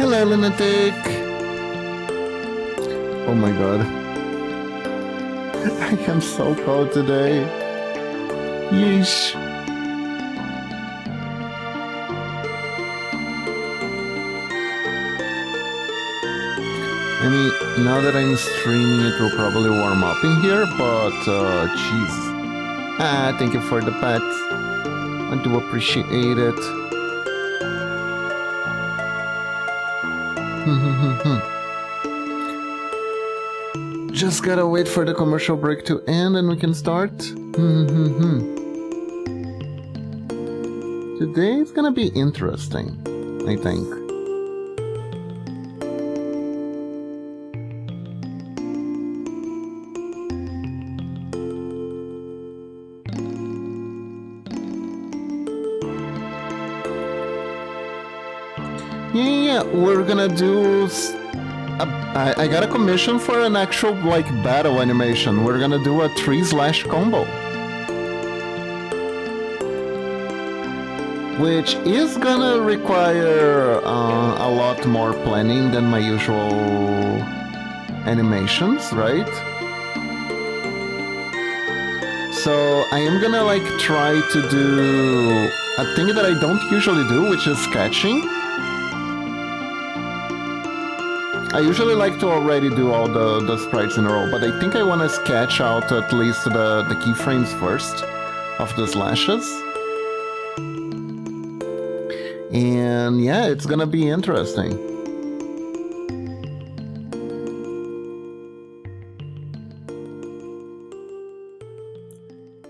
Hello, lunatic! Oh my god. I am so cold today. Yeesh. I mean, now that I'm streaming, it will probably warm up in here, but, jeez. Ah, thank you for the pets. I do appreciate it. Just gotta wait for the commercial break to end and we can start. Today is gonna be interesting, I think. Yeah, we're gonna do... I got a commission for an actual, like, battle animation. We're gonna do a 3/ combo. Which is gonna require a lot more planning than my usual animations, right? So I am gonna, like, try to do a thing that I don't usually do, which is sketching. I usually like to already do all the sprites in a row, but I think I want to sketch out at least the keyframes first of the slashes. And yeah, it's gonna be interesting.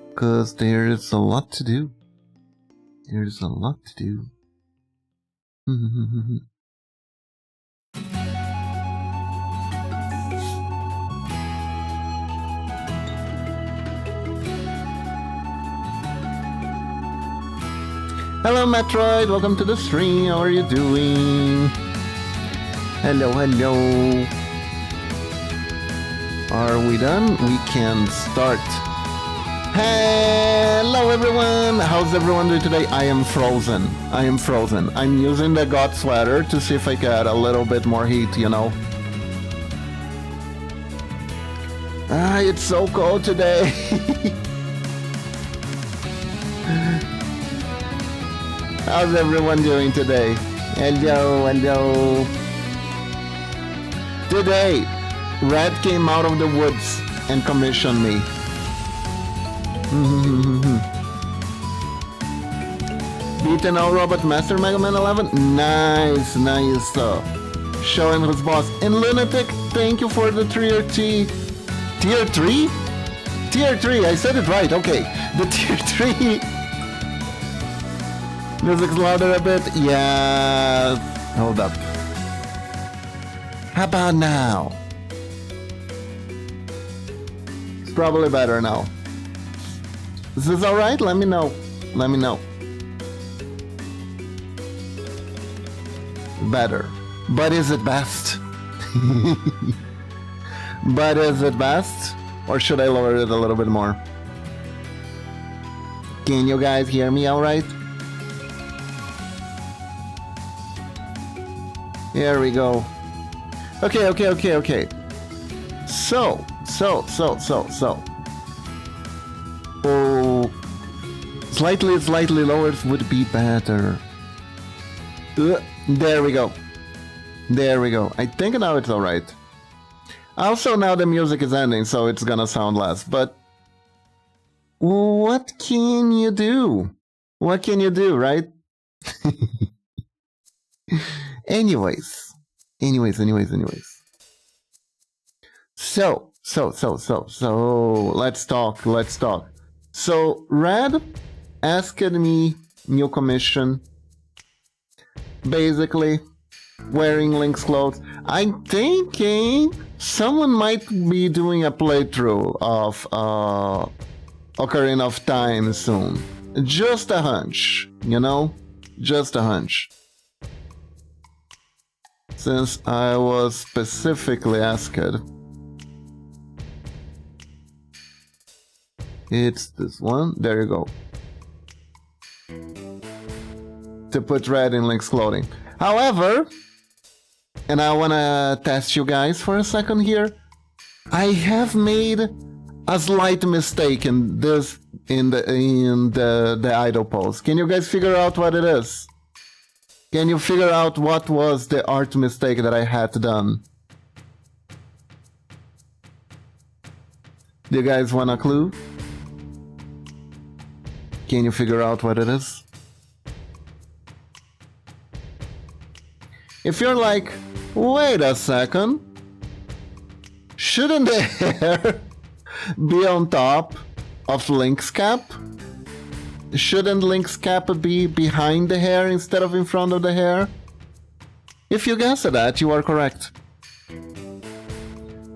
Because there's a lot to do. There's a lot to do. Hello Metroid, welcome to the stream, how are you doing? Hello, hello. Are we done? We can start. Hello everyone, how's everyone doing today? I am frozen, I'm using the god sweater to see if I get a little bit more heat, you know. Ah, it's so cold today. How's everyone doing today? Hello, hello. Today, Red came out of the woods and commissioned me. Beaten all Robot Master Mega Man 11? Nice, nice. Showing who's boss. And Lunatic, thank you for the tier T. Tier 3? Tier 3, I said it right, okay. The tier 3. Music's louder a bit? Yeah. Hold up. How about now? It's probably better now. Is this alright? Let me know. Let me know. Better. But is it best? But is it best? Or should I lower it a little bit more? Can you guys hear me alright? Here we go. Okay. So. Oh, slightly lower would be better. There we go. I think now it's alright. Also, now the music is ending, so it's gonna sound less, but what can you do? What can you do, right? Anyways. So, let's talk. So, Red asked me new commission. Basically, wearing Link's clothes. I'm thinking someone might be doing a playthrough of Ocarina of Time soon. Just a hunch, you know? Just a hunch. Since I was specifically asked. It's this one. There you go. To put Red in Link's clothing. However, And I wanna test you guys for a second here. I have made a slight mistake in this in the idle pose. Can you guys figure out what it is? Can you figure out what was the art mistake that I had done? Do you guys want a clue? Can you figure out what it is? If you're like, wait a second, shouldn't the hair be on top of Link's cap? Shouldn't Link's cap be behind the hair instead of in front of the hair? If you guessed that, you are correct.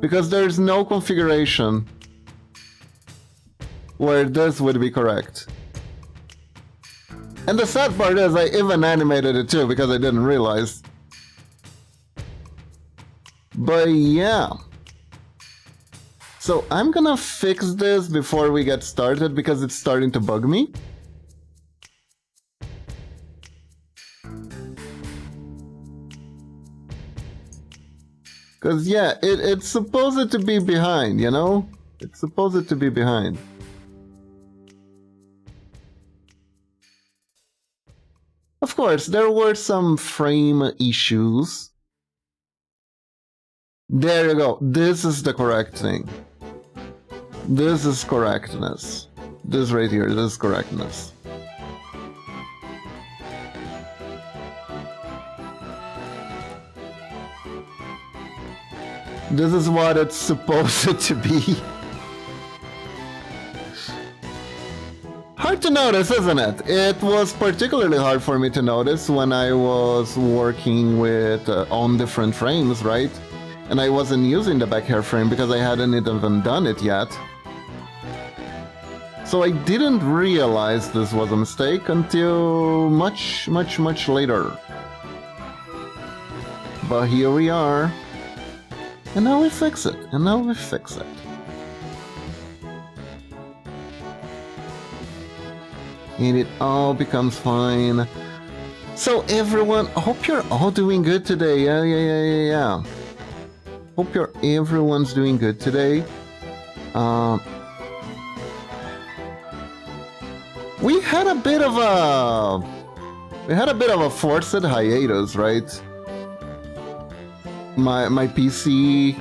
Because there's no configuration where this would be correct. And the sad part is I even animated it too because I didn't realize. But yeah. So I'm gonna fix this before we get started because it's starting to bug me. Because yeah, it's supposed to be behind, you know? It's supposed to be behind. Of course, there were some frame issues. There you go. This is the correct thing. This is correctness. This right here, this is correctness. This is what it's supposed to be. Hard to notice, isn't it? It was particularly hard for me to notice when I was working with on different frames, right? And I wasn't using the back hair frame because I hadn't even done it yet. So I didn't realize this was a mistake until much later. But here we are. And now we fix it. And it all becomes fine. So everyone, I hope you're all doing good today. Yeah. Hope everyone's doing good today. We had a bit of a forced hiatus, right? My PC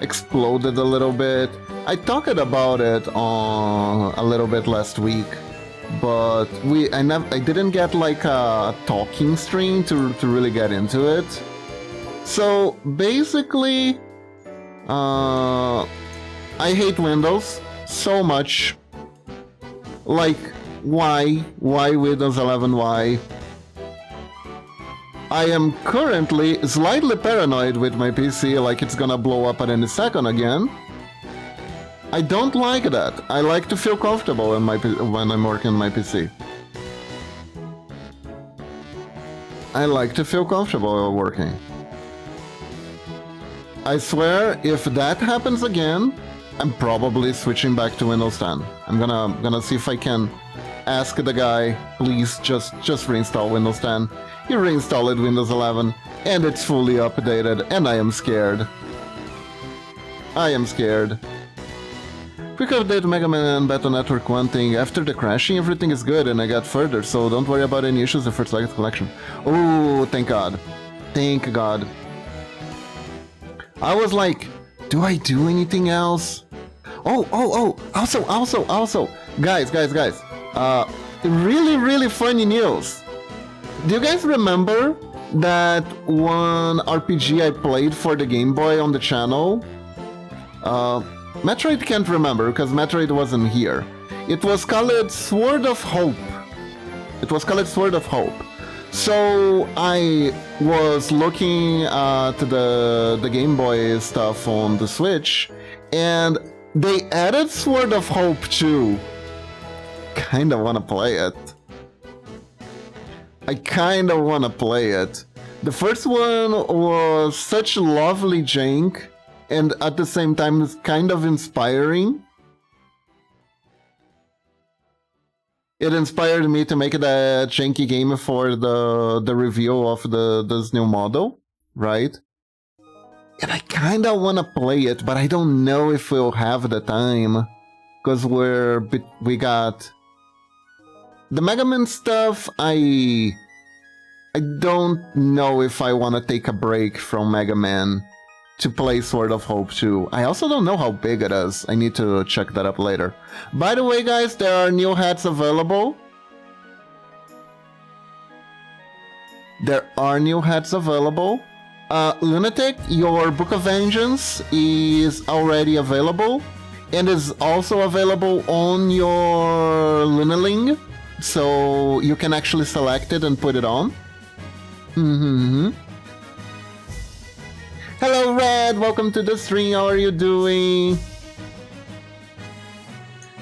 exploded a little bit. I talked about it a little bit last week, but I didn't get like a talking stream to really get into it. So basically, I hate Windows so much. Like, why Windows 11? Why? I am currently slightly paranoid with my PC, like it's gonna blow up at any second again. I don't like that. I like to feel comfortable when I'm working on my PC. I like to feel comfortable while working. I swear, if that happens again, I'm probably switching back to Windows 10. I'm gonna see if I can ask the guy, please just reinstall Windows 10. He reinstalled Windows 11, and it's fully updated, and I am scared. Quick update, Mega Man Battle Network. One thing, after the crashing, everything is good, and I got further, so don't worry about any issues the first select collection. Oh, thank God. Thank God. I was like, do I do anything else? Oh, also, guys, really funny news. Do you guys remember that one RPG I played for the Game Boy on the channel? Metroid can't remember because Metroid wasn't here. It was called Sword of Hope. So I was looking at the Game Boy stuff on the Switch, and they added Sword of Hope too. Kinda wanna play it. The first one was such lovely jank, and at the same time it's kind of inspiring. It inspired me to make it a janky game for the review of this new model. right? And I kind of want to play it, but I don't know if we'll have the time. Because we got... The Mega Man stuff, I don't know if I want to take a break from Mega Man to play Sword of Hope 2. I also don't know how big it is. I need to check that up later. By the way, guys, there are new hats available. There are new hats available. Lunatic, your Book of Vengeance is already available and is also available on your Lunaling, so you can actually select it and put it on. Hello, Red! Welcome to the stream. How are you doing?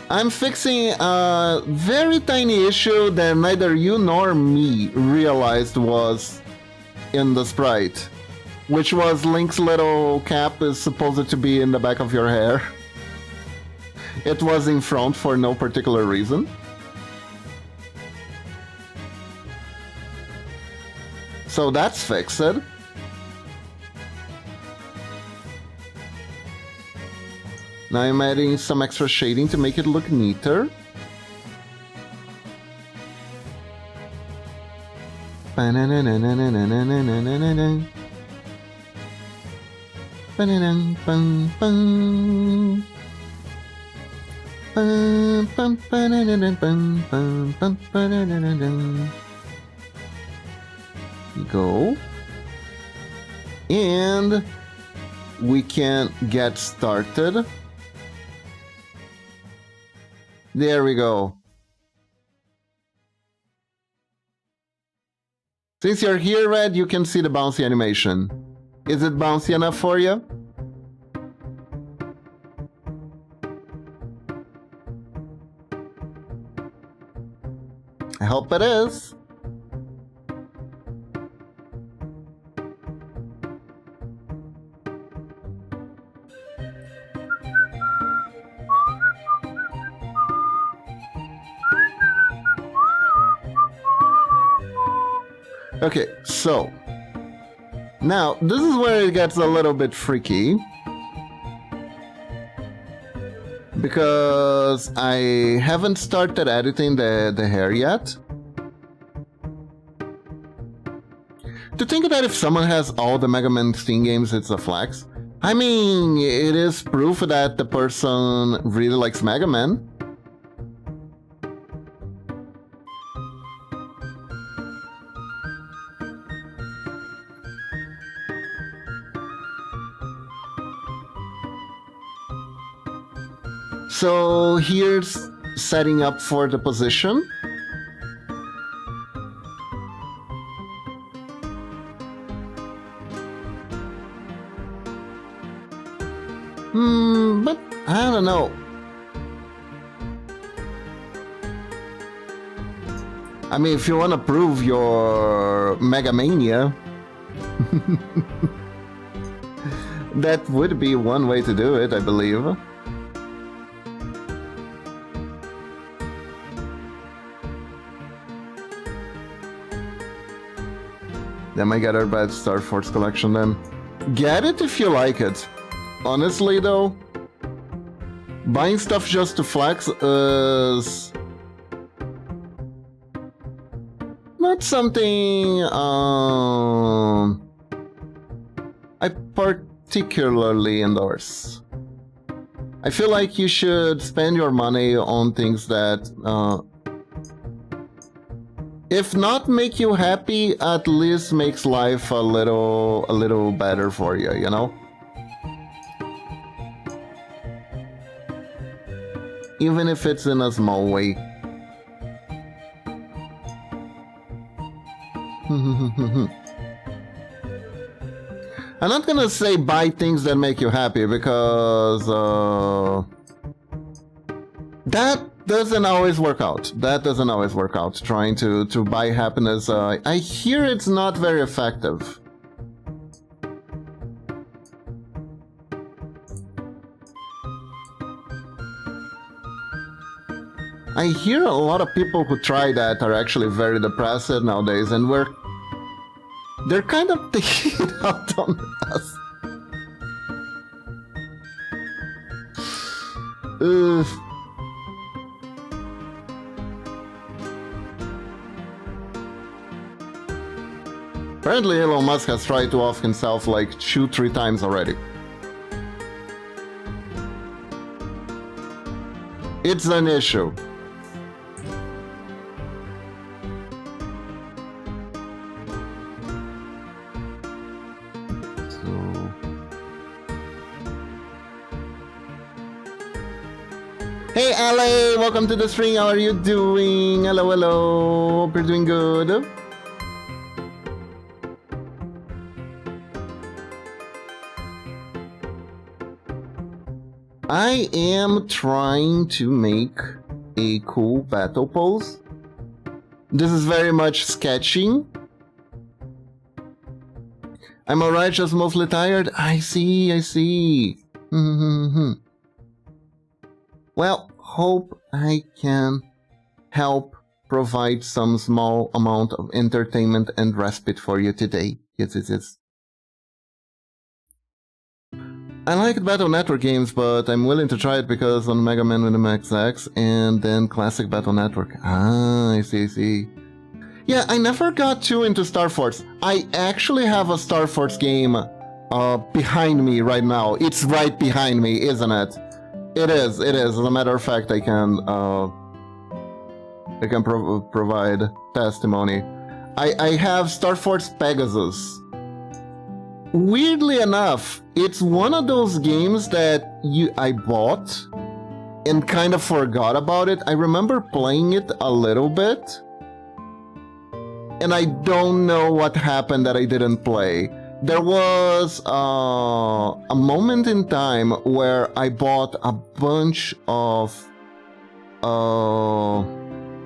I'm fixing a very tiny issue that neither you nor me realized was in the sprite, which was Link's little cap is supposed to be in the back of your hair. It was in front for no particular reason. So that's fixed. Now I'm adding some extra shading to make it look neater. Go. And we can get started. There we go. Since you're here, Red, you can see the bouncy animation. Is it bouncy enough for you? I hope it is. Okay, so now this is where it gets a little bit freaky because I haven't started editing the hair yet. To think that if someone has all the Mega Man Steam games, it's a flex. I mean, it is proof that the person really likes Mega Man. So here's setting up for the position. But I don't know. I mean, if you want to prove your Mega Mania, that would be one way to do it, I believe. Then I get our bad Star Force collection then. Get it if you like it. Honestly though, buying stuff just to flex is not something I particularly endorse. I feel like you should spend your money on things that if not make you happy, at least makes life a little better for you, you know? Even if it's in a small way. I'm not gonna say buy things that make you happy because that doesn't always work out. That doesn't always work out. Trying to buy happiness, I hear it's not very effective. I hear a lot of people who try that are actually very depressed nowadays, and They're kind of taking it out on us. Ugh. Apparently Elon Musk has tried to off himself like 2-3 times already. It's an issue. Hey Ale, welcome to the stream. How are you doing? Hello, hello. Hope you're doing good. I am trying to make a cool battle pose. This is very much sketching. I'm alright, just mostly tired. I see. Well, hope I can help provide some small amount of entertainment and respite for you today. Yes. I like Battle Network games, but I'm willing to try it because on Mega Man with the Max X and then Classic Battle Network. Ah, I see. Yeah, I never got too into Star Force. I actually have a Star Force game behind me right now. It's right behind me, isn't it? It is. As a matter of fact, I can provide testimony. I have Star Force Pegasus. Weirdly enough, it's one of those games that I bought and kind of forgot about it. I remember playing it a little bit, and I don't know what happened that I didn't play. There was a moment in time where I bought a bunch of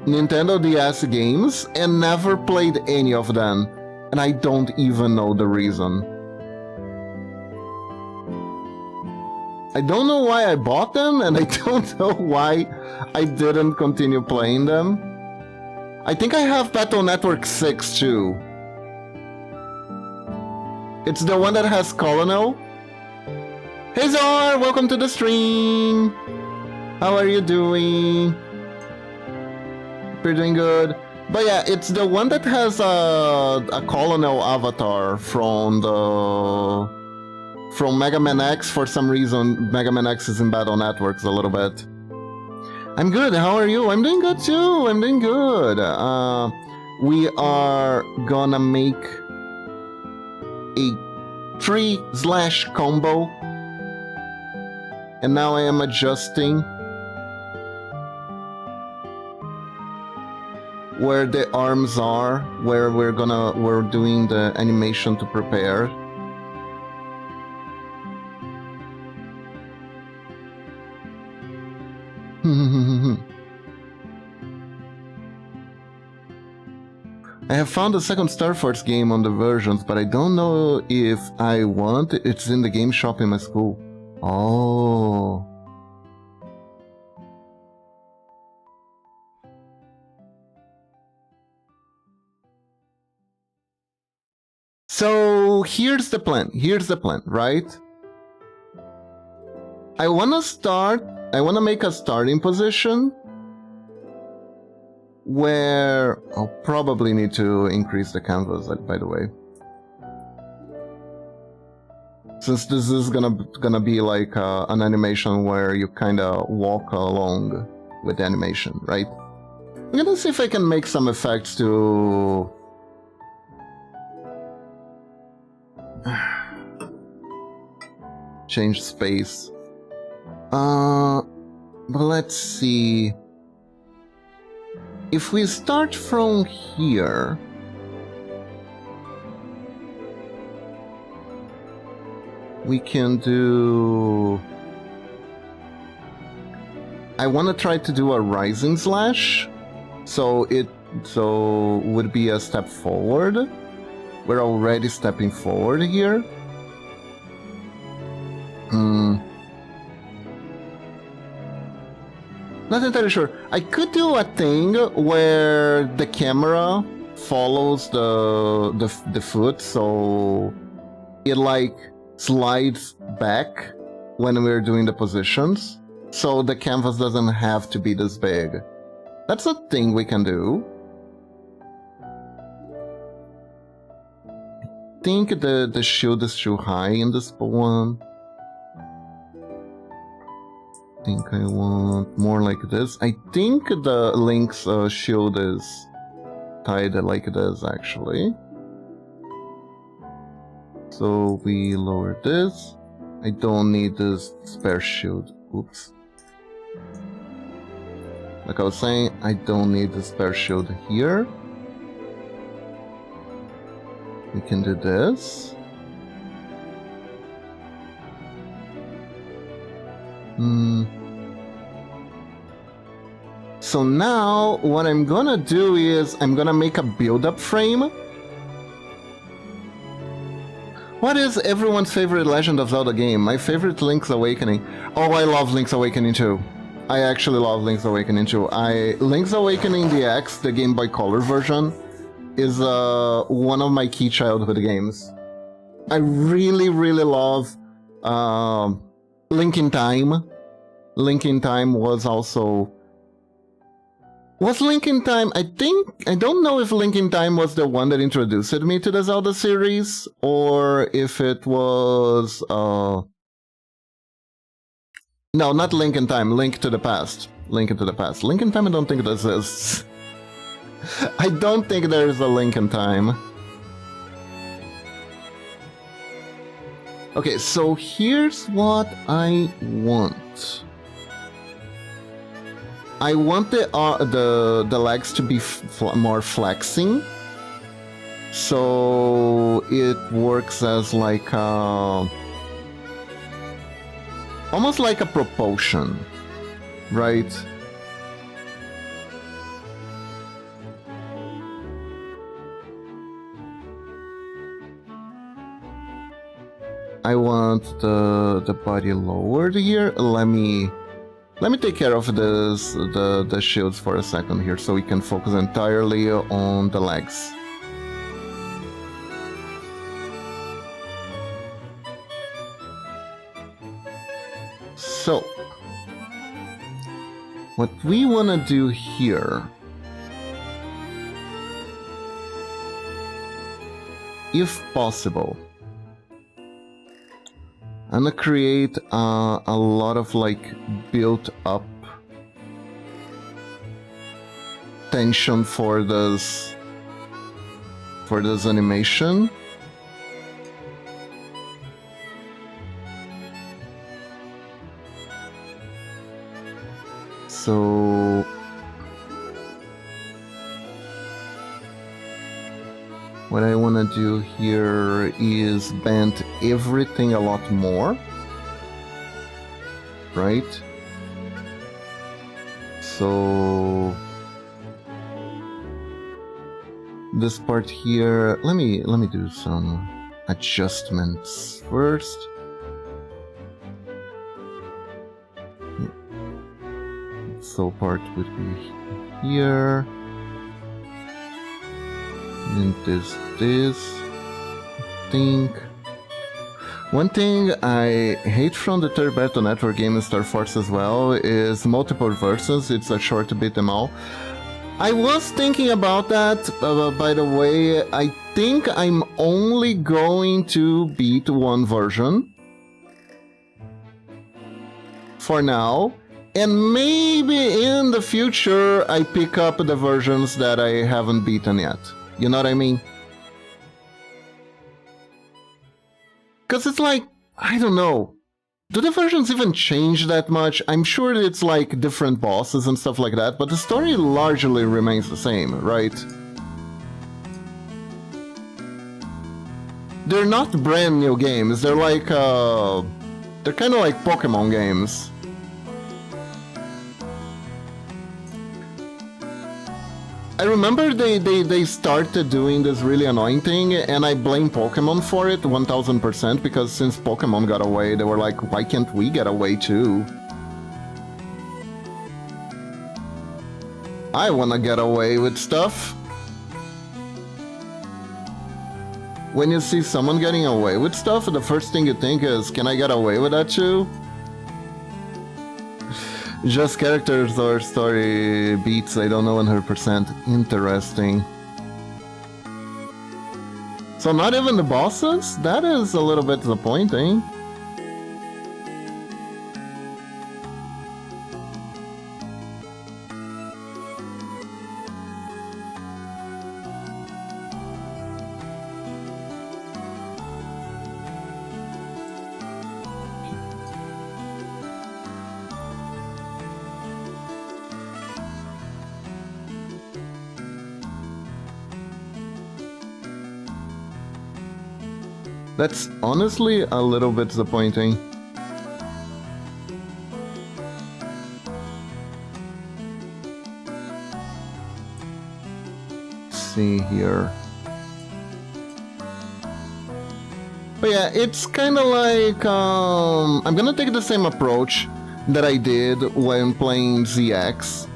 Nintendo DS games and never played any of them, and I don't even know the reason. I don't know why I bought them, and I don't know why I didn't continue playing them. I think I have Battle Network 6 too. It's the one that has Colonel. Hey Zor, welcome to the stream. How are you doing? You're doing good. But yeah, it's the one that has a Colonel avatar from Mega Man X. For some reason, Mega Man X is in Battle Networks a little bit. I'm good, how are you? I'm doing good too, I'm doing good. We are gonna make a 3/combo. And now I am adjusting where the arms are, where we're doing the animation to prepare. I have found a second Star Force game on the versions, but I don't know if I want it. It's in the game shop in my school. Oh. So here's the plan, right? I wanna make a starting position where I'll probably need to increase the canvas, by the way. Since this is gonna be like an animation where you kinda walk along with the animation, right? I'm gonna see if I can make some effects to change space. But let's see. If we start from here, we can do... I want to try to do a rising slash, so it would be a step forward. We're already stepping forward here. Not entirely sure. I could do a thing where the camera follows the foot, so it like slides back when we're doing the positions, so the canvas doesn't have to be this big. That's a thing we can do. I think the shield is too high in this one. I think I want more like this. I think the Link's shield is tied like this, actually. So we lower this. I don't need this spare shield. Oops. Like I was saying, I don't need the spare shield here. We can do this. So now, what I'm gonna do is, I'm gonna make a build-up frame. What is everyone's favorite Legend of Zelda game? My favorite, Link's Awakening. Oh, I love Link's Awakening too. I actually love Link's Awakening too. Link's Awakening DX, the Game Boy Color version, is one of my key childhood games. I really, really love Link in Time. Link in Time was also... Was Link in Time... I don't know if Link in Time was the one that introduced me to the Zelda series, or if it was... No, not Link in Time, Link to the Past. Link into the Past. Link in Time, I don't think this is... I don't think there's a Link in Time. Okay, so here's what I want. I want the legs to be more flexing, so it works as like almost like a propulsion, right? I want the body lowered here. Let me take care of this the shields for a second here, so we can focus entirely on the legs. So, what we want to do here, if possible, I'm gonna create a lot of like built up tension for this animation. So what I want to do here is bend everything a lot more, right? So this part here, let me do some adjustments first. So part would be here. And this, I think. One thing I hate from the Third Battle Network game in Star Force as well is multiple versus. It's a short to beat them all. I was thinking about that, by the way. I think I'm only going to beat one version for now. And maybe in the future I pick up the versions that I haven't beaten yet. You know what I mean? Because it's like, I don't know. Do the versions even change that much? I'm sure it's like different bosses and stuff like that, but the story largely remains the same, right? They're not brand new games. They're like, they're kind of like Pokemon games. I remember they started doing this really annoying thing, and I blame Pokemon for it 1000%, because since Pokemon got away, they were like, why can't we get away too? I wanna get away with stuff. when you see someone getting away with stuff, the first thing you think is, can I get away with that too? Just characters or story beats, I don't know 100%. Interesting. So not even the bosses? That is a little bit disappointing. That's honestly a little bit disappointing. Let's see here. But yeah, it's kind of like, I'm gonna take the same approach that I did when playing ZX.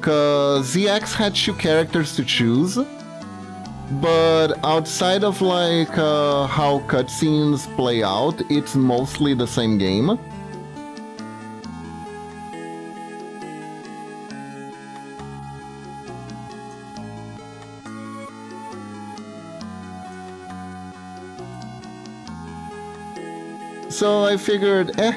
Cause ZX had 2 characters to choose. But outside of like how cutscenes play out, it's mostly the same game. So I figured, I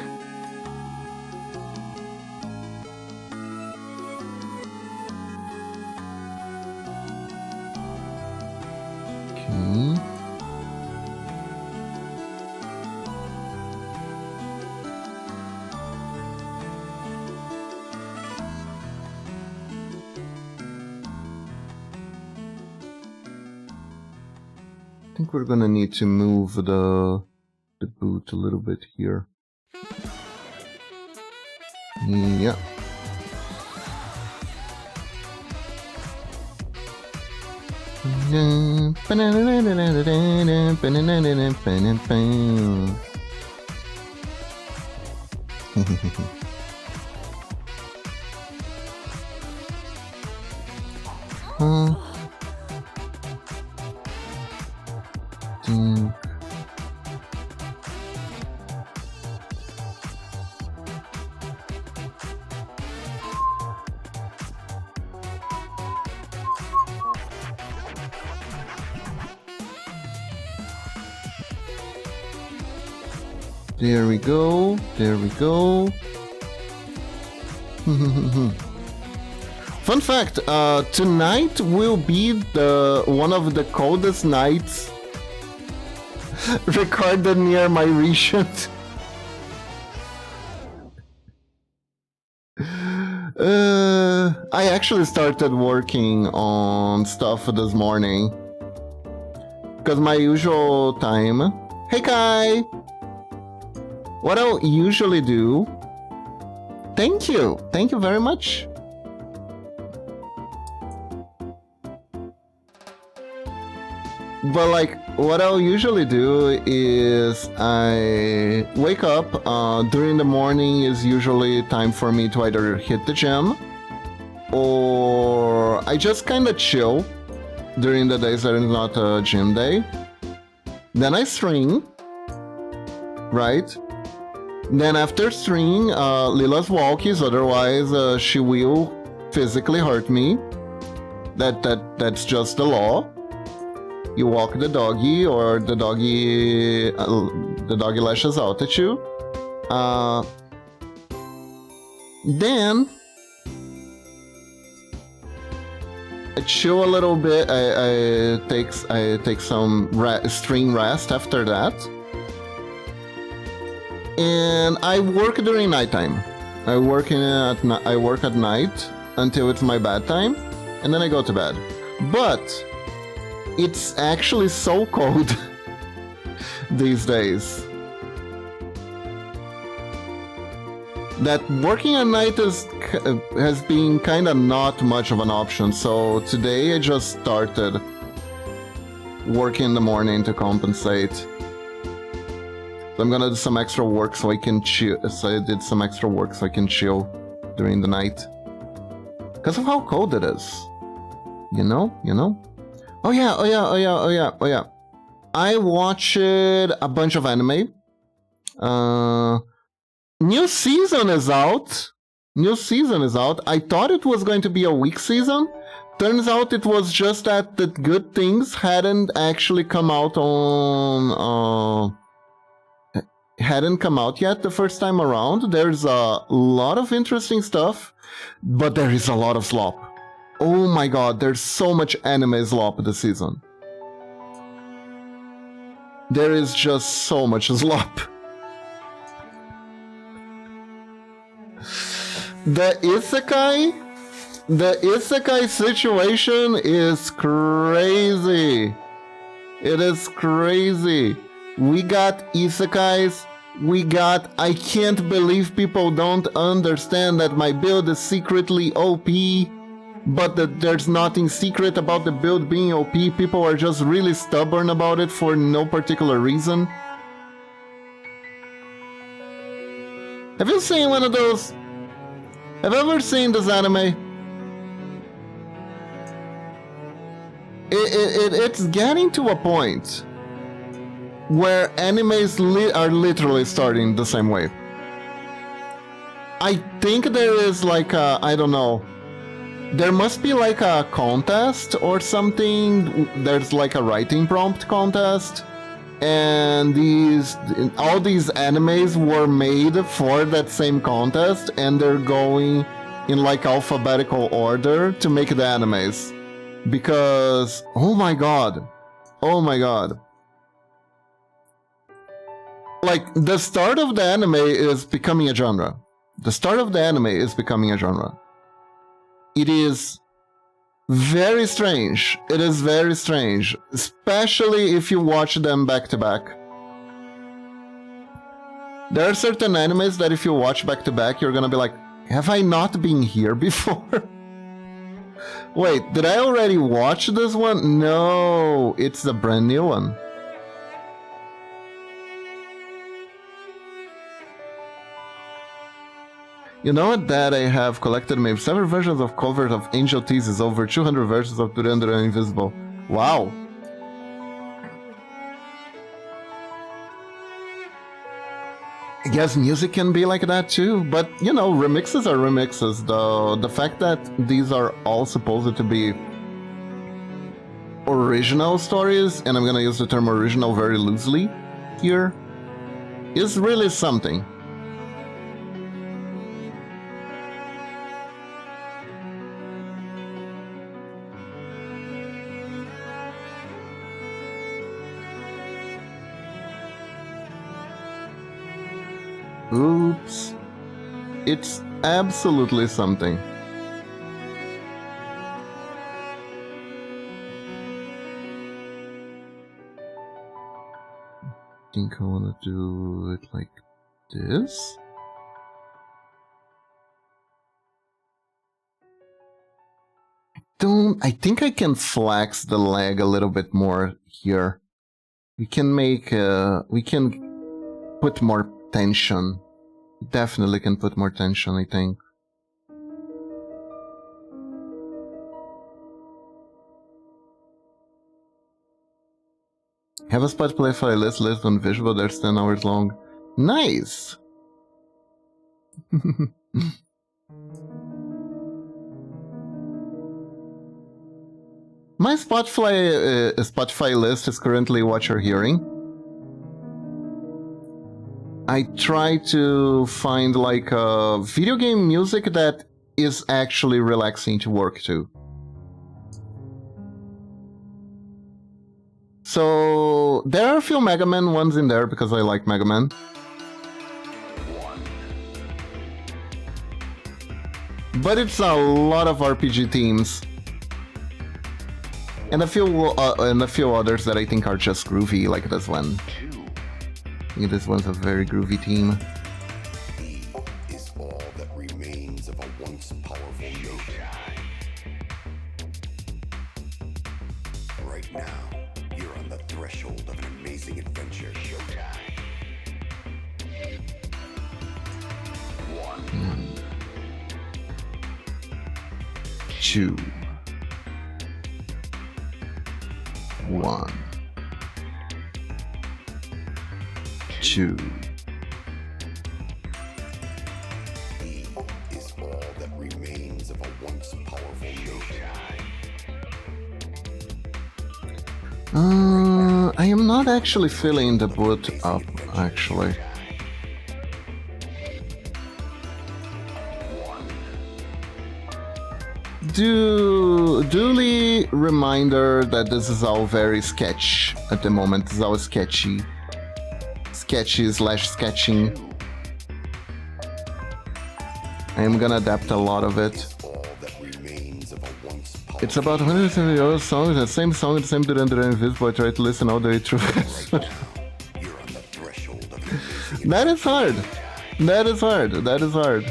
think we're gonna need to move the boot a little bit here. Yeah. There we go, there we go. Fun fact, tonight will be one of the coldest nights recorded near my region. I actually started working on stuff this morning. Because my usual time... Hey Kai! What I'll usually do... Thank you very much. But like, what I'll usually do is I wake up, during the morning is usually time for me to either hit the gym, or I just kinda chill during the days that it's not a gym day. Then I string, right? Then after string, Lila's walkies, otherwise she will physically hurt me. That's just the law. You walk the doggy, or the doggy lashes out at you. Then I chill a little bit. I take some string rest after that, and I work during nighttime. I work at night until it's my bedtime, and then I go to bed. But it's actually so cold these days that working at night has been kind of not much of an option. So today I just started working in the morning to compensate. So I'm gonna do some extra work so I can chill. So I did some extra work so I can chill during the night because of how cold it is. You know? Oh yeah. I watched a bunch of anime. New season is out. New season is out. I thought it was going to be a weak season. Turns out it was just that the good things hadn't actually come out on... hadn't come out yet the first time around. There's a lot of interesting stuff, but there is a lot of slop. Oh my god, there's so much anime slop this season. There is just so much slop. The isekai situation is crazy. It is crazy. We got isekais. We got... I can't believe people don't understand that my build is secretly OP, but that there's nothing secret about the build being OP. People are just really stubborn about it for no particular reason. Have you seen one of those? Have you ever seen this anime? It's getting to a point where animes are literally starting the same way. I think there is like a, I don't know, there must be like a contest or something. There's like a writing prompt contest, and all these animes were made for that same contest, and they're going in like alphabetical order to make the animes. Because, oh my god, like, the start of the anime is becoming a genre. The start of the anime is becoming a genre. It is very strange. It is very strange, especially if you watch them back to back. There are certain animes that if you watch back to back, you're gonna be like, have I not been here before? Wait, did I already watch this one? No, it's the brand new one. You know what, Dad? I have collected maybe 7 versions of covers of Angel Thesis, over 200 versions of Duran Duran Invisible. Wow! I guess music can be like that too, but you know, remixes are remixes. The fact that these are all supposed to be original stories, and I'm gonna use the term original very loosely here, is really something. Oops. It's absolutely something. I think I want to do it like this. I think I can flex the leg a little bit more here. We can we can put more tension. Definitely can put more tension, I think. Have a Spotify list on visual, that's 10 hours long. Nice! My Spotify list is currently what you're hearing. I try to find like video game music that is actually relaxing to work to. So there are a few Mega Man ones in there because I like Mega Man. But it's a lot of RPG themes. And a few others that I think are just groovy, like this one. I think this one's a very groovy theme. E is all that remains of a once powerful note. Right now, you're on the threshold of an amazing adventure. Showtime. 1, 2, 1. 2. E is all that remains of a once powerful nation. I am not actually feeling the boot up, actually. Duly reminder that this is all very sketch at the moment. It's all sketchy slash sketching. I am gonna adapt a lot of it. All that remains of a once powerful It's about 170 other songs, the same song, the same Duran Duran Invisible. I try to listen all the way through. You're on the threshold of your amazing That is hard. That is hard. That is hard.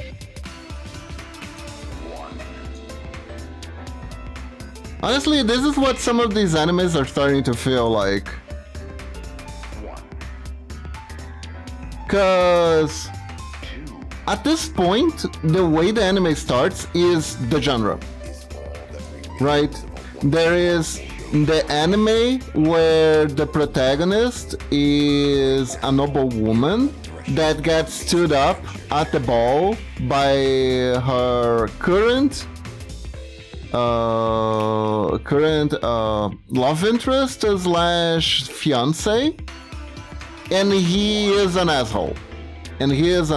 Honestly, this is what some of these animes are starting to feel like. Cause at this point, the way the anime starts is the genre. Right? There is the anime where the protagonist is a noble woman that gets stood up at the ball by her current love interest slash fiance, and he is an asshole. And there's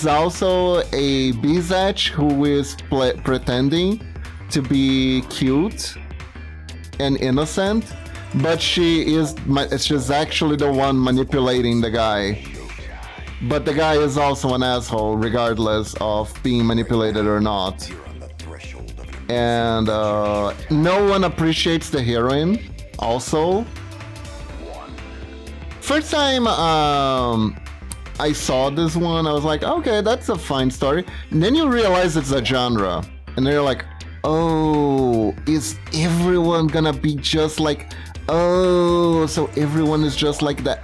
also a Bizach who is pretending to be cute and innocent, but she's actually the one manipulating the guy. But the guy is also an asshole, regardless of being manipulated or not. And no one appreciates the heroine, also. First time I saw this one, I was like, okay, that's a fine story. And then you realize it's a genre. And then you're like, oh, is everyone gonna be just like... Oh, so everyone is just like that.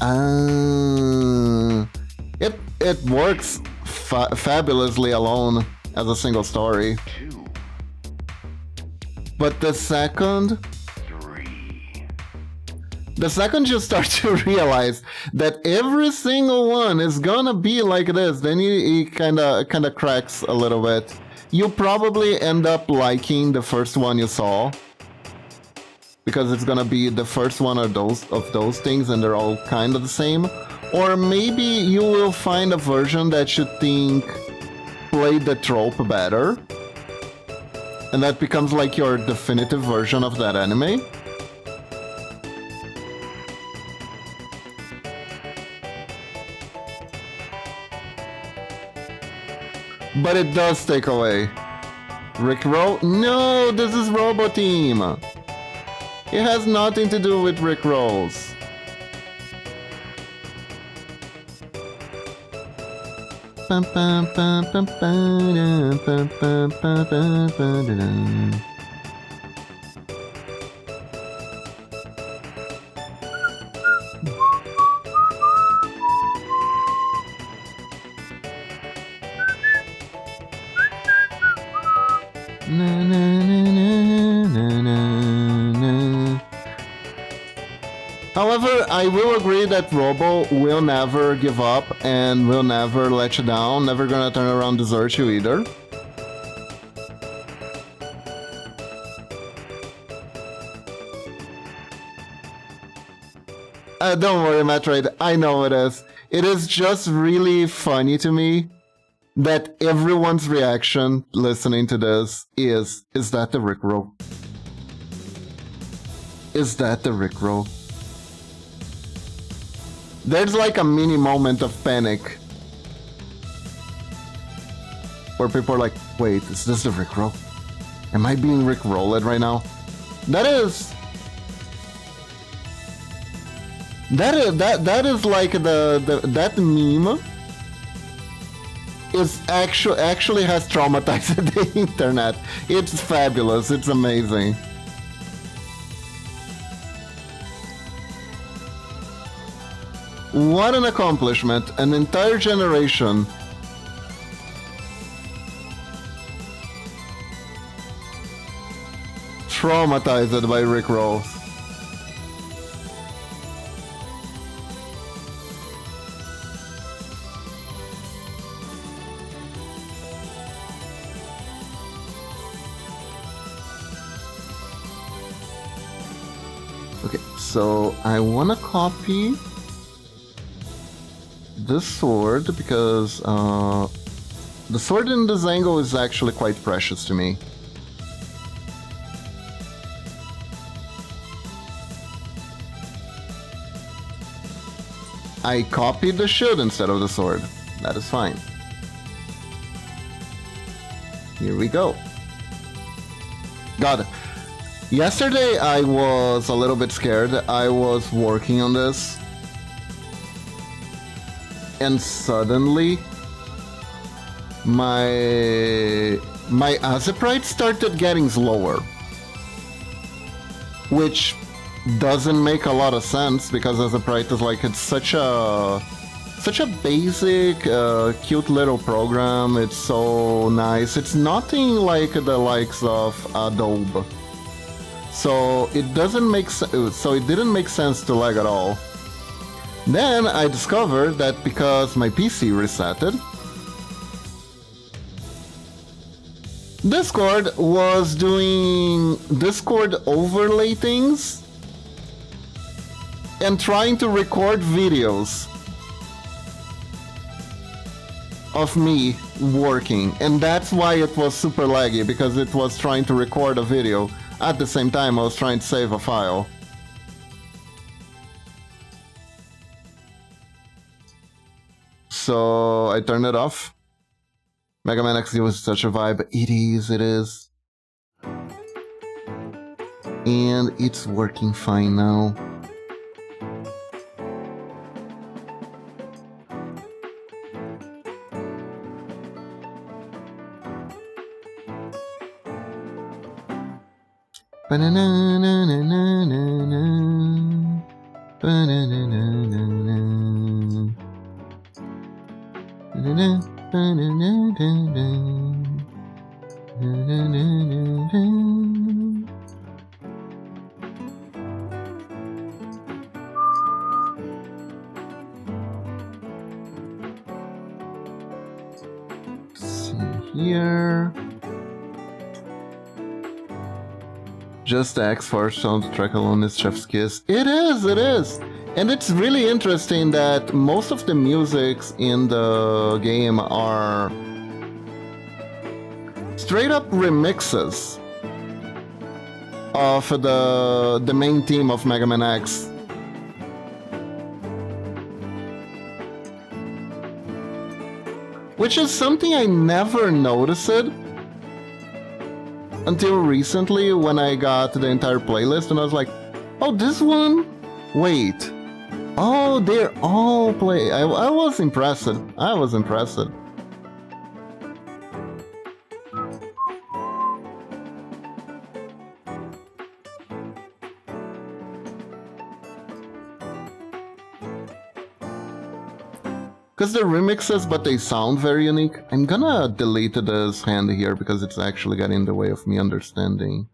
It works fabulously alone as a single story. But the second you start to realize that every single one is gonna be like this, then it kind of cracks a little bit. You probably end up liking the first one you saw, because it's gonna be the first one of those things, and they're all kind of the same. Or maybe you will find a version that you think played the trope better, and that becomes like your definitive version of that anime. But it does take away. Rickroll? No, this is Robo Team. It has nothing to do with Rickrolls. However, I will agree that Robo will never give up and will never let you down, never gonna turn around and desert you either. Don't worry, Metroid, I know it is. It is just really funny to me that everyone's reaction listening to this is that the Rickroll? Is that the Rickroll? There's like a mini moment of panic where people are like, wait, is this the Rickroll? Am I being Rickrolled right now? That is like that meme is actually has traumatized the internet. It's fabulous, it's amazing. What an accomplishment, an entire generation traumatized by Rickrolls. Okay, so I wanna copy this sword because the sword in this angle is actually quite precious to me. I copied the shield instead of the sword. That is fine. Here we go. Got it. Yesterday I was a little bit scared. I was working on this. And suddenly my Azeprite started getting slower. Which doesn't make a lot of sense because Azeprite is like, it's such a basic, cute little program. It's so nice. It's nothing like the likes of Adobe. So it doesn't make so it didn't make sense to lag at all. Then I discovered that because my PC resetted, Discord was doing Discord overlay things and trying to record videos of me working, and that's why it was super laggy, because it was trying to record a video at the same time I was trying to save a file. So I turned it off. Mega Man XD was such a vibe. It is. And it's working fine now. Here. Just the X-Force soundtrack alone is Chef's Kiss. It is! And it's really interesting that most of the musics in the game are straight up remixes of the main theme of Mega Man X. Which is something I never noticed until recently when I got the entire playlist and I was like, oh, this one? Wait. Oh, they're all play. I was impressed. Because they're remixes, but they sound very unique. I'm gonna delete this hand here because it's actually getting in the way of me understanding.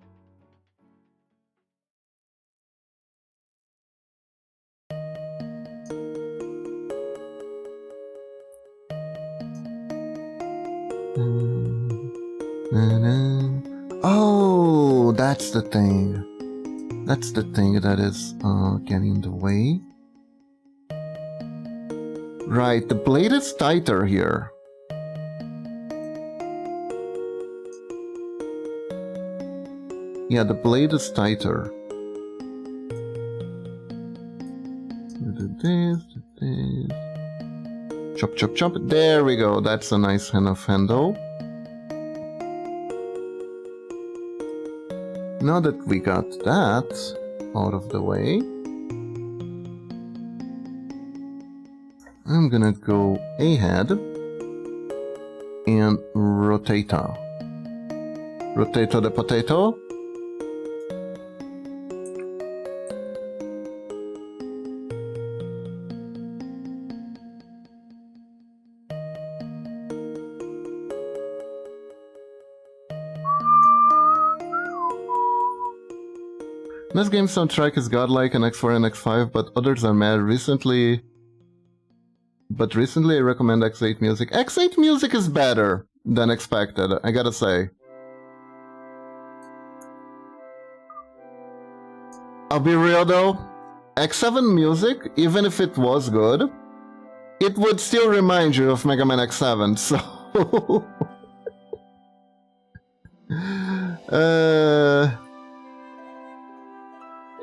Oh, that's the thing. That's the thing that is getting in the way. Right, the blade is tighter here. Yeah, the blade is tighter. This. Chop, chop, chop. There we go. That's a nice enough handle. Now that we got that out of the way, I'm gonna go ahead and rotate the potato. This game's soundtrack is godlike in X4 and X5, but others are mad. Recently I recommend X8 music. X8 music is better than expected, I gotta say. I'll be real though, X7 music, even if it was good, it would still remind you of Mega Man X7, so...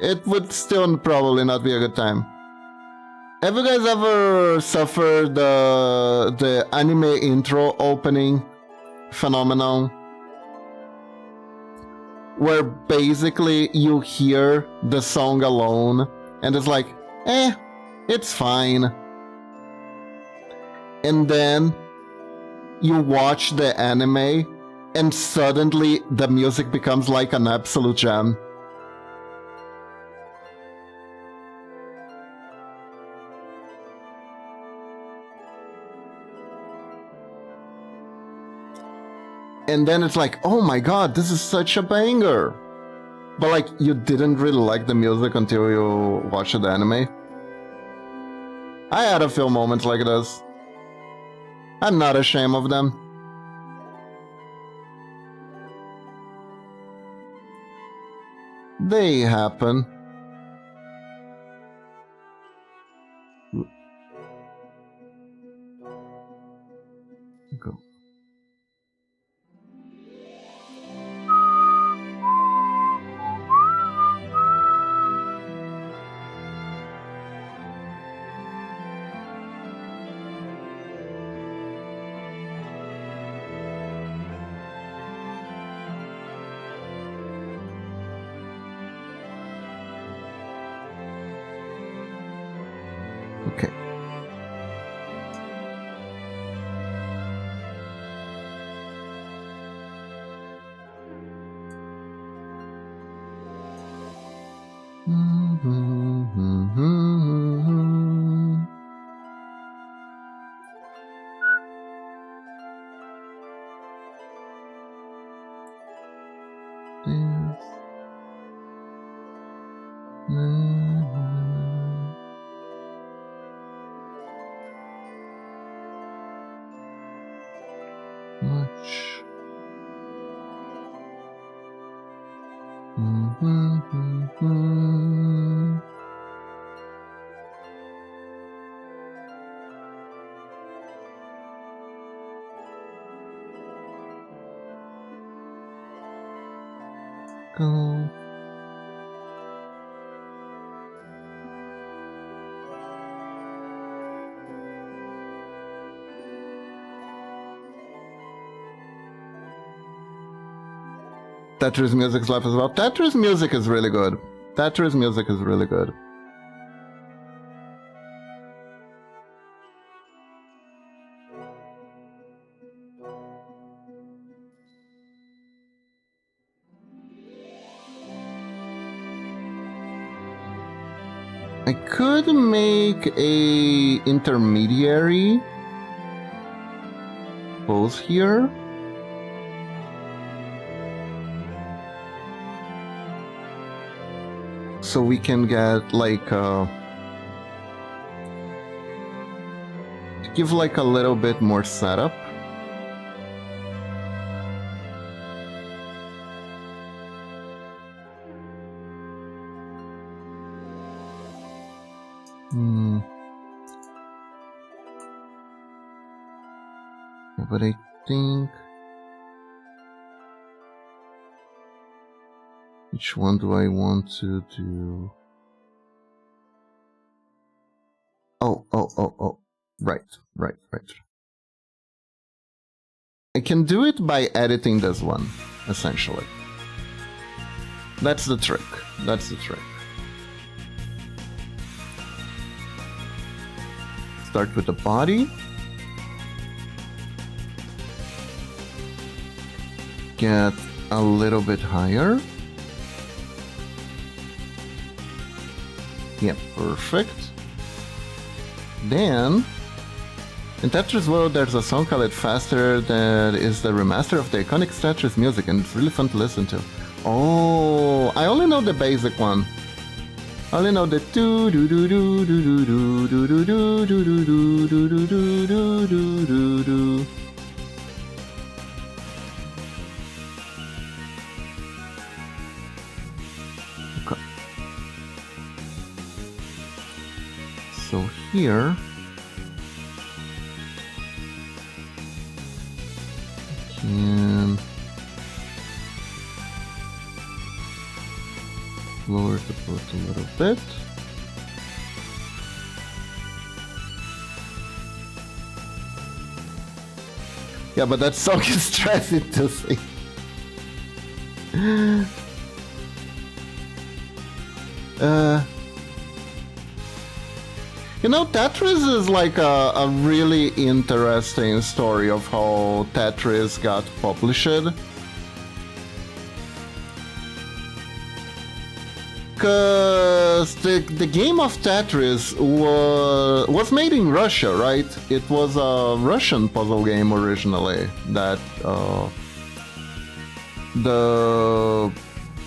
it would still probably not be a good time. Have you guys ever suffered the anime intro opening phenomenon? Where basically you hear the song alone and it's like, it's fine. And then you watch the anime and suddenly the music becomes like an absolute gem. And then it's like, oh my god, this is such a banger. But like, you didn't really like the music until you watched the anime. I had a few moments like this. I'm not ashamed of them. They happen. Go. Okay. Much. Go. Tetris music's life as well. Tetris music is really good. Tetris music is really good. I could make a intermediary pose here. So we can get like give like a little bit more setup. But I think, which one do I want to do? Oh. Right. I can do it by editing this one, essentially. That's the trick. Start with the body. Get a little bit higher. Yeah, perfect. Then, in Tetris World, there's a song called Faster that is the remaster of the iconic Tetris music, and it's really fun to listen to. Oh, I only know the basic one. I only know the do do do do do do do do do do do do do do do do do do. So here... And... lower the boat a little bit. Yeah, but that song is stressing to sing. You know, Tetris is like a really interesting story of how Tetris got published. Because the game of Tetris was made in Russia, right? It was a Russian puzzle game originally that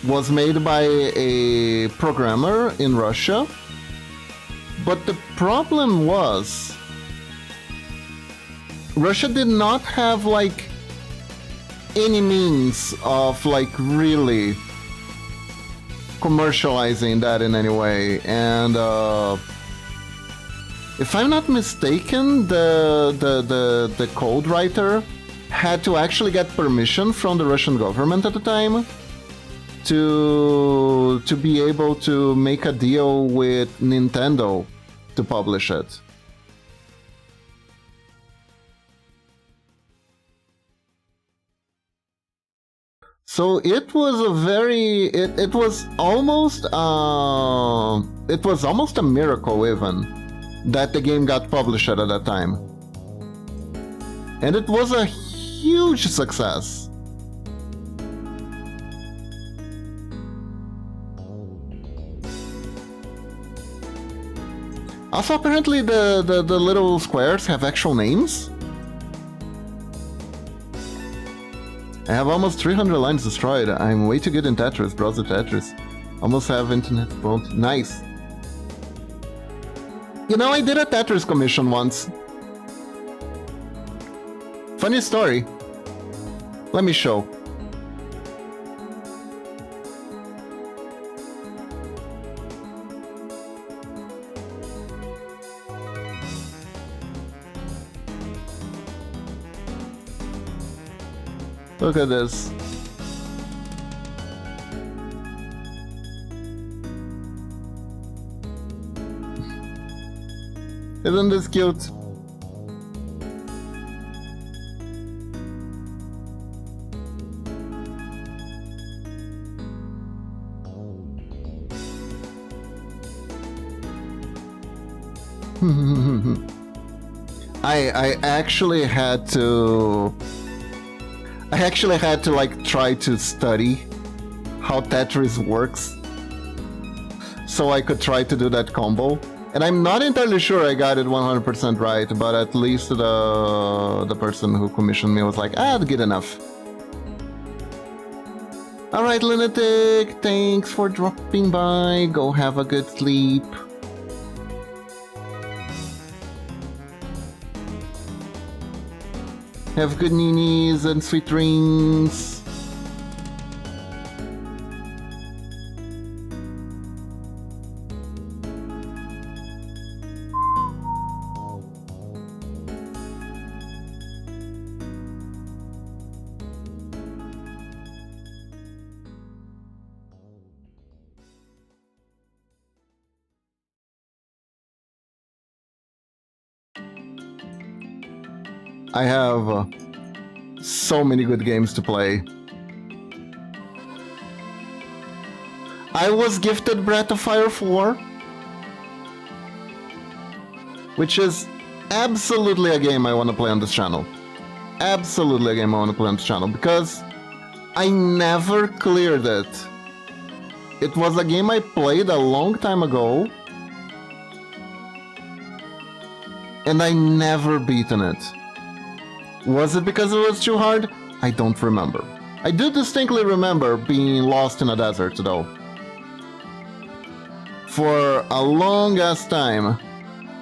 was made by a programmer in Russia. But the problem was Russia did not have like any means of like really commercializing that in any way, and if I'm not mistaken, the code writer had to actually get permission from the Russian government at the time to be able to make a deal with Nintendo to publish it. So it was a very it was almost a miracle even that the game got published at that time, and it was a huge success. Also, apparently the little squares have actual names. I have almost 300 lines destroyed. I'm way too good in Tetris, browser Tetris. Almost have internet bounty. Nice. You know, I did a Tetris commission once. Funny story. Let me show. Look at this. Isn't this cute? I actually had to like try to study how Tetris works so I could try to do that combo. And I'm not entirely sure I got it 100% right, but at least the person who commissioned me was like, good enough. Alright, Lunatic, thanks for dropping by. Go have a good sleep. Have good ninis and sweet dreams. I have so many good games to play. I was gifted Breath of Fire 4, which is absolutely a game I want to play on this channel. Absolutely a game I want to play on this channel, because I never cleared it. It was a game I played a long time ago, and I never beaten it. Was it because it was too hard? I don't remember. I do distinctly remember being lost in a desert, though. For a long-ass time.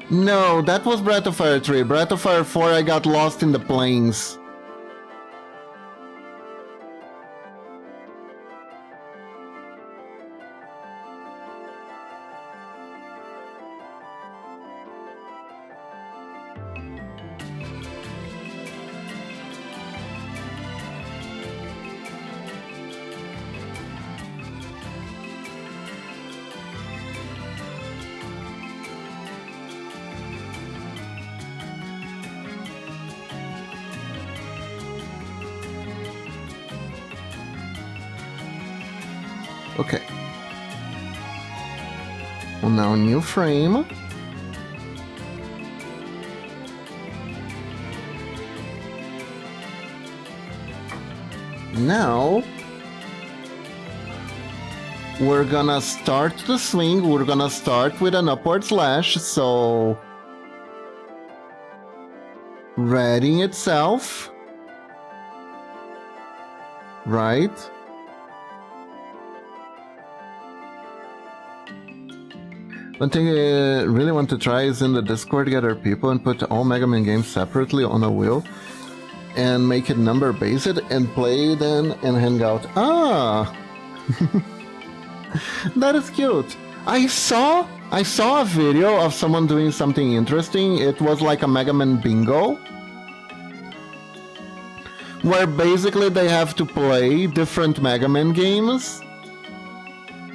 No, that was Breath of Fire 3. Breath of Fire 4, I got lost in the plains. Okay. Well, now new frame. Now we're gonna start the swing. We're gonna start with an upward slash, so readying itself, right? One thing I really want to try is in the Discord gather people and put all Mega Man games separately on a wheel and make it number based and play then and hang out. Ah! That is cute. I saw a video of someone doing something interesting. It was like a Mega Man bingo, where basically they have to play different Mega Man games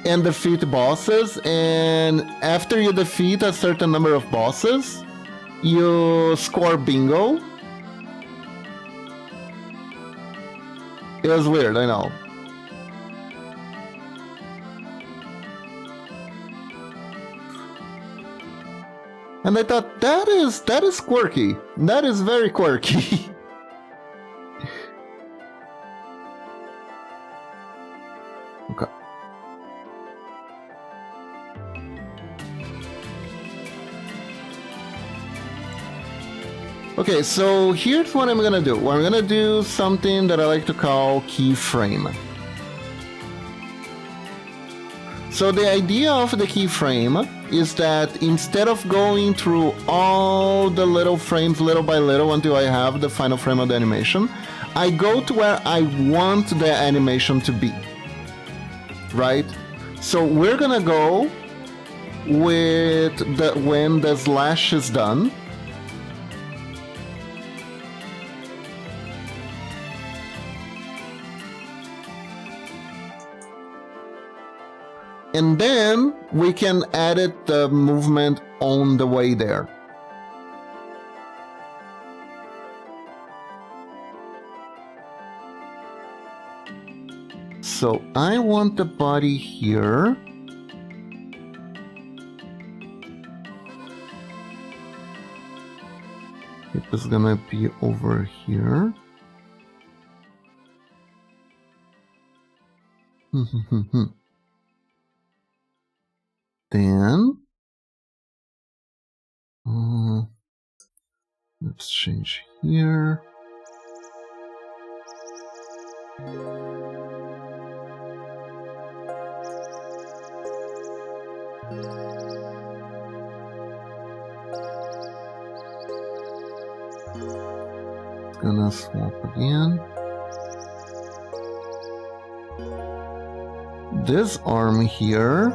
and defeat bosses, and after you defeat a certain number of bosses, you score bingo. It was weird, I know. And I thought, that is quirky. That is very quirky. Okay. Okay, so here's what I'm gonna do. I'm gonna do something that I like to call keyframe. So the idea of the keyframe is that instead of going through all the little frames little by little until I have the final frame of the animation, I go to where I want the animation to be, right? So we're gonna go with when the slash is done. And then we can edit the movement on the way there. So I want the body here. It is gonna be over here. Then let's change here. It's gonna swap again. This arm here.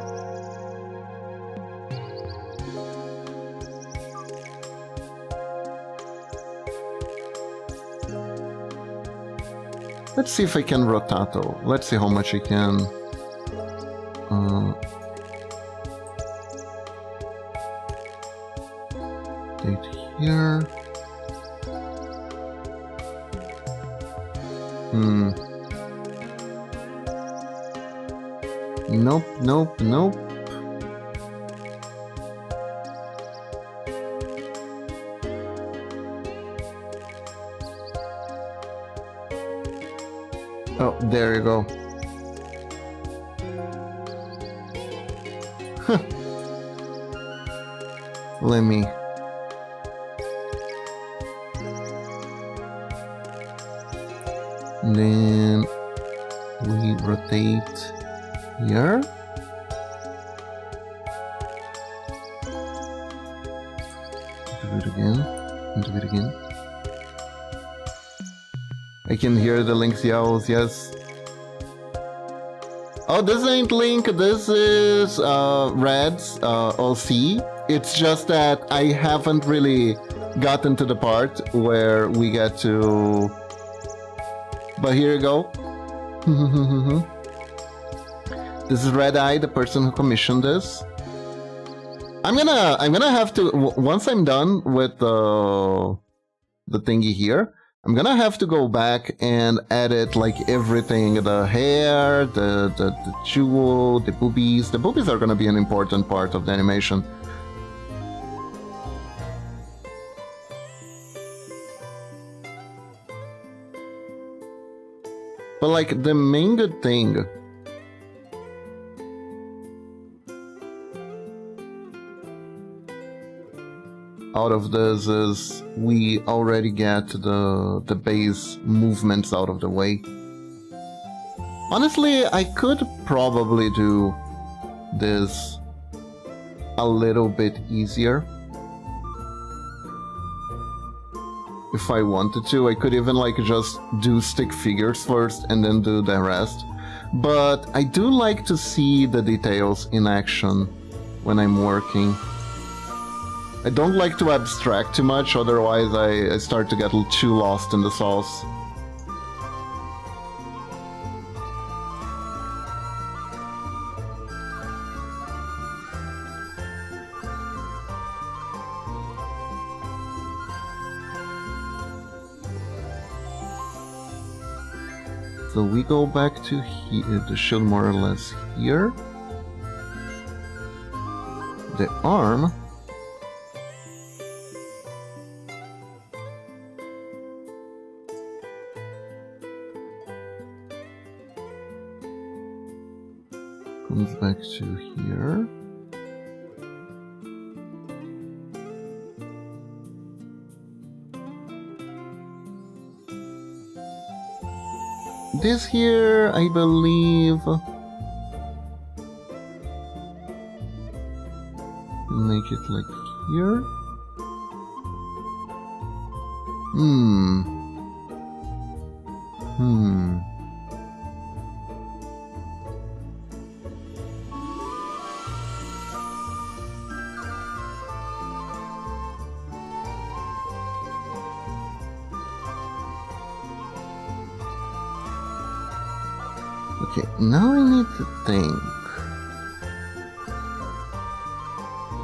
Let's see if I can rotato. Let's see how much I can. Date here. Nope, nope, nope. Oh, there you go. Let me. Then we rotate here. Do it again. And do it again. I can hear the Link's yells, yes. Oh, this ain't Link, this is Red's OC. It's just that I haven't really gotten to the part where we get to... But here you go. This is Red Eye, the person who commissioned this. I'm gonna have to, once I'm done with the thingy here, I'm gonna have to go back and edit like everything, the hair, the jewel, the boobies. The boobies are gonna be an important part of the animation. But like the main good thing out of this is we already get the base movements out of the way. Honestly, I could probably do this a little bit easier. If I wanted to, I could even like just do stick figures first and then do the rest. But I do like to see the details in action when I'm working. I don't like to abstract too much, otherwise I start to get a little too lost in the sauce. So we go back to here, the shield more or less here. The arm. Comes back to here. This here, I believe, make it like here. Okay, now I need to think.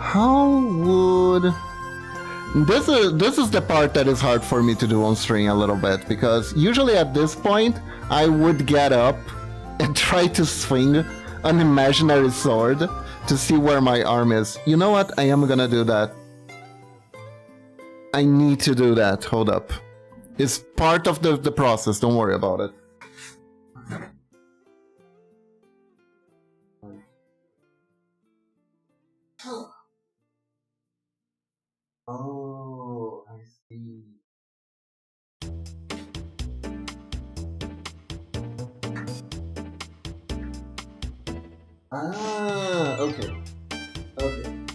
How would... This is the part that is hard for me to do on string a little bit, because usually at this point I would get up and try to swing an imaginary sword to see where my arm is. You know what? I am gonna do that. I need to do that. Hold up. It's part of the process, don't worry about it. Oh, I see. Ah, okay.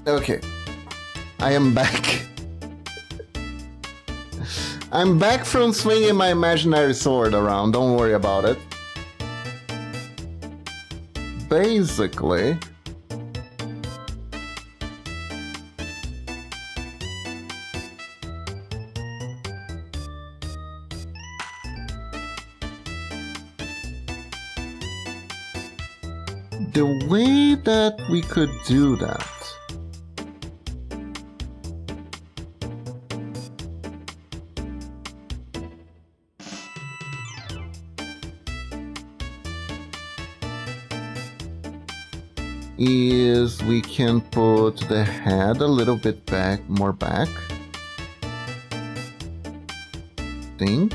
Okay. I am back. I'm back from swinging my imaginary sword around, don't worry about it. Basically... the way that we could do that is we can put the head a little bit back, more back. Think.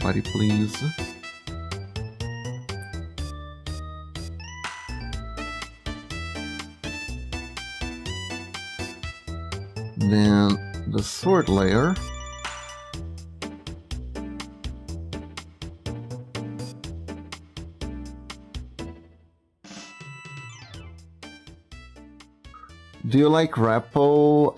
Body, please. Then the sword layer. Do you like Repo?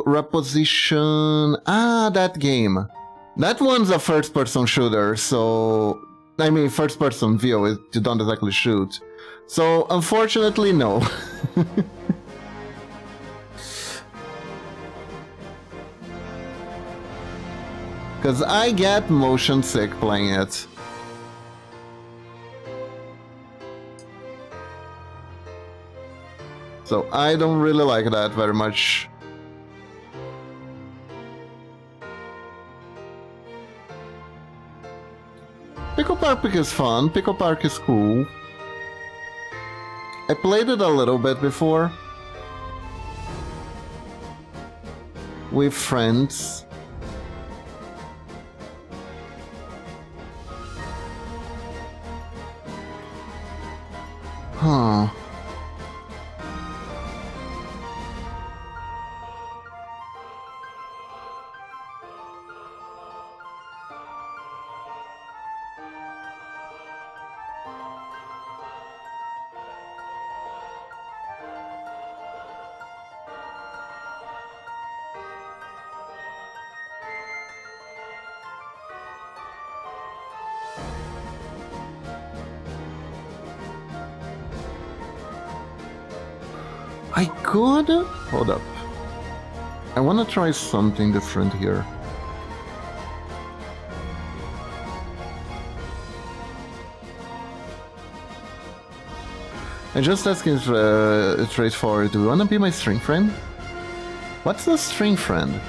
Reposition... Ah, that game. That one's a first-person shooter, so... I mean, first-person view, you don't exactly shoot. So, unfortunately, no. Because I get motion sick playing it. So I don't really like that very much. Pickle Park is fun. Pickle Park is cool. I played it a little bit before. With friends. Huh. I could... Hold up. I want to try something different here. I just asking straightforward. Do you want to be my string friend? What's the string friend?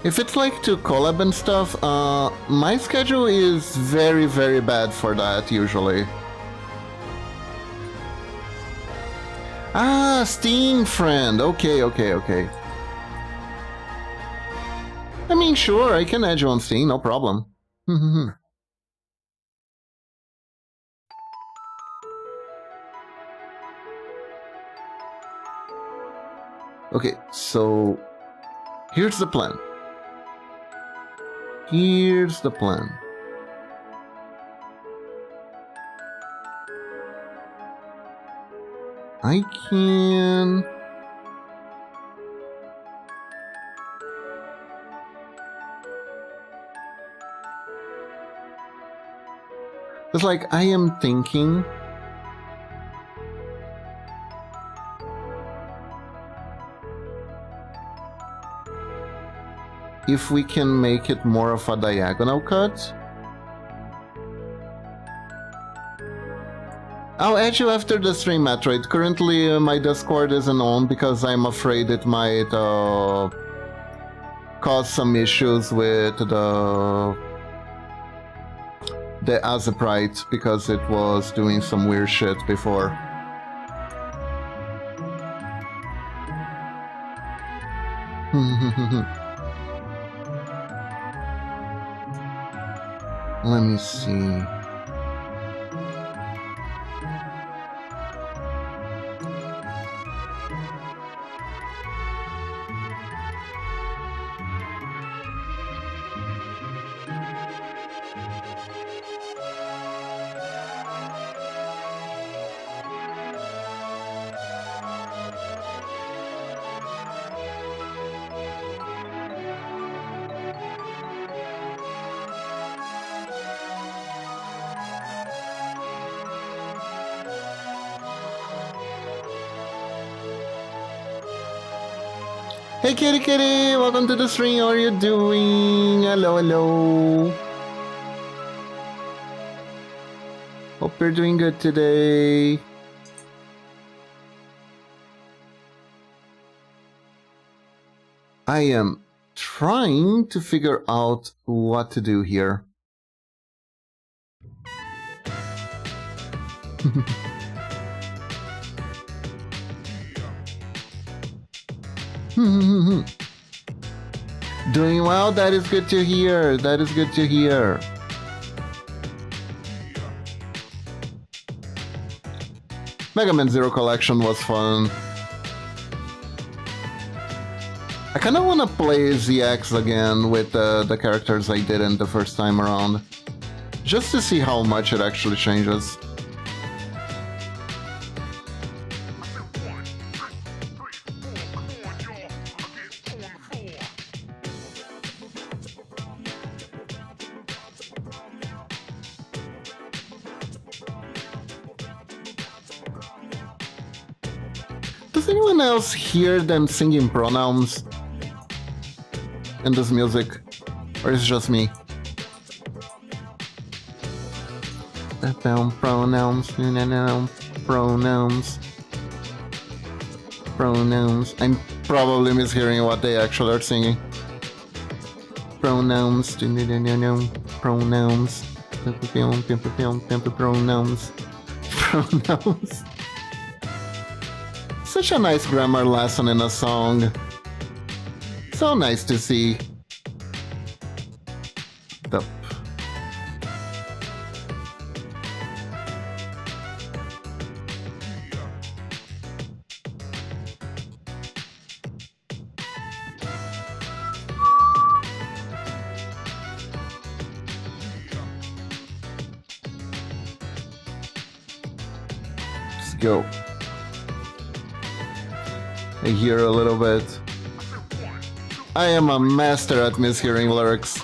If it's like to collab and stuff, my schedule is very, very bad for that, usually. Ah, Steam friend. Okay. I mean, sure, I can add you on Steam, no problem. Okay, so here's the plan. I can... It's like, I am thinking... if we can make it more of a diagonal cut. I'll add you after the stream, Metroid. Currently, my Discord isn't on because I'm afraid it might cause some issues with the Azeprite because it was doing some weird shit before. Let me see. Hey kitty, welcome to the stream, how are you doing? Hello. Hope you're doing good today. I am trying to figure out what to do here. Doing well, that is good to hear. Mega Man Zero Collection was fun. I kinda wanna play ZX again with the characters I didn't the first time around. Just to see how much it actually changes. Does anyone else hear them singing pronouns in this music? Or is it just me? Pronouns, pronouns, pronouns. I'm probably mishearing what they actually are singing. Pronouns, pronouns, pronouns, pronouns. Such a nice grammar lesson in a song. So nice to see. The Let's go. I hear a little bit. I am a master at mishearing lyrics.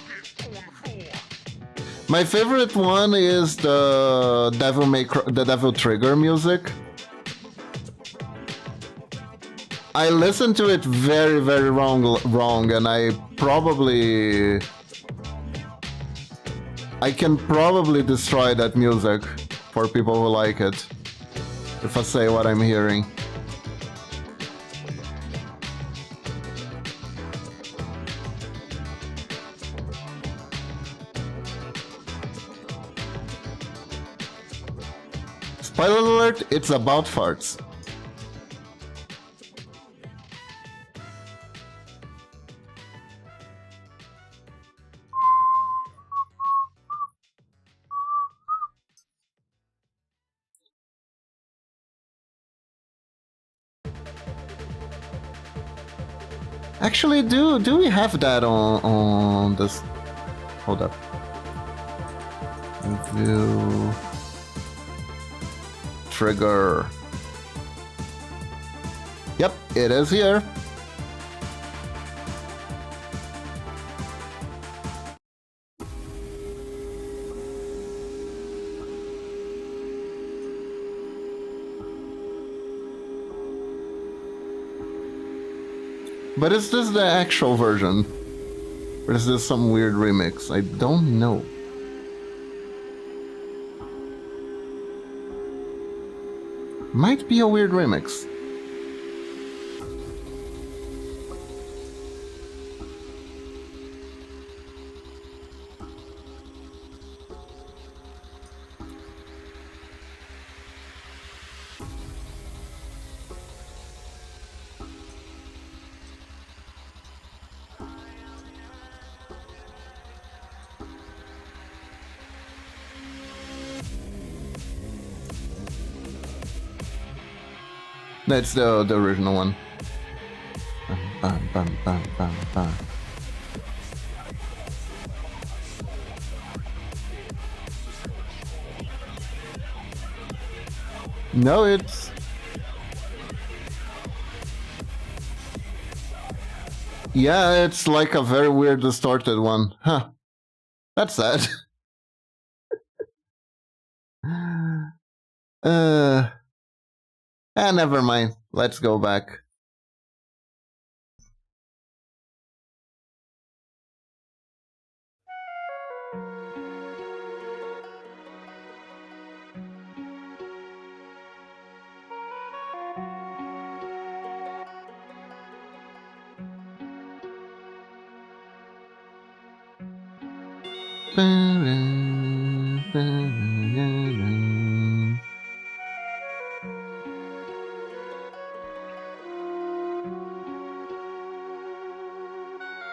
My favorite one is the Devil Trigger music. I listened to it very, very wrong, and I can probably destroy that music for people who like it if I say what I'm hearing. Spoiler alert, it's about farts. Actually, do we have that on this? Hold up. Review trigger. Yep, it is here. But is this the actual version? Or is this some weird remix? I don't know. Might be a weird remix. That's the original one. Bam, bam, bam, bam, bam. No, it's... Yeah, it's like a very weird distorted one. Huh. That's sad. Never mind. Let's go back.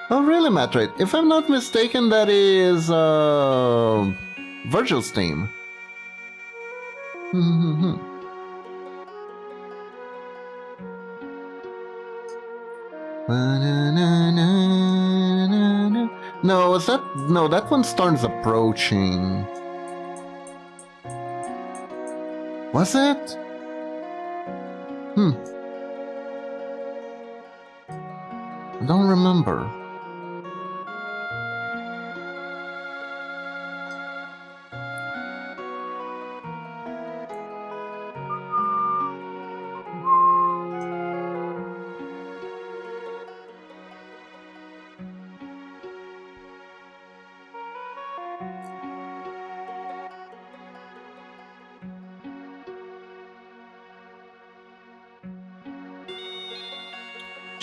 Oh, really, Matrate? If I'm not mistaken, that is Virgil's theme. No, is that... No, that one Storm's approaching. Was it? I don't remember.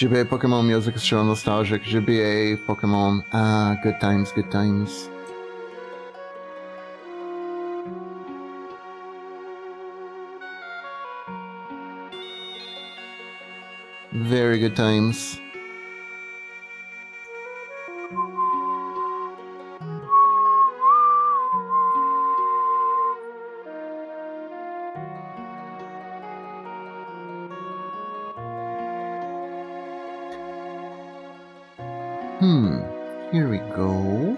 GBA Pokemon music is still nostalgic. GBA Pokemon. Ah, good times, good times. Very good times. Here we go.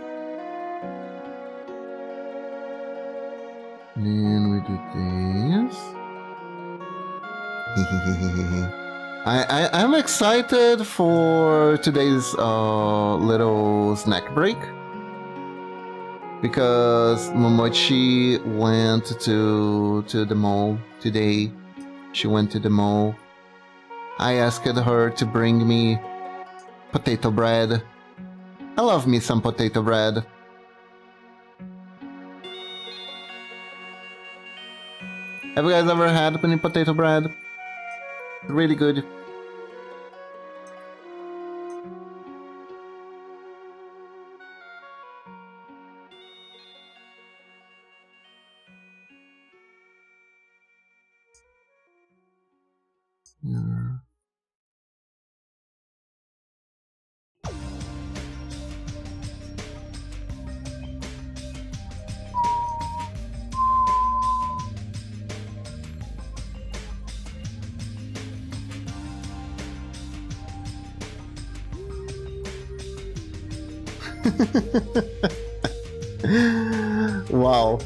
Then we do this. I'm excited for today's little snack break because Momochi went to the mall today. She went to the mall. I asked her to bring me potato bread. I love me some potato bread. Have you guys ever had any potato bread? Really good. Yeah. Wow.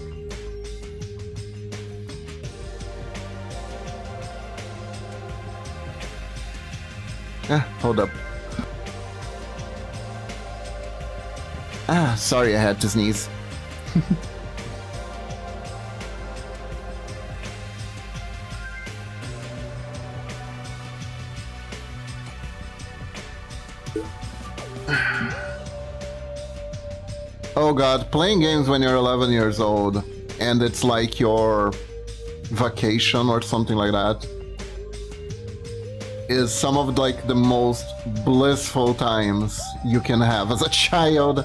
Hold up. Sorry, I had to sneeze. Oh god, playing games when you're 11 years old and it's like your vacation or something like that is some of like the most blissful times you can have as a child.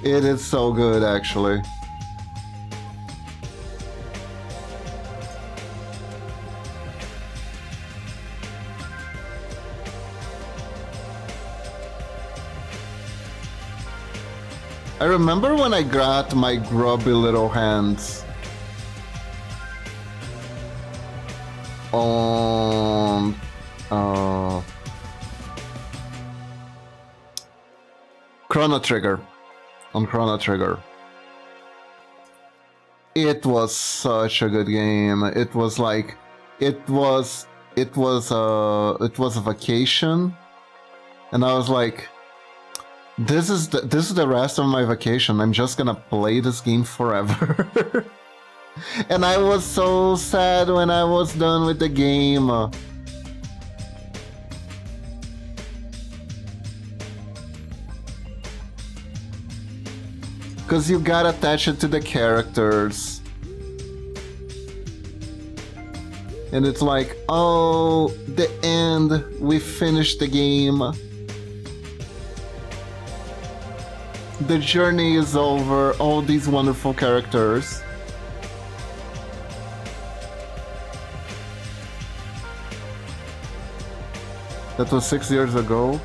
It is so good, actually. I remember when I got my grubby little hands on Chrono Trigger. On Chrono Trigger. It was such a good game. It was like it was a vacation, and I was like, this is the rest of my vacation. I'm just gonna play this game forever. And I was so sad when I was done with the game. Because you got attached to the characters. And it's like, oh, the end. We finished the game. The journey is over. All these wonderful characters. That was 6 years ago.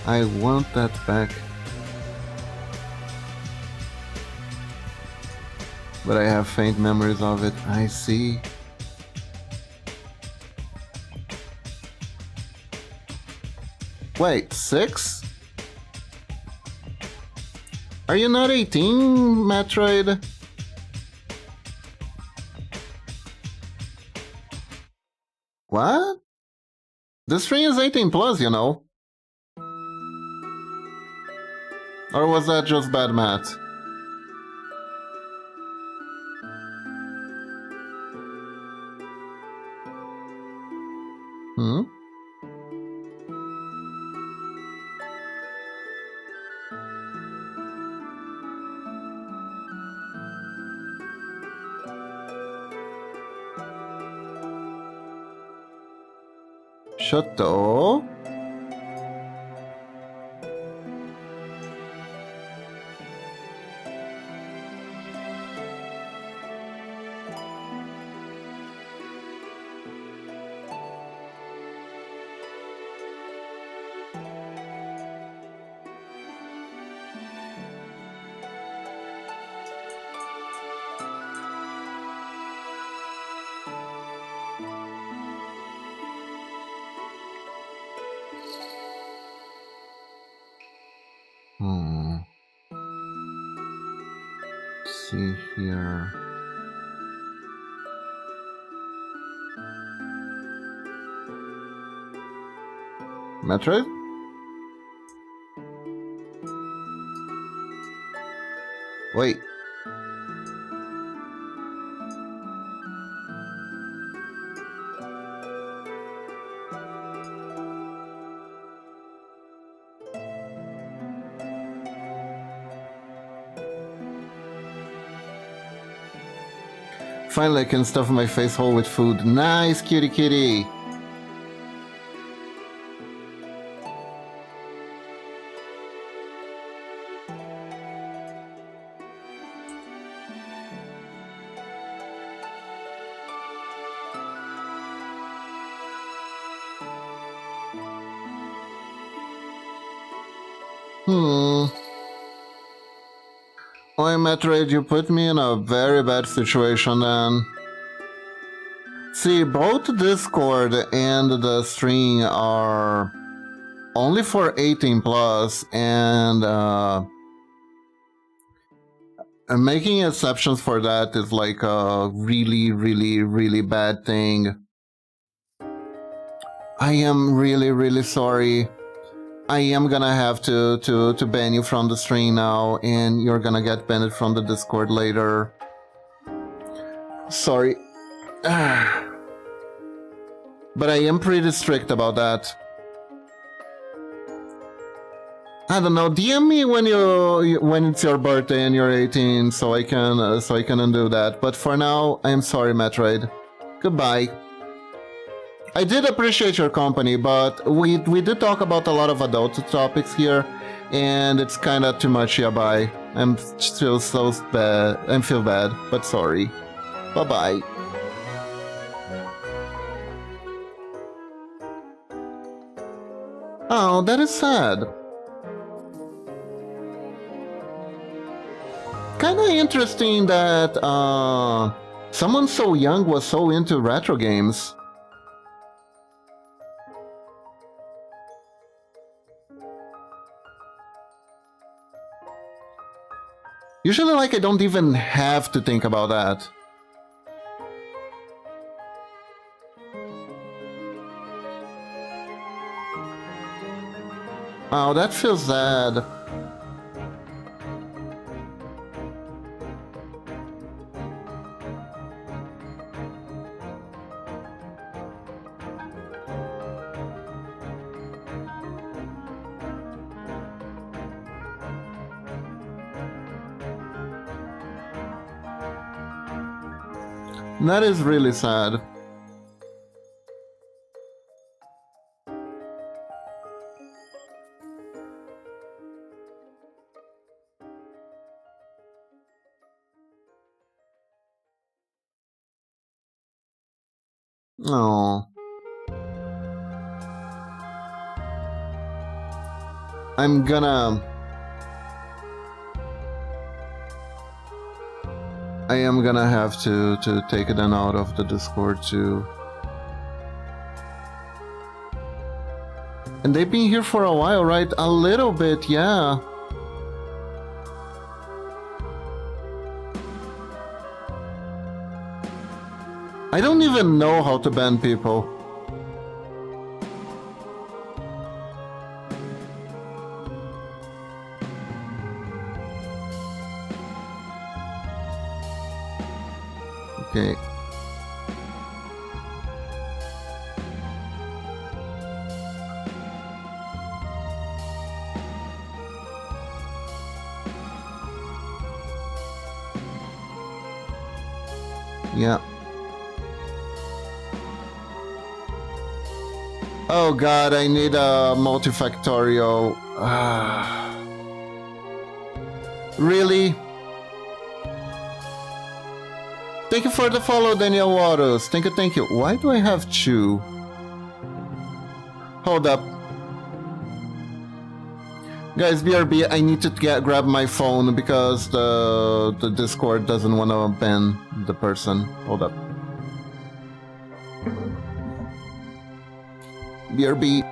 I want that back. But I have faint memories of it. I see. Wait, 6? Are you not 18, Metroid? What? This stream is 18 plus, you know. Or was that just bad math? Hmm? Shoto. Let's see here. Metroid? Wait. Finally, I can stuff my face whole with food. Nice, kitty kitty. Oi, Metroid, you put me in a very bad situation then. See, both Discord and the stream are only for 18 plus, and making exceptions for that is like a really, really, really bad thing. I am really, really sorry. I am gonna have to ban you from the stream now, and you're gonna get banned from the Discord later. Sorry. But I am pretty strict about that. I don't know. DM me when it's your birthday and you're 18, so I can undo that. But for now, I'm sorry, Metroid. Goodbye. I did appreciate your company, but we did talk about a lot of adult topics here, and it's kind of too much. Yeah, bye. I'm still so bad. I feel bad, but sorry. Bye bye. Oh, that is sad. Kinda interesting that someone so young was so into retro games. Usually, like, I don't even have to think about that. Oh, that feels sad. That is really sad. Oh. I'm gonna... I am gonna have to take it out of the Discord too. And they've been here for a while, right? A little bit, yeah. I don't even know how to ban people. Okay. Yeah. Oh god, I need a multifactorial. Really? Thank you for the follow, Daniel Waters. Thank you, thank you. Why do I have two? Hold up. Guys, BRB, I need to grab my phone because the Discord doesn't want to ban the person. Hold up. BRB.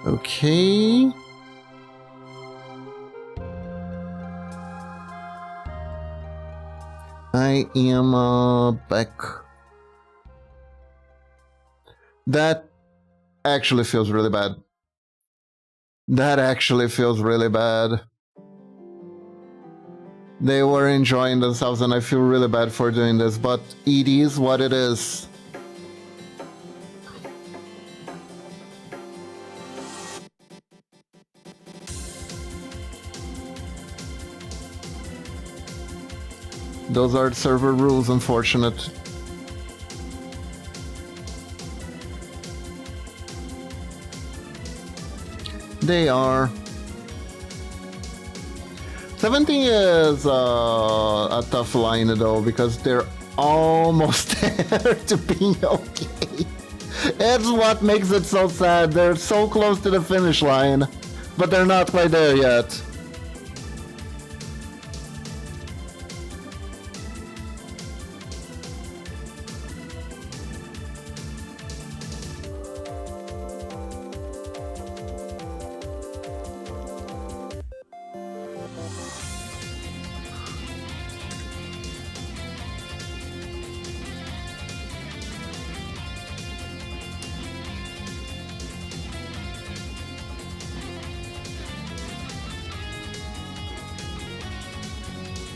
Okay. I am back. That actually feels really bad. That actually feels really bad. They were enjoying themselves and I feel really bad for doing this, but it is what it is. Those are server rules, unfortunate. They are. 17 is a tough line though, because they're almost there to being okay. It's what makes it so sad. They're so close to the finish line, but they're not quite there yet.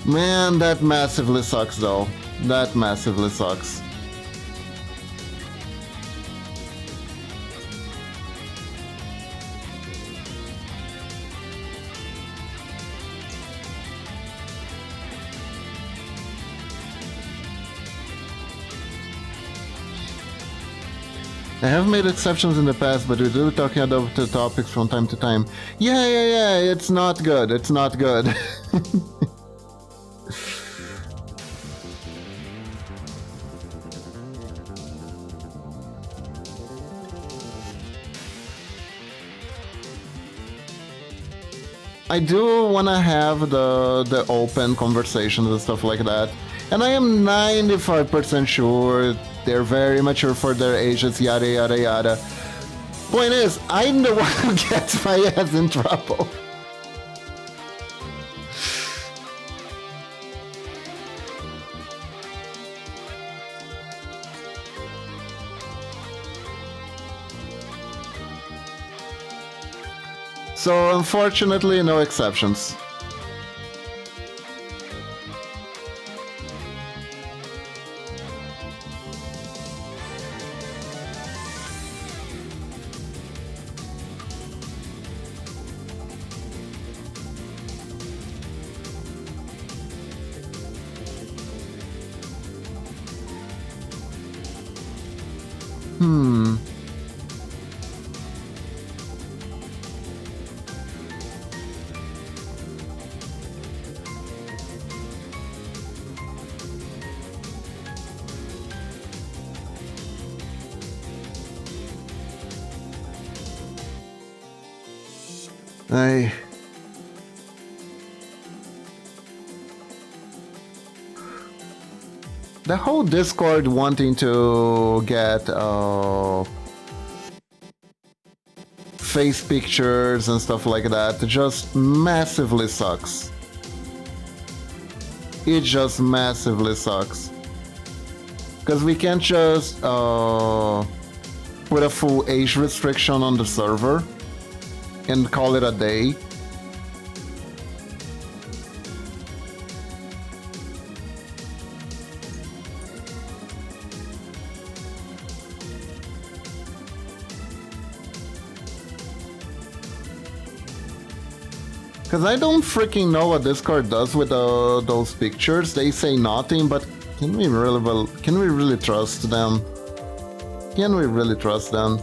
Man, that massively sucks though. That massively sucks. I have made exceptions in the past, but we do talking about the topics from time to time. Yeah, it's not good. It's not good. I do want to have the open conversations and stuff like that. And I am 95% sure they're very mature for their ages, yada yada yada. Point is, I'm the one who gets my ass in trouble. So unfortunately, no exceptions. The whole Discord wanting to get face pictures and stuff like that just massively sucks. It just massively sucks. Because we can't just put a full age restriction on the server and call it a day. Because I don't freaking know what Discord does with those pictures. They say nothing, but can we really trust them? Can we really trust them?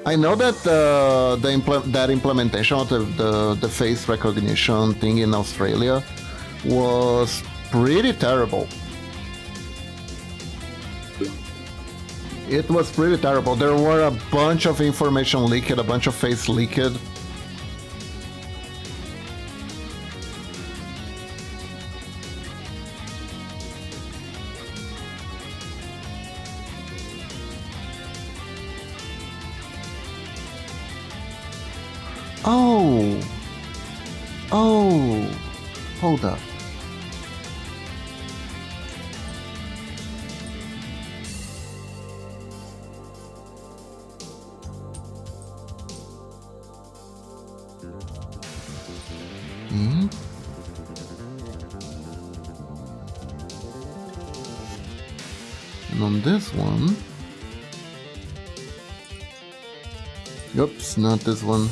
I know that that implementation of the face recognition thing in Australia was pretty terrible. It was pretty terrible. There were a bunch of information leaked, a bunch of face leaked. Oh, hold up. And on this one... Oops, not this one.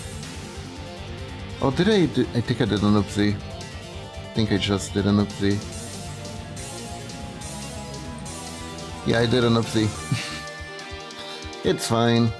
Oh, did I think I did an oopsie. I think I just did an oopsie. Yeah, I did an oopsie. It's fine.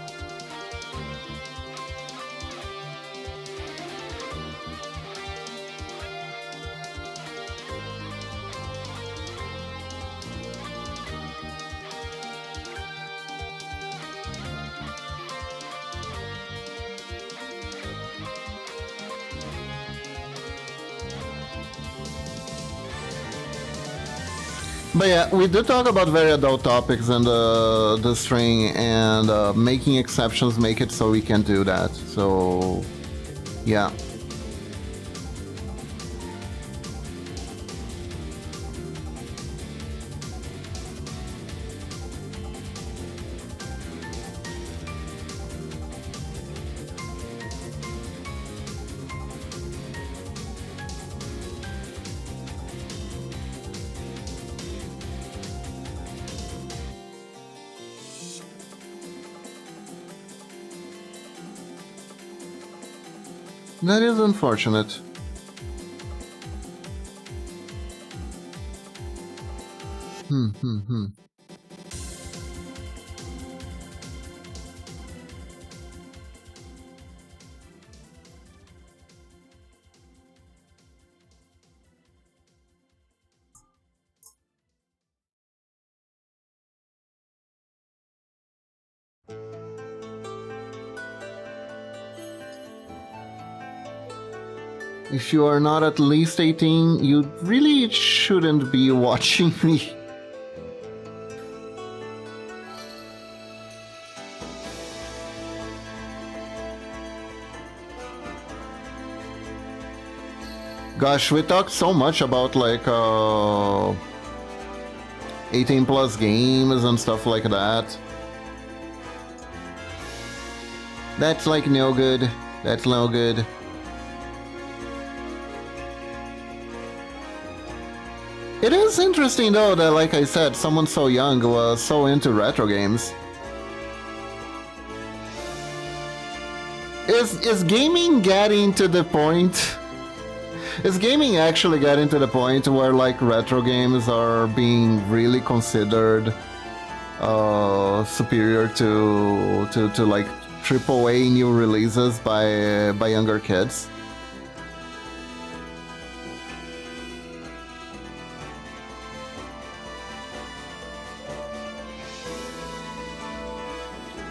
But yeah, we do talk about very adult topics in the string, and making exceptions make it so we can do that. So, yeah. That is unfortunate. If you are not at least 18, you really shouldn't be watching me. Gosh, we talked so much about like 18 plus games and stuff like that. That's like no good. That's no good. It is interesting though that, like I said, someone so young was so into retro games. Is gaming getting to the point? Is gaming actually getting to the point where like retro games are being really considered superior to like AAA new releases by younger kids?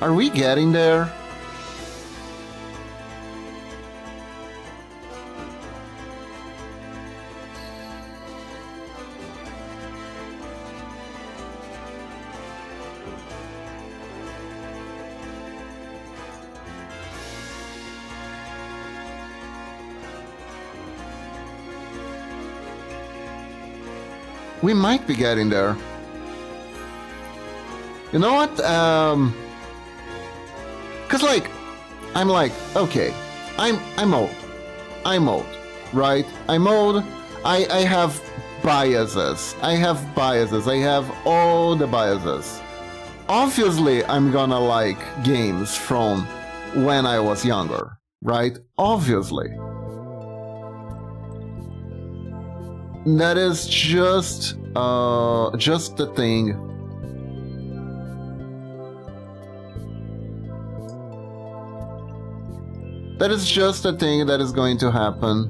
Are we getting there? We might be getting there. You know what? Cause like, I'm like, okay, I'm old. I'm old, right? I'm old. I have biases. I have all the biases. Obviously, I'm gonna like games from when I was younger, right? Obviously. That is just the thing. That is just a thing that is going to happen,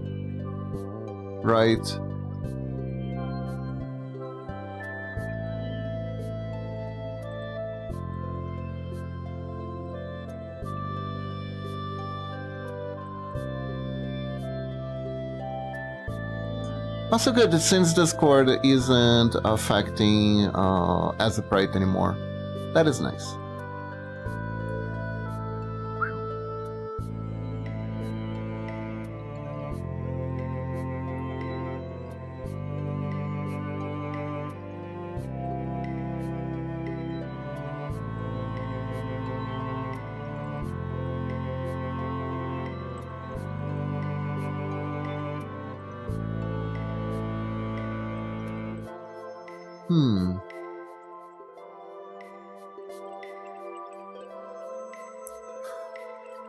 right? Also good, since Discord isn't affecting as a sprite anymore. That is nice.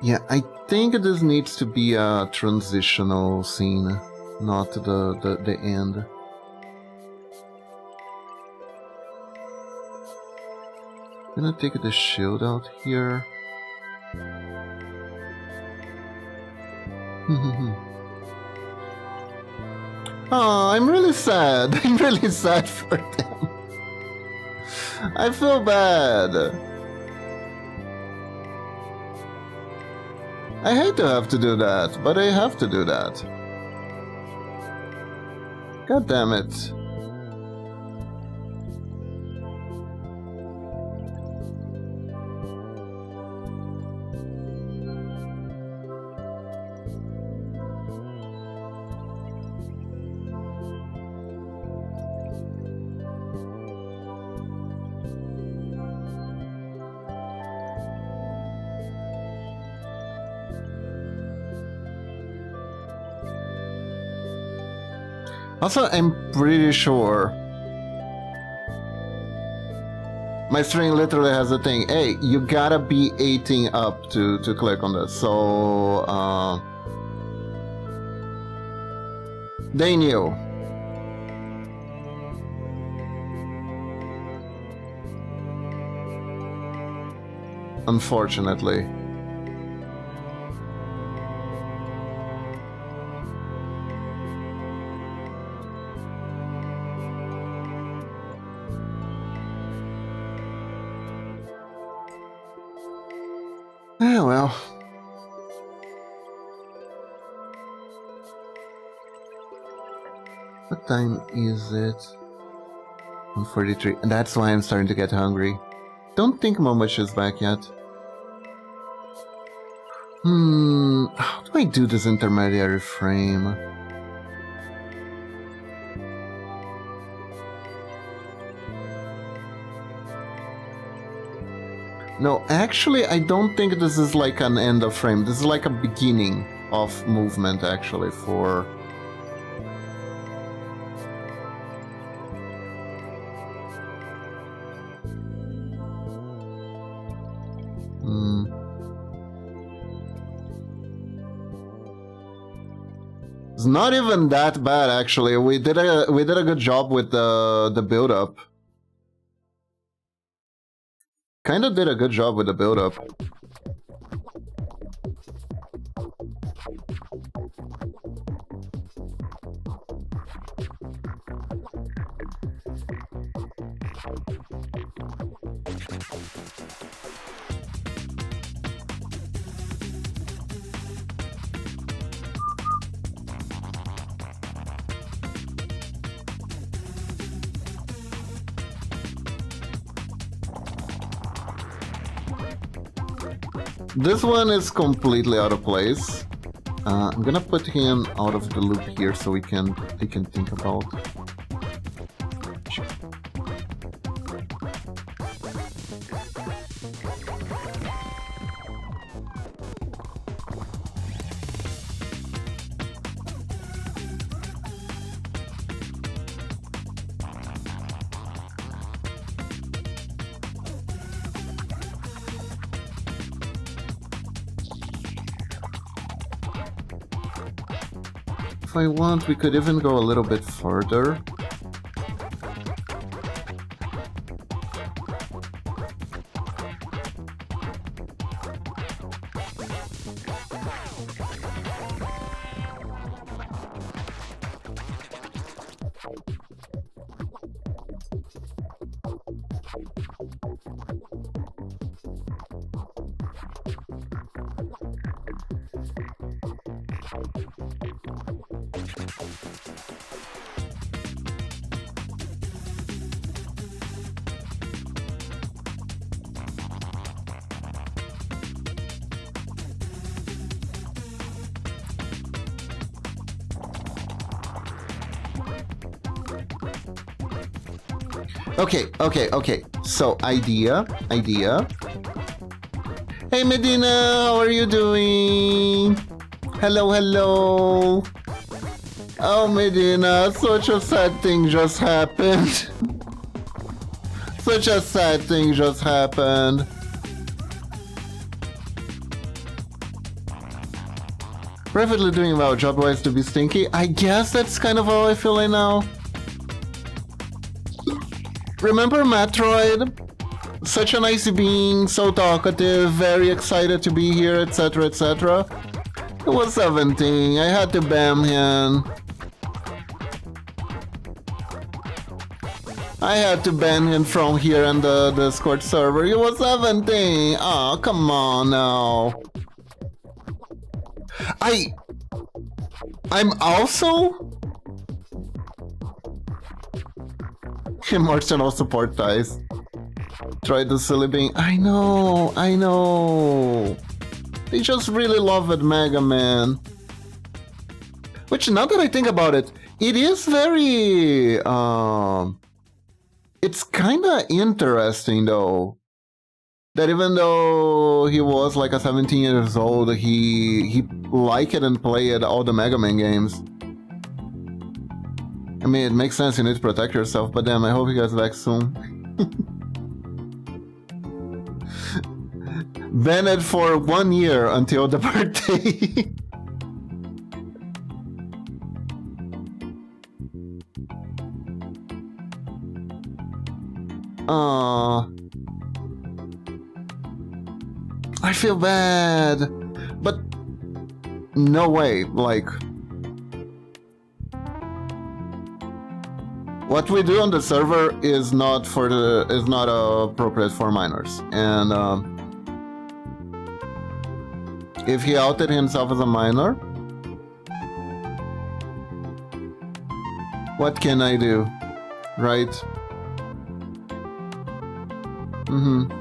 Yeah, I think this needs to be a transitional scene, not the end. I'm gonna take the shield out here. Oh, I'm really sad. I'm really sad for them. I feel bad. I hate to have to do that, but I have to do that. God damn it. Also, I'm pretty sure my string literally has a thing. Hey, you gotta be 18 up to click on this. So, they knew. Unfortunately. Yeah, well. What time is it? 1:43. And that's why I'm starting to get hungry. Don't think Momosh is back yet. How do I do this intermediary frame? No, actually, I don't think this is like an end of frame. This is like a beginning of movement, actually, for... It's not even that bad, actually. We did a good job with the build-up. Kinda did a good job with the build-up. This one is completely out of place. I'm gonna put him out of the loop here so he can think about. If I want, we could even go a little bit further. Okay. So, idea. Hey, Medina, how are you doing? Hello. Oh, Medina, such a sad thing just happened. Privately doing well, job-wise to be stinky. I guess that's kind of how I feel right now. Remember Metroid? Such a nice being, so talkative, very excited to be here, etc, etc. He was 17, I had to ban him. I had to ban him from here on the Discord server. He was 17! Aw, come on now. I'm also... Emotional support ties. Try the silly being. I know. They just really love it, Mega Man. Which, now that I think about it, it is very... It's kinda interesting, though. That even though he was like a 17 years old, he liked and played all the Mega Man games. I mean, it makes sense, you need to protect yourself, but damn, I hope he gets back soon. Banned for 1 year until the birthday. Aww. I feel bad. But no way, like... What we do on the server is not appropriate for minors, and if he outed himself as a minor, What can I do? Right? Mm-hmm.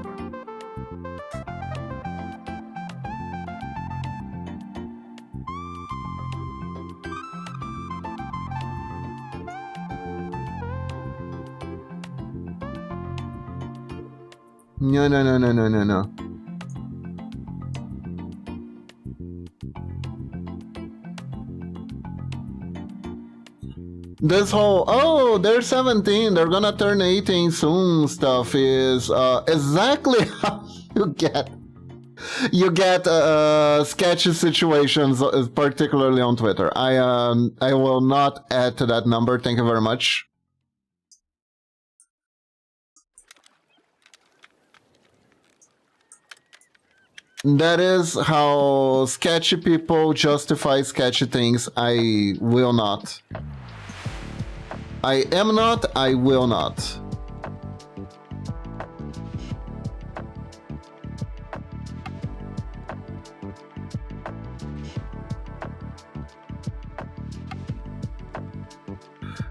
No, no, no, no, no, no, no. This whole, oh, they're 17, they're gonna turn 18 soon stuff is exactly how you get sketchy situations, particularly on Twitter. I will not add to that number, thank you very much. That is how sketchy people justify sketchy things. I will not. I am not, I will not.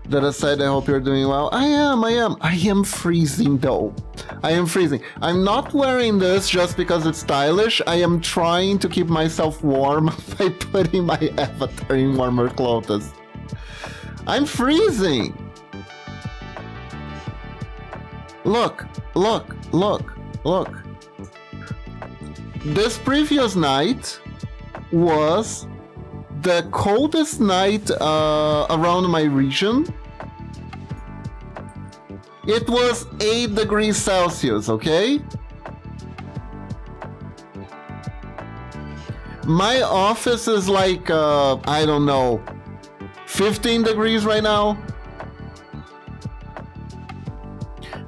That aside, I hope you're doing well. I am freezing though. I am freezing. I'm not wearing this just because it's stylish. I am trying to keep myself warm by putting my avatar in warmer clothes. I'm freezing. Look, look, look, look. This previous night was the coldest night around my region. It was 8 degrees Celsius, okay? My office is like, I don't know, 15 degrees right now.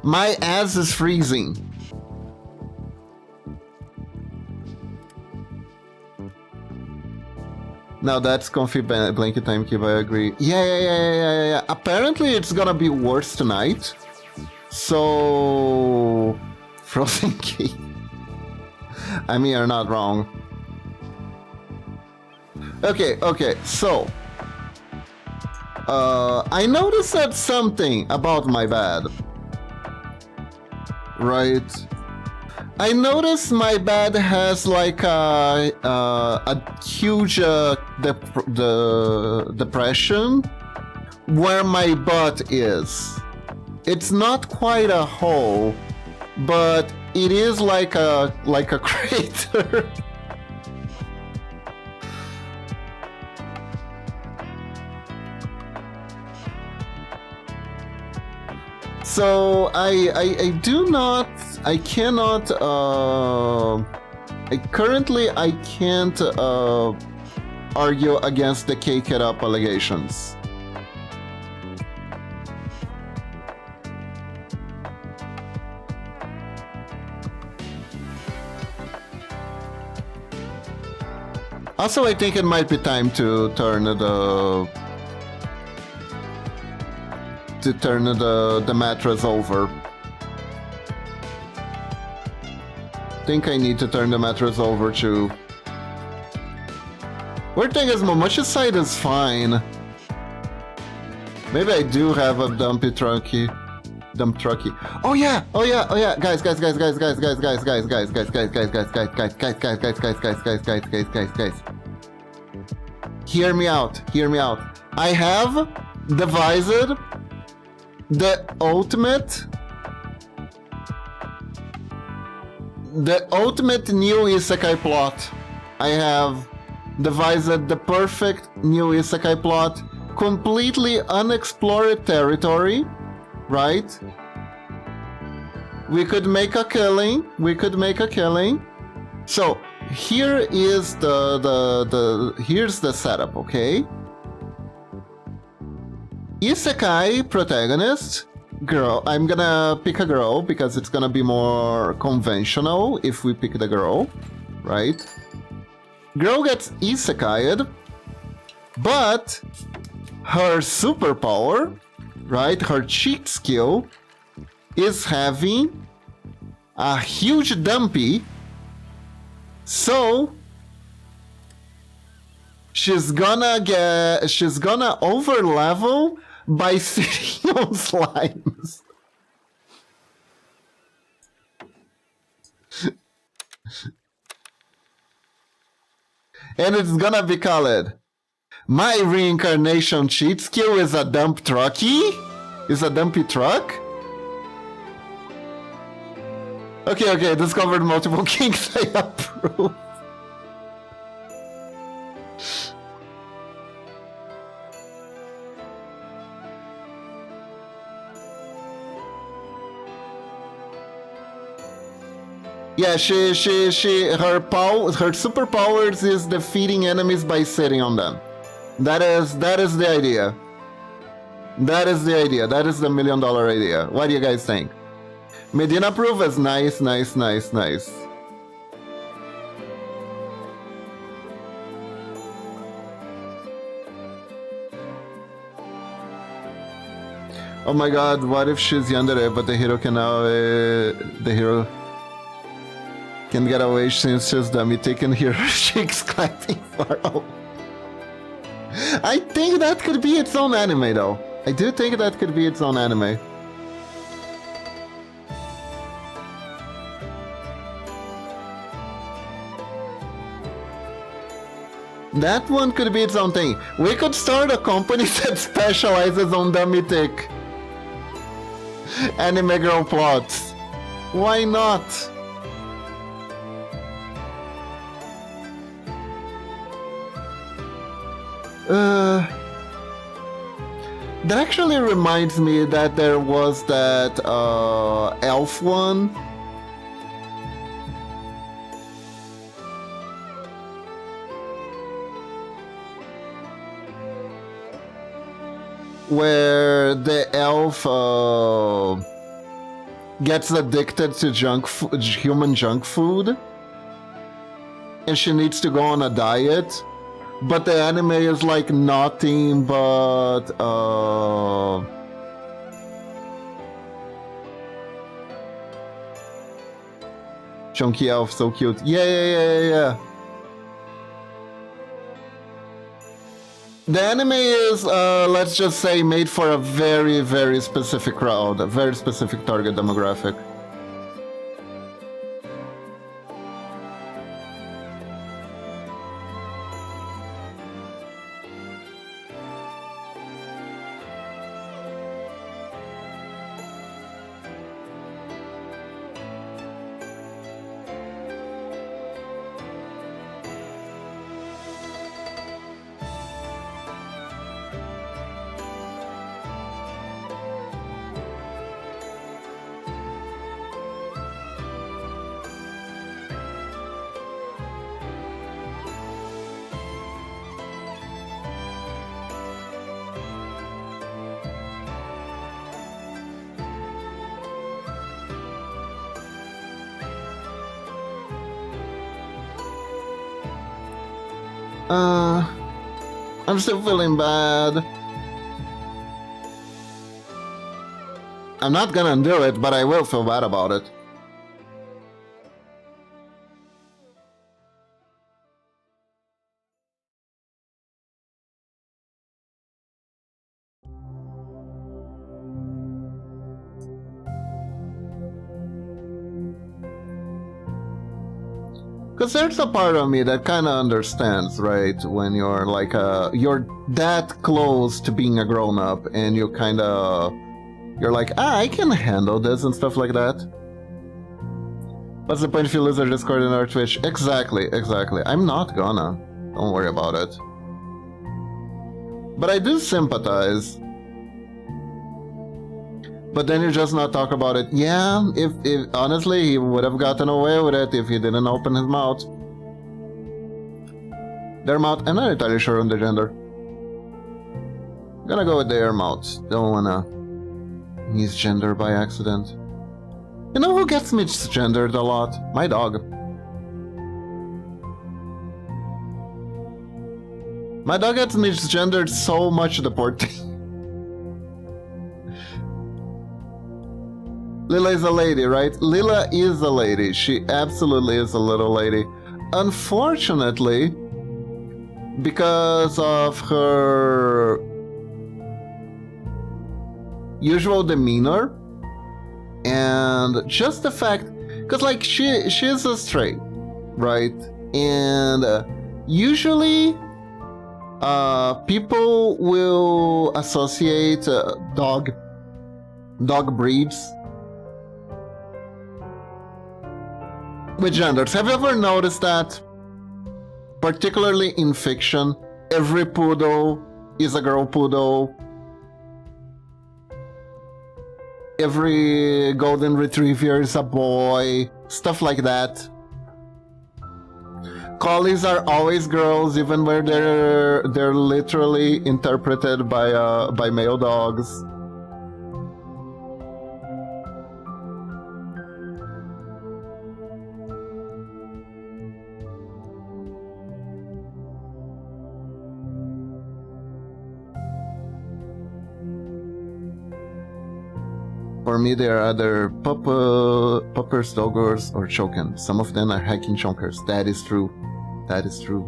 My ass is freezing. Now that's comfy blanket time keep, I agree. Yeah. Apparently it's gonna be worse tonight. So... Frozen key. I mean, you're not wrong. Okay, so... I noticed that something about my bed. Right? I noticed my bed has like a huge depression where my butt is. It's not quite a hole, but it is like a crater. So I cannot I can't argue against the cake it up allegations. Also, I think it might be time to turn the mattress over. Think I need to turn the mattress over too. Weird thing is, Momochi's side is fine. Maybe I do have a dump trucky. Oh yeah, guys. Hear me out. I have devised the ultimate new isekai plot. I have devised the perfect new isekai plot, completely unexplored territory, right? We could make a killing. So here is here's the setup, okay? Isekai protagonist, girl. I'm gonna pick a girl because it's gonna be more conventional if we pick the girl, right? Girl gets isekai'd, but her superpower, right, her cheat skill, is having a huge dumpy, so she's gonna overlevel by sitting on slimes. And it's gonna be called My Reincarnation Cheat Skill is a Dump Trucky? Is a dumpy truck? Okay, discovered multiple kinks, I approve. Yeah, her superpowers is defeating enemies by sitting on them. That is the idea. That is the idea. That is the $1 million idea. What do you guys think? Medina proof is nice. Oh my god, what if she's yandere, but the hero can now, the hero can get away since she's dummy, taking her cheeks clapping for all. I think that could be its own anime though. I do think that could be its own anime. That one could be its own thing. We could start a company that specializes on dummy tick anime girl plots. Why not? That actually reminds me that there was that elf one. Where the elf gets addicted to human junk food, and she needs to go on a diet. But the anime is like nothing but chunky elf, so cute. Yeah. The anime is, let's just say, made for a very, very specific crowd, a very specific target demographic. I'm still feeling bad. I'm not gonna do it, but I will feel bad about it. Because there's a part of me that kind of understands, right? When you're like, you're that close to being a grown-up and you kind of, you're like, I can handle this and stuff like that. What's the point if you lose our Discord and our Twitch? Exactly. I'm not gonna. Don't worry about it. But I do sympathize. But then you just not talk about it. Yeah, if honestly, he would have gotten away with it if he didn't open his mouth. Their mouth, I'm not entirely sure on the gender. I'm gonna go with their mouth. Don't wanna misgender by accident. You know who gets misgendered a lot? My dog. My dog gets misgendered so much the poor thing. Lila is a lady, right? Lila is a lady. She absolutely is a little lady. Unfortunately, because of her usual demeanor, and just the fact, because like she's a stray, right? And usually people will associate dog breeds with genders. Have you ever noticed that? Particularly in fiction, every poodle is a girl poodle. Every golden retriever is a boy. Stuff like that. Collies are always girls, even where they're literally interpreted by male dogs. For me, they are either puppers, doggers, or choken. Some of them are hacking chonkers. That is true. That is true.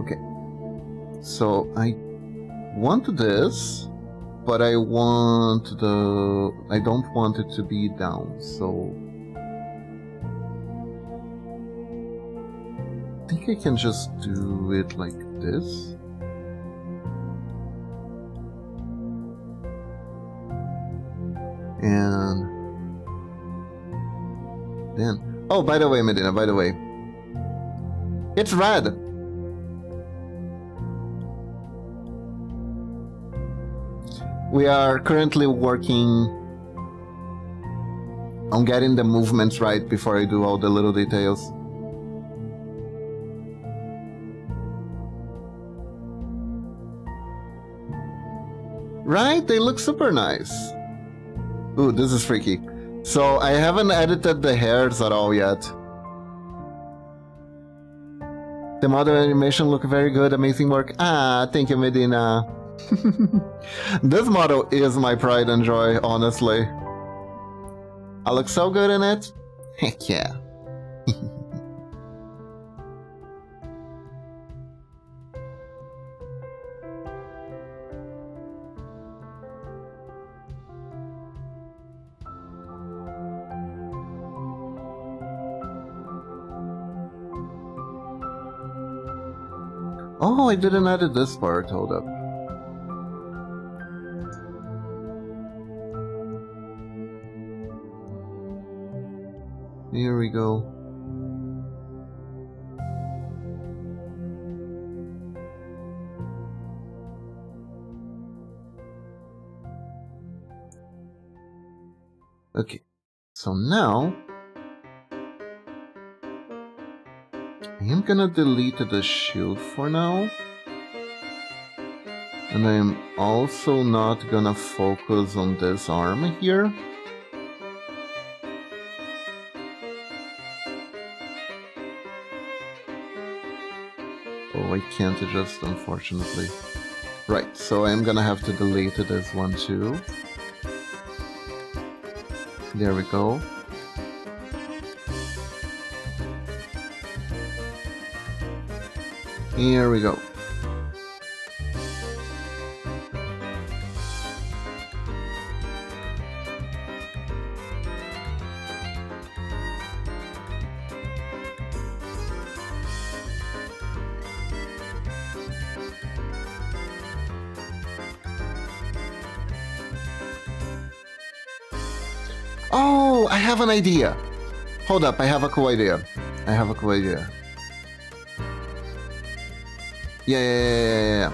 Okay. So I want this. But I don't want it to be down, so I think I can just do it like this. And then, oh, by the way, Medina, by the way, it's red. We are currently working on getting the movements right before I do all the little details. Right? They look super nice. Ooh, this is freaky. So I haven't edited the hairs at all yet. The model animation look very good, amazing work. Ah, thank you, Medina. This model is my pride and joy, honestly. I look so good in it. Heck yeah. Oh, I didn't edit this part. Hold up. Here we go. Okay, so now I am gonna delete the shield for now. And I am also not gonna focus on this arm here. Oh, I can't adjust, unfortunately. Right, so I'm gonna have to delete this one too. There we go. Here we go. Oh, I have an idea. Hold up, I have a cool idea. Yeah.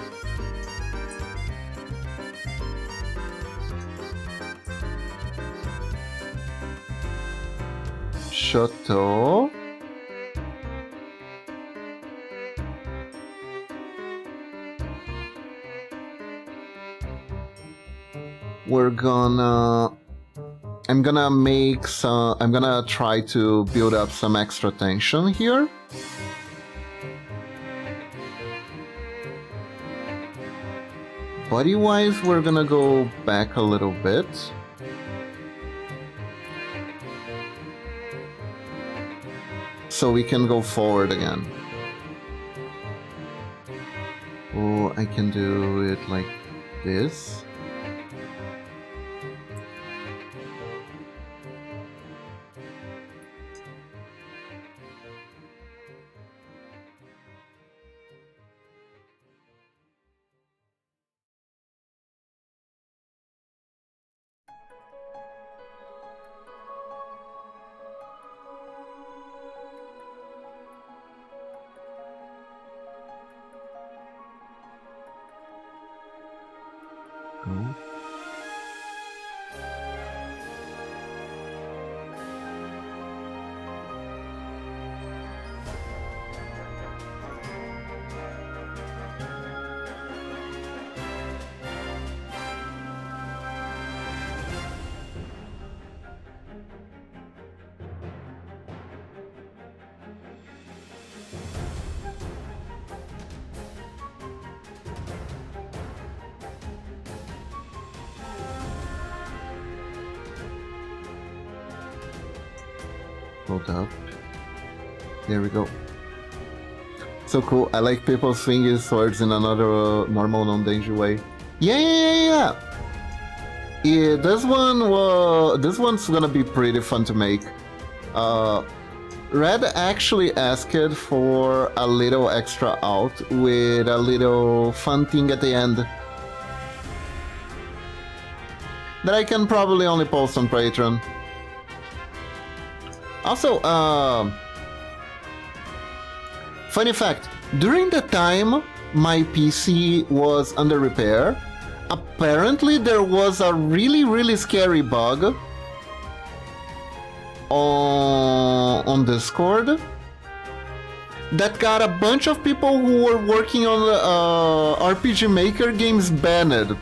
Shoto. I'm gonna try to build up some extra tension here. Body-wise, we're gonna go back a little bit. So we can go forward again. Oh, I can do it like this. Go. Hold up. There we go. So cool. I like people swinging swords in another normal non-danger way. Yeah. This one's gonna be pretty fun to make. Red actually asked for a little extra out with a little fun thing at the end that I can probably only post on Patreon. Also, funny fact, during the time my PC was under repair, apparently there was a really scary bug on Discord that got a bunch of people who were working on RPG Maker games banned.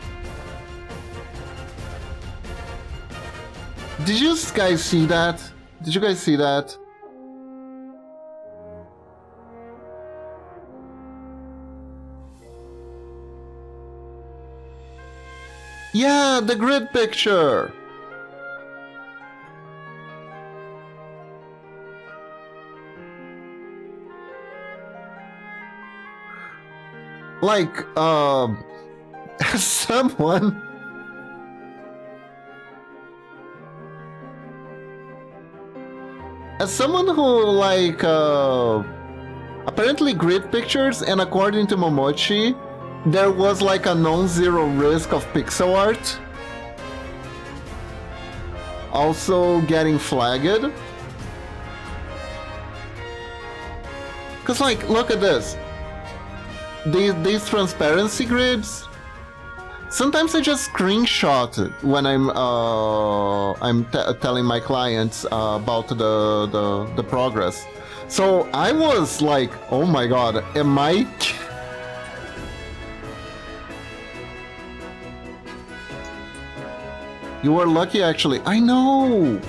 Did you guys see that? Did you guys see that? Yeah, the grid picture! Like, someone... As someone who, like, apparently grid pictures, and according to Momochi, there was like a non-zero risk of pixel art also getting flagged. Cause like, look at this. These transparency grids. Sometimes I just screenshot it when I'm telling my clients about the progress. So I was like, oh my god, am I? You were lucky, actually. I know.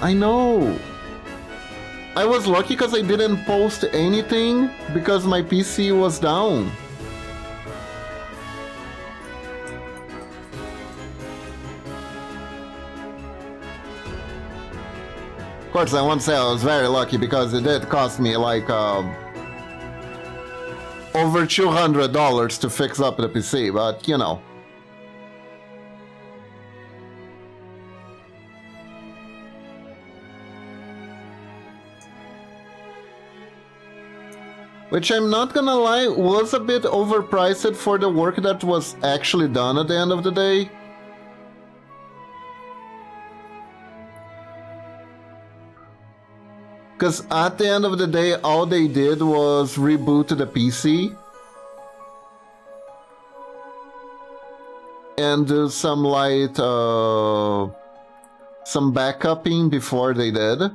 I was lucky because I didn't post anything because my PC was down. Of course, I won't say I was very lucky because it did cost me like over $200 to fix up the PC, but you know. Which I'm not gonna lie, was a bit overpriced for the work that was actually done at the end of the day. Because at the end of the day, all they did was reboot the PC and do some light, some backupping before they did.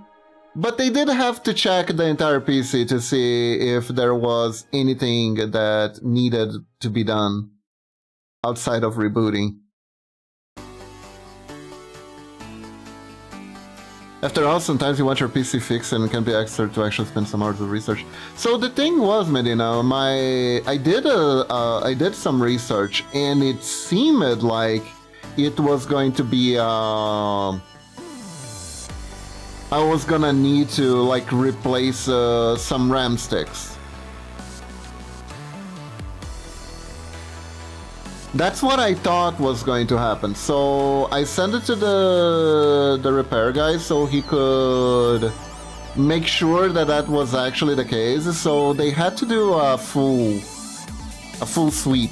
But they did have to check the entire PC to see if there was anything that needed to be done outside of rebooting. After all, sometimes you want your PC fixed and it can be extra to actually spend some hours of research. So the thing was, Medina, I did some research and it seemed like it was going to be I was gonna need to like replace some RAM sticks. That's what I thought was going to happen. So I sent it to the repair guy so he could make sure that that was actually the case. So they had to do a full sweep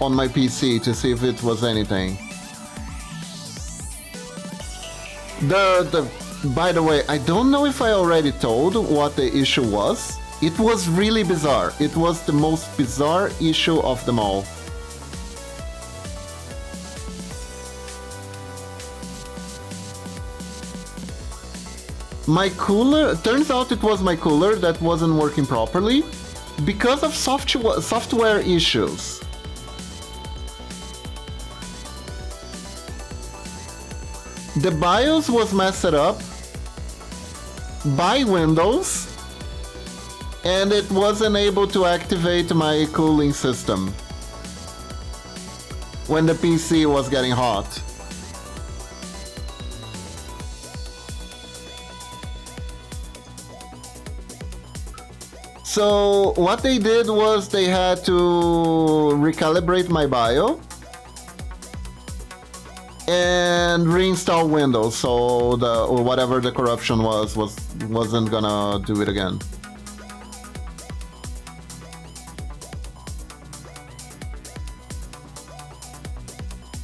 on my PC to see if it was anything. By the way, I don't know if I already told what the issue was. It was really bizarre. It was the most bizarre issue of them all. My cooler, turns out it was my cooler that wasn't working properly because of software issues. The BIOS was messed up by Windows and it wasn't able to activate my cooling system when the PC was getting hot. So what they did was they had to recalibrate my BIOS and reinstall Windows, so or whatever the corruption wasn't gonna do it again.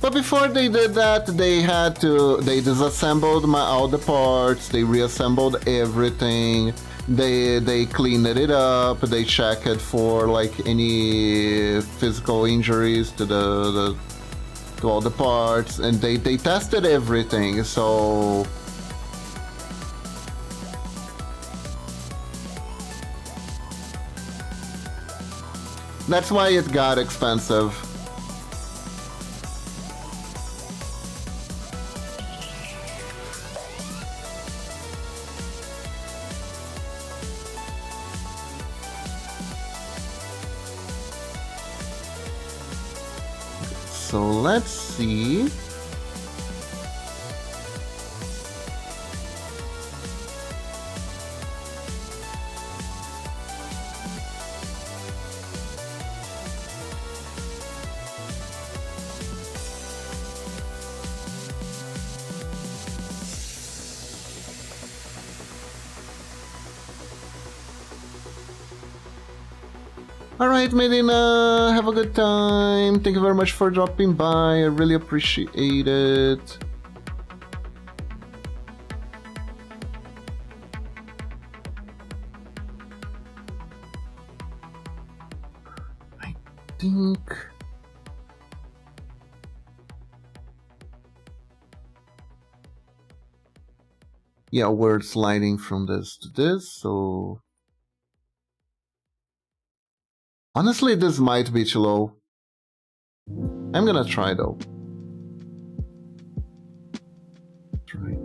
But before they did that, they disassembled all the parts, they reassembled everything. They cleaned it up. They checked for like any physical injuries to all the parts, and they tested everything. So that's why it got expensive. So let's see. Alright, Medina, have a good time. Thank you very much for dropping by. I really appreciate it. I think... yeah, we're sliding from this to this, so... honestly, this might be too low. I'm gonna try though. Try.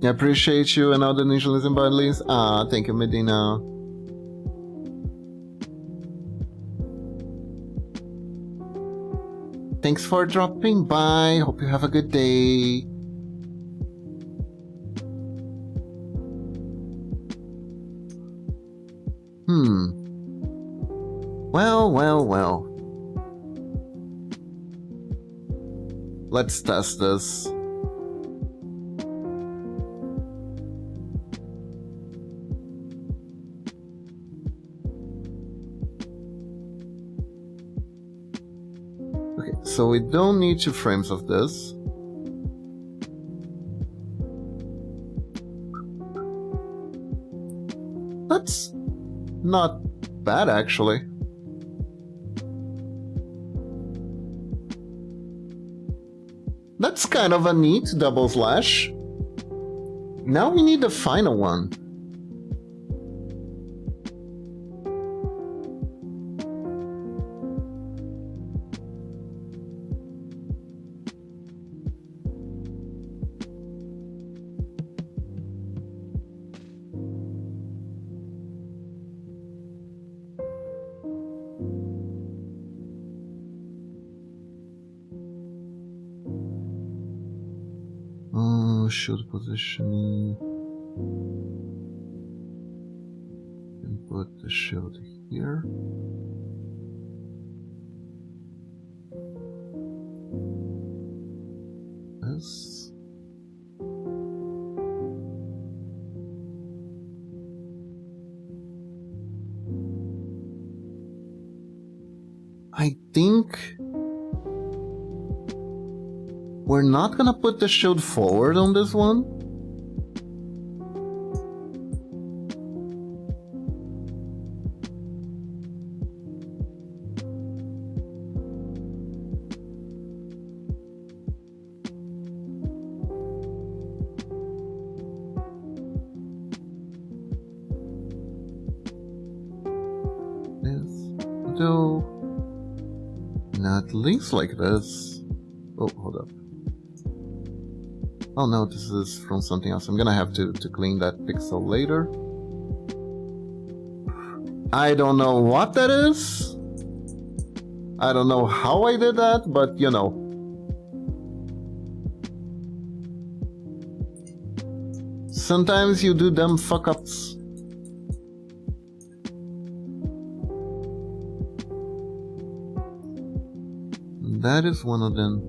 I appreciate you and all the initials and bundles. Thank you, Medina. Thanks for dropping by. Hope you have a good day. Well. Let's test this. So we don't need 2 frames of this. not bad actually. That's kind of a neat double slash. Now we need the final one. Shield positioning. And put the shield here. This. I think we're not gonna put the shield forward on this one. Do not least like this. Oh, hold up. Oh no, this is from something else. I'm gonna have to clean that pixel later. I don't know what that is. I don't know how I did that, but you know. Sometimes you do dumb fuck-ups. That is one of them.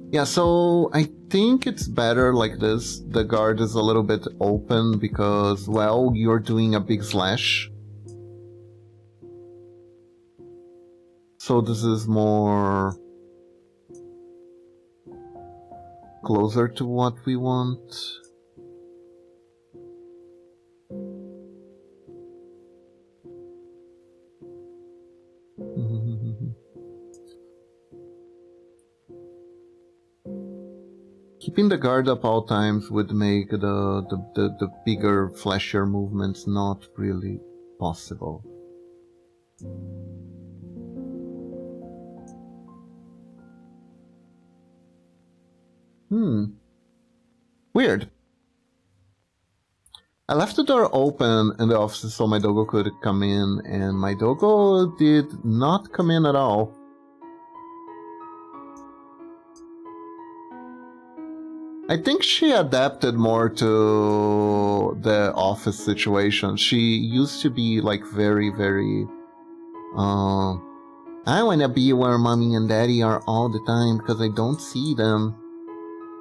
Yeah, so I think it's better like this. The guard is a little bit open because, well, you're doing a big slash. So this is more closer to what we want. Keeping the guard up all times would make the bigger, flashier movements not really possible. Weird. I left the door open in the office so my doggo could come in, and my doggo did not come in at all. I think she adapted more to the office situation. She used to be like very, I wanna be where mommy and daddy are all the time because I don't see them.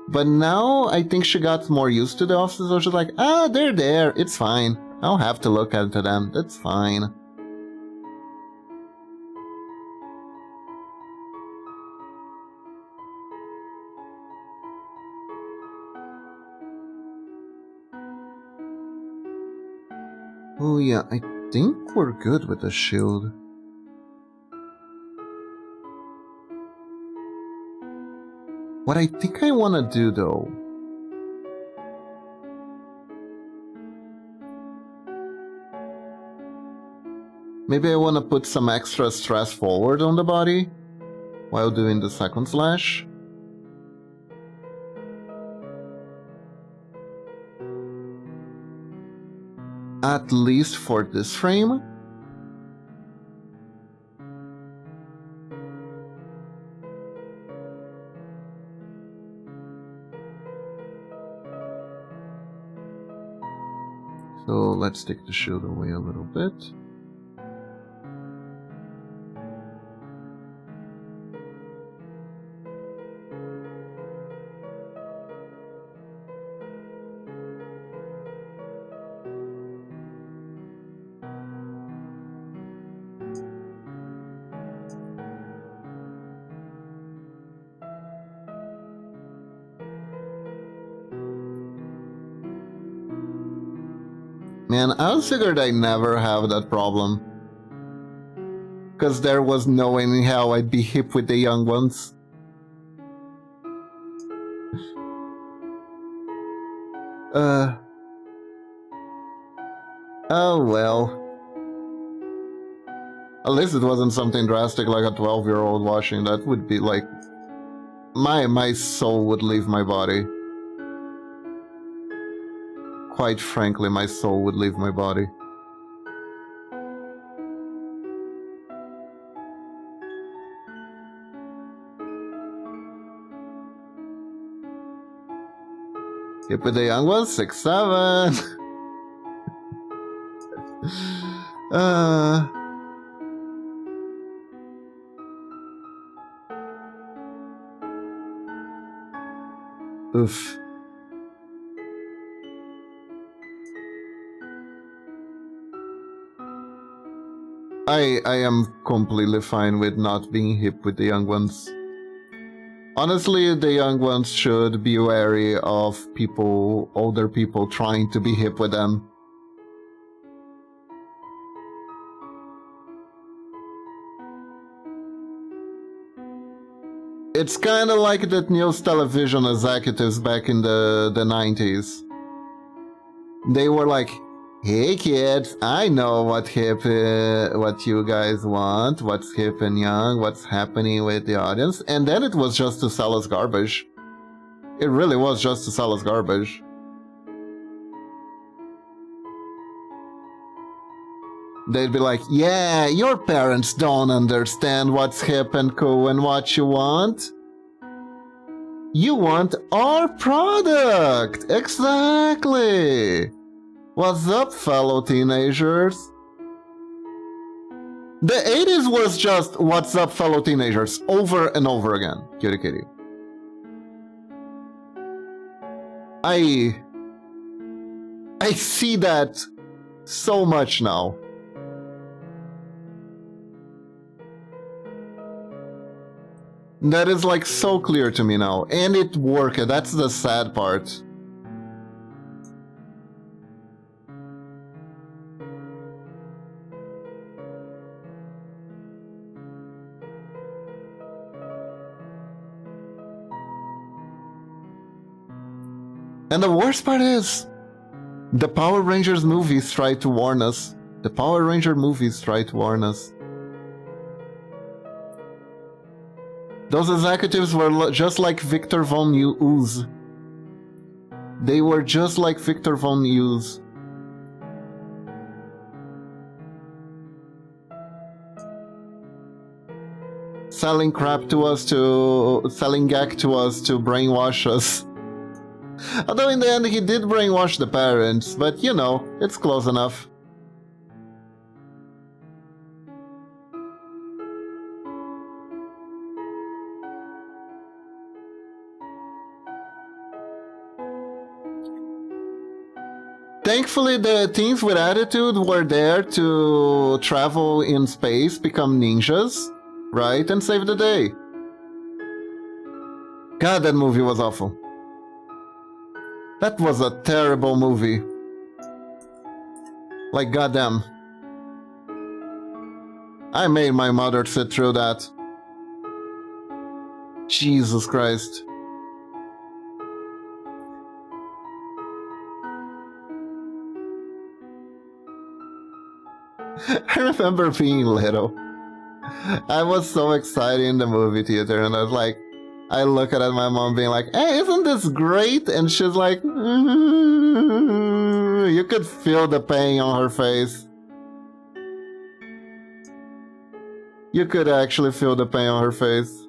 But now I think she got more used to the office, so she's like, ah, they're there, it's fine. I don't have to look at them, that's fine. Oh yeah, I think we're good with the shield. What I think I want to do though, maybe I want to put some extra stress forward on the body while doing the second slash. At least for this frame. So let's take the shield away a little bit. Man, I figured I never have that problem. Cause there was no way in hell I'd be hip with the young ones. Oh well. At least it wasn't something drastic like a 12-year-old watching. That would be like... My soul would leave my body. Quite frankly, my soul would leave my body. Hip with the young ones, 6'7". Oof. I am completely fine with not being hip with the young ones. Honestly, the young ones should be wary of people, older people trying to be hip with them. It's kinda like the news television executives back in the 90s. They were like, hey kids, I know what you guys want, what's hip and young, what's happening with the audience, and then it was just to sell us garbage. It really was just to sell us garbage. They'd be like, yeah, your parents don't understand what's hip and cool and what you want. You want our product! Exactly! What's up, fellow teenagers? The 80s was just, what's up, fellow teenagers, over and over again. Cutie kitty. I see that so much now. That is like so clear to me now. And it worked, that's the sad part. And the worst part is, the Power Rangers movies try to warn us. The Power Ranger movies try to warn us. Those executives were just like Victor Von Ooze. They were just like Victor Von Ooze. Selling crap to us selling gag to us to brainwash us. Although in the end he did brainwash the parents, but you know, it's close enough. Thankfully, the teens with attitude were there to travel in space, become ninjas, right, and save the day. God, that movie was awful. That was a terrible movie. Like, goddamn. I made my mother sit through that. Jesus Christ. I remember being little. I was so excited in the movie theater, and I was like, I look at my mom being like, hey, isn't this great? And she's like, you could feel the pain on her face. You could actually feel the pain on her face.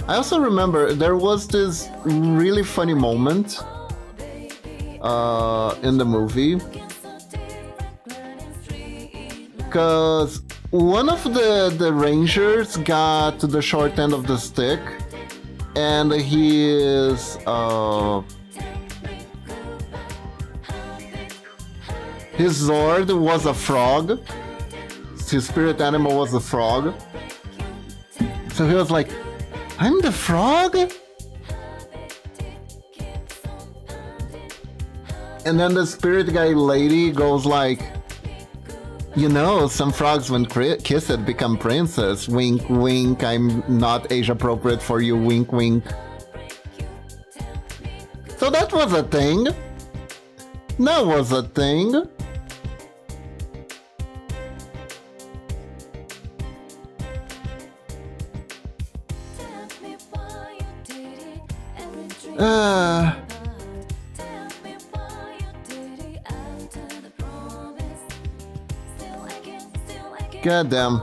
I also remember there was this really funny moment in the movie, because one of the rangers got the short end of the stick, and his Zord was a frog. His spirit animal was a frog. So he was like, I'm the frog? And then the spirit guy lady goes like, you know, some frogs when kissed become princess. Wink, wink, I'm not age appropriate for you, wink, wink. So that was a thing. That was a thing. Goddamn.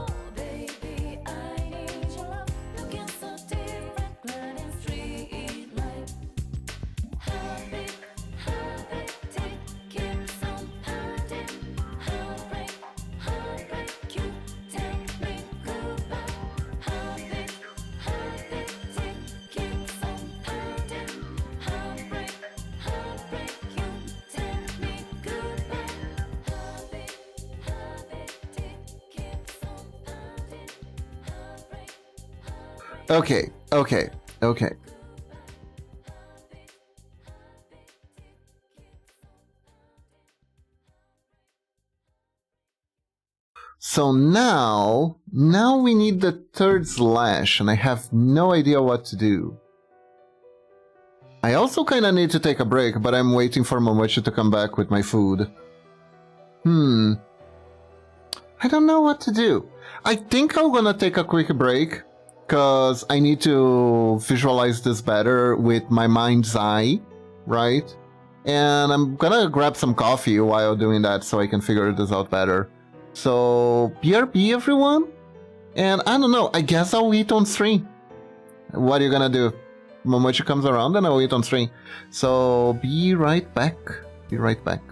Okay. So now we need the third slash, and I have no idea what to do. I also kinda need to take a break, but I'm waiting for Momochi to come back with my food. I don't know what to do. I think I'm gonna take a quick break, because I need to visualize this better with my mind's eye, right? And I'm gonna grab some coffee while doing that so I can figure this out better. So, BRB everyone? And I don't know, I guess I'll eat on stream. What are you gonna do? Momochi comes around and I'll eat on stream. So, be right back. Be right back.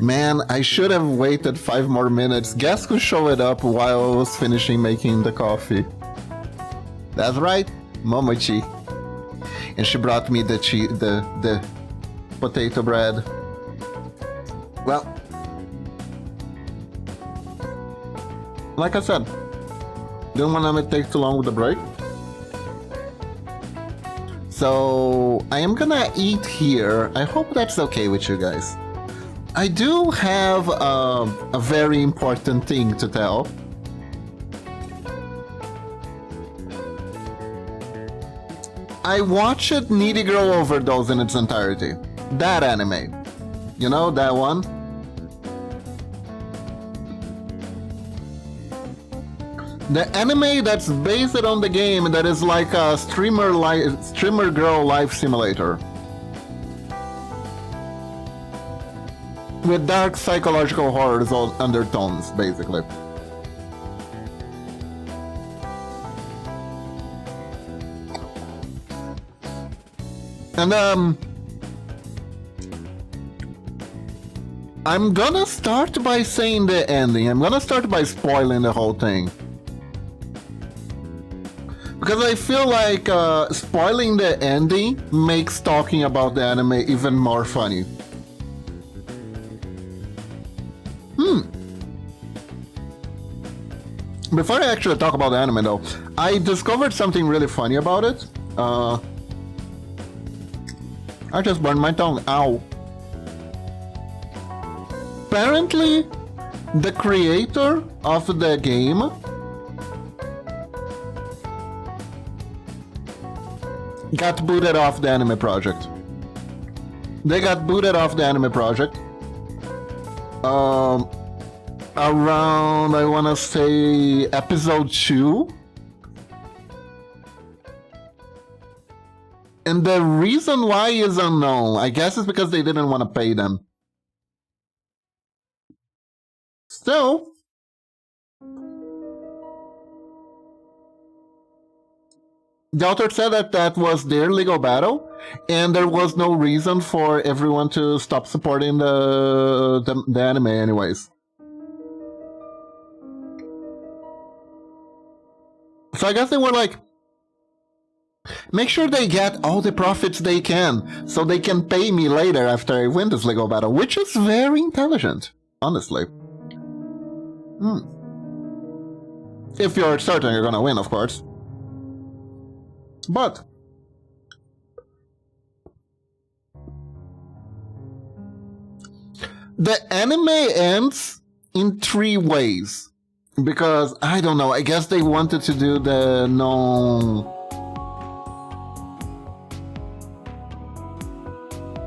Man, I should have waited 5 more minutes. Guess who showed up while I was finishing making the coffee? That's right, Momochi. And she brought me the potato bread. Well, like I said, didn't want to take too long with the break. So I am gonna eat here. I hope that's okay with you guys. I do have a very important thing to tell. I watched Needy Girl Overdose in its entirety. That anime. You know, that one? The anime that's based on the game that is like a streamer girl life simulator. With dark psychological horrors undertones, basically. And I'm gonna start by saying the ending. I'm gonna start by spoiling the whole thing. Because I feel like spoiling the ending makes talking about the anime even more funny. Before I actually talk about the anime though, I discovered something really funny about it. I just burned my tongue. Ow. Apparently, the creator of the game got booted off the anime project. They got booted off the anime project. Around, I wanna say, episode 2. And the reason why is unknown. I guess it's because they didn't want to pay them. Still, the author said that that was their legal battle, and there was no reason for everyone to stop supporting the anime anyways. So I guess they were like, make sure they get all the profits they can, so they can pay me later after I win this legal battle, which is very intelligent, honestly. If you're certain you're gonna win, of course. But the anime ends in 3 ways. Because, I don't know, I guess they wanted to do the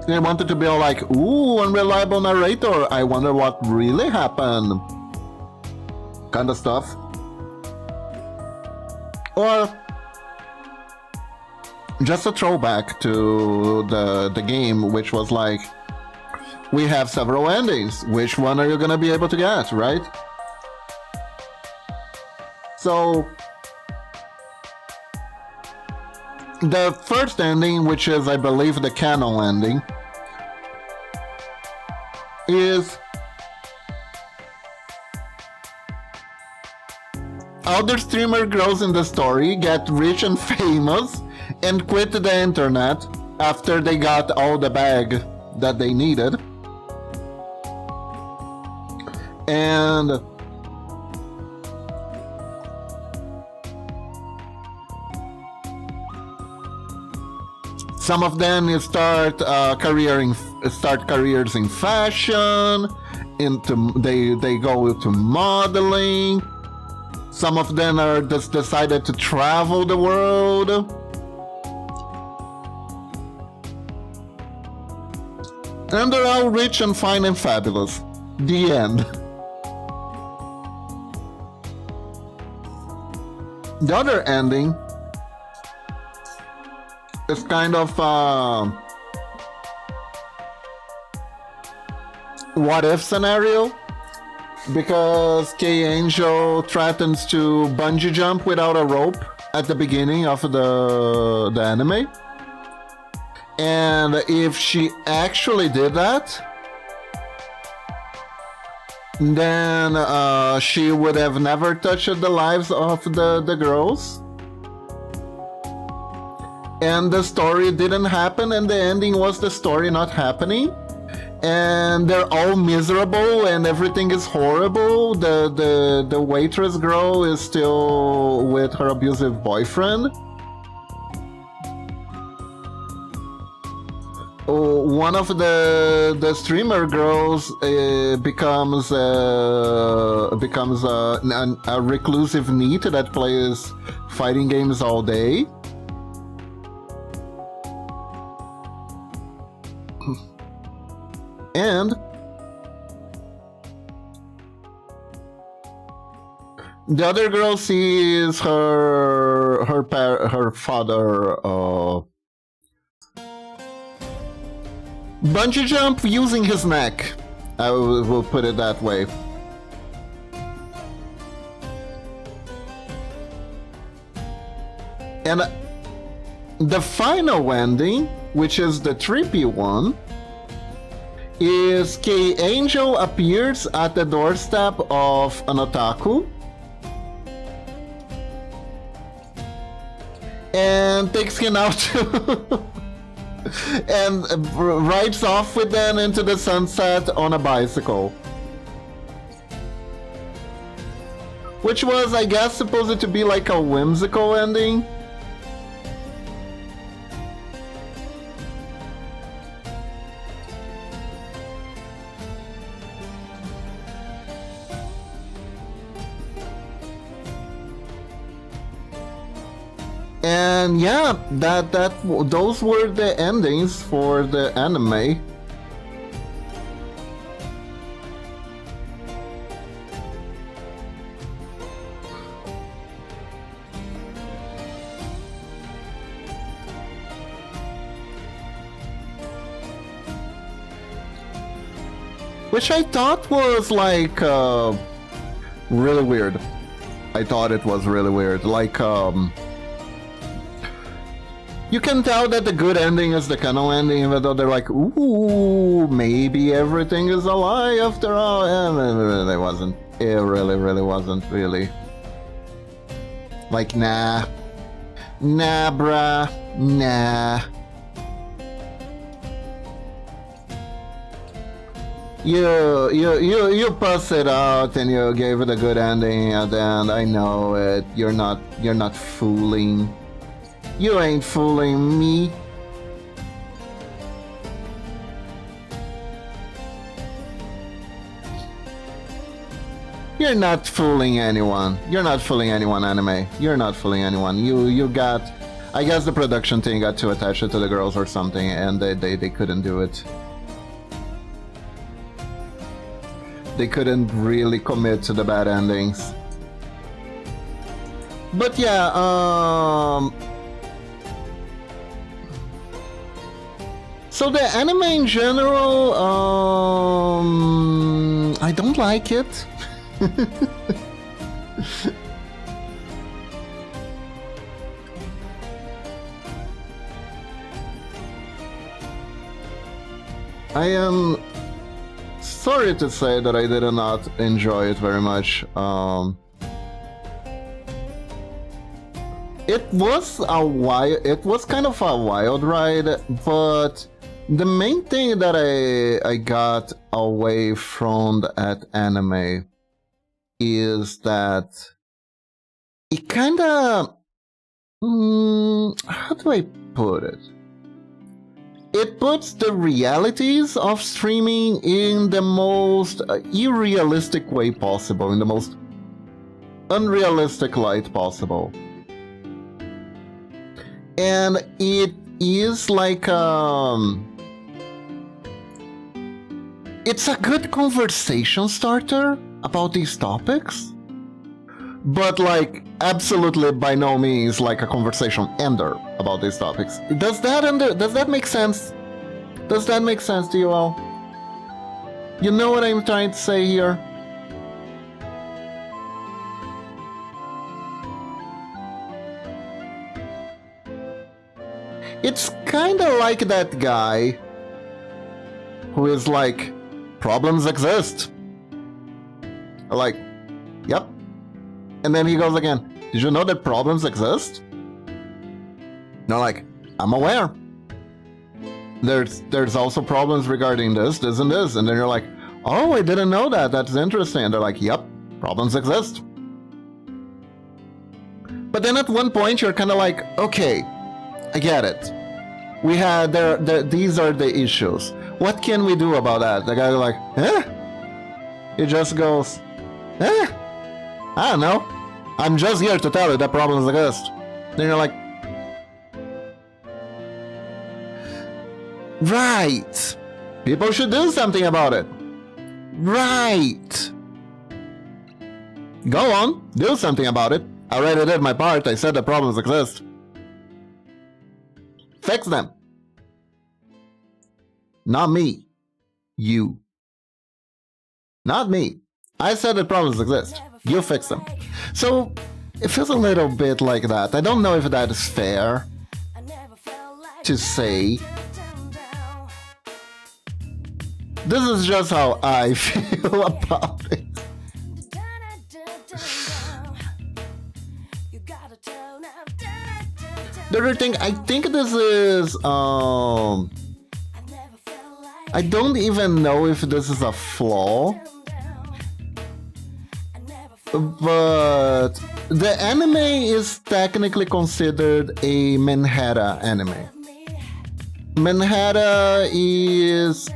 They wanted to be all like, ooh, unreliable narrator, I wonder what really happened. Kind of stuff. Or just a throwback to the game, which was like, we have several endings. Which one are you gonna be able to get, right? So, the first ending, which is, I believe, the canon ending, is other streamer girls in the story get rich and famous and quit the internet after they got all the bag that they needed. And some of them start careers in fashion. They go into modeling. Some of them are just decided to travel the world. And they're all rich and fine and fabulous. The end. The other ending is kind of what if scenario. because K Angel threatens to bungee jump without a rope at the beginning of the anime. And if she actually did that, then she would have never touched the lives of the girls. And the story didn't happen, and the ending was the story not happening. And they're all miserable, and everything is horrible. The waitress girl is still with her abusive boyfriend. One of the streamer girls becomes a reclusive NEET that plays fighting games all day. And the other girl sees her father bungee jump using his neck. I will put it that way. And the final ending, which is the trippy one, is K Angel appears at the doorstep of an otaku and takes him out and rides off with them into the sunset on a bicycle. Which was, I guess, supposed to be like a whimsical ending. And yeah, those were the endings for the anime. Which I thought was like really weird. I thought it was really weird. Like you can tell that the good ending is the canon ending, even though they're like, ooh, maybe everything is a lie after all. And it wasn't. It really wasn't, really. Like, nah. Nah, bruh. Nah. You puss it out and you gave it a good ending at the end. I know it. You're not fooling. You ain't fooling me. You're not fooling anyone. You're not fooling anyone, anime. You're not fooling anyone. You got... I guess the production team got too attached to the girls or something, and they couldn't do it. They couldn't really commit to the bad endings. But yeah, so the anime in general, I don't like it. I am sorry to say that I did not enjoy it very much. It was kind of a wild ride, but the main thing that I got away from that anime is that it kind of... how do I put it? It puts the realities of streaming in the most unrealistic way possible, in the most unrealistic light possible. And it is like it's a good conversation starter about these topics, but like absolutely by no means like a conversation ender about these topics. Does that make sense? Does that make sense to you all? You know what I'm trying to say here? It's kind of like that guy who is like, problems exist. Like, yep. And then he goes again, did you know that problems exist? They're like, I'm aware. There's also problems regarding this, and this. And then you're like, oh, I didn't know that. That's interesting. And they're like, yep, problems exist. But then at one point you're kind of like, okay, I get it. We had these are the issues. What can we do about that? The guy's like, eh? He just goes, eh? I don't know. I'm just here to tell you that problems exist. Then you're like, right. People should do something about it. Right. Go on, do something about it. I already did my part. I said the problems exist. Fix them. Not me. You. Not me. I said the problems exist. You fix them. So, it feels a little bit like that. I don't know if that is fair to say. This is just how I feel about it. The other thing, I think this is, I don't even know if this is a flaw, but the anime is technically considered a Manhattan anime. Manhattan is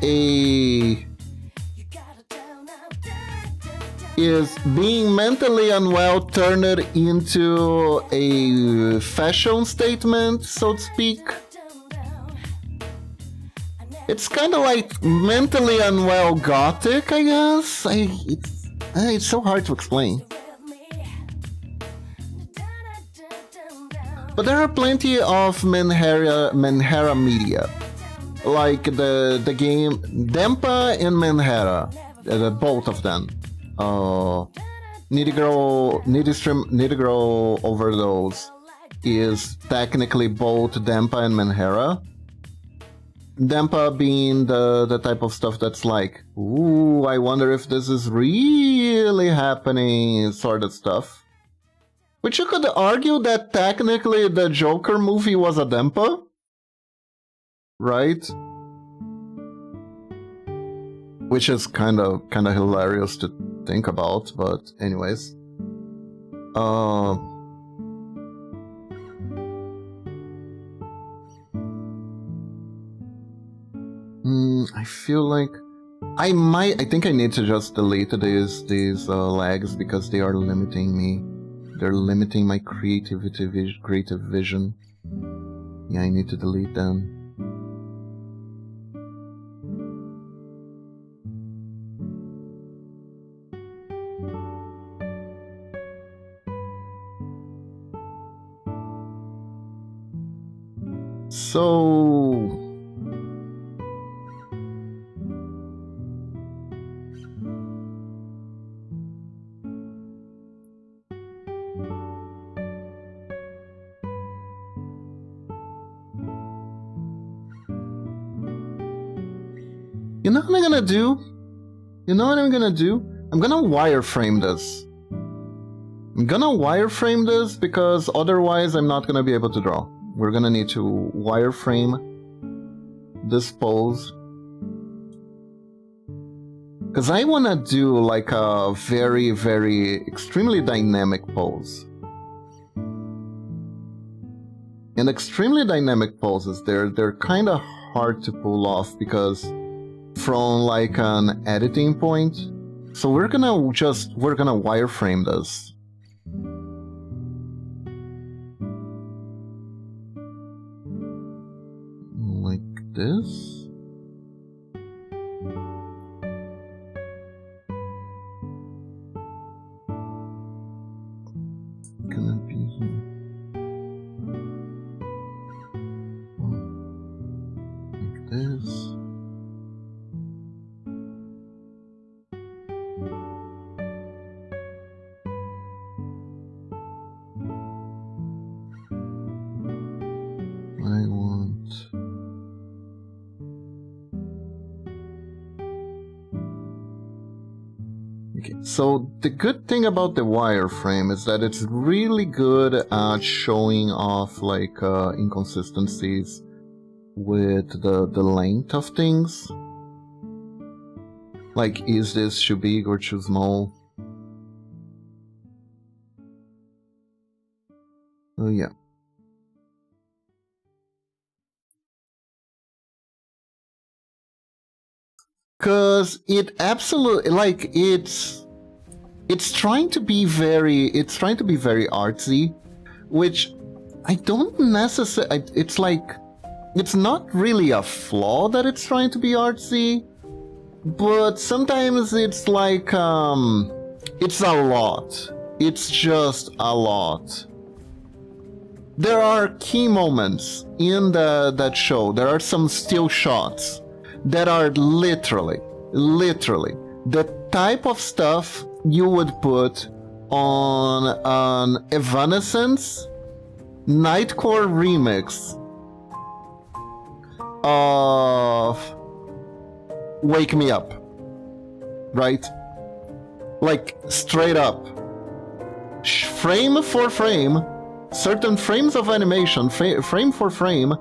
being mentally unwell turned into a fashion statement, so to speak. It's kind of like mentally unwell gothic, I guess. It's so hard to explain. But there are plenty of Manhattan media, like the game Dempa and Manhattan, both of them. Nitty Girl Overdose is technically both Dempa and Manhattan. Dempa being the type of stuff that's like, ooh, I wonder if this is really happening, sort of stuff. Which you could argue that technically the Joker movie was a Dempa, right? Which is kind of hilarious to think about, but anyways. I feel like I think I need to just delete these lags because they are limiting me. They're limiting my creative vision. Yeah, I need to delete them. So you know what I'm gonna do? I'm gonna wireframe this. I'm gonna wireframe this because otherwise I'm not gonna be able to draw. We're gonna need to wireframe this pose. Because I wanna do like a very, very extremely dynamic pose. And extremely dynamic poses, they're kind of hard to pull off because from like an editing point. So we're gonna wireframe this. Like this. Gonna be here. Like this. I want Okay, so the good thing about the wireframe is that it's really good at showing off like inconsistencies with the length of things. Like, is this too big or too small? Oh yeah. Cause it absolutely, like, it's trying to be very artsy, which I don't necessarily, it's like, it's not really a flaw that it's trying to be artsy, but sometimes it's like, it's a lot. It's just a lot. There are key moments in that show. There are some still shots that are literally the type of stuff you would put on an Evanescence Nightcore remix of Wake Me Up, right? Like, straight up, frame for frame, certain frames of animation, frame for frame,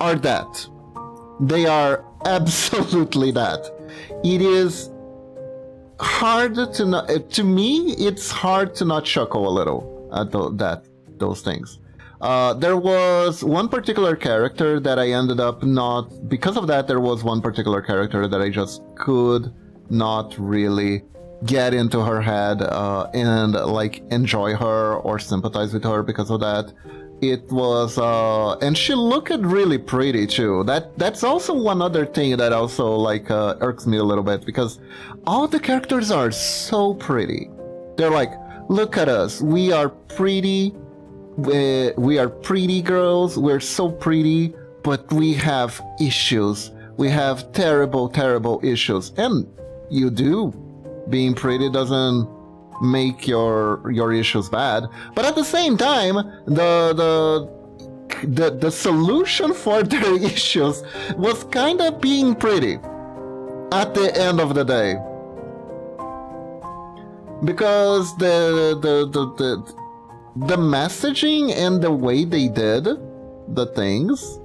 are that. They are absolutely that. It is hard to not, to me, it's hard to not chuckle a little at those things. There was one particular character that I ended up not, because of that, there was one particular character that I just could not really get into her head and like enjoy her or sympathize with her because of that. It was and she looked really pretty too. That's also one other thing that also like irks me a little bit, because all the characters are so pretty. They're like, look at us, we are pretty, we are pretty girls, we're so pretty, but we have issues, we have terrible issues. And you do. Being pretty doesn't make your issues bad, but at the same time, the solution for their issues was kind of being pretty at the end of the day, because the messaging and the way they did the things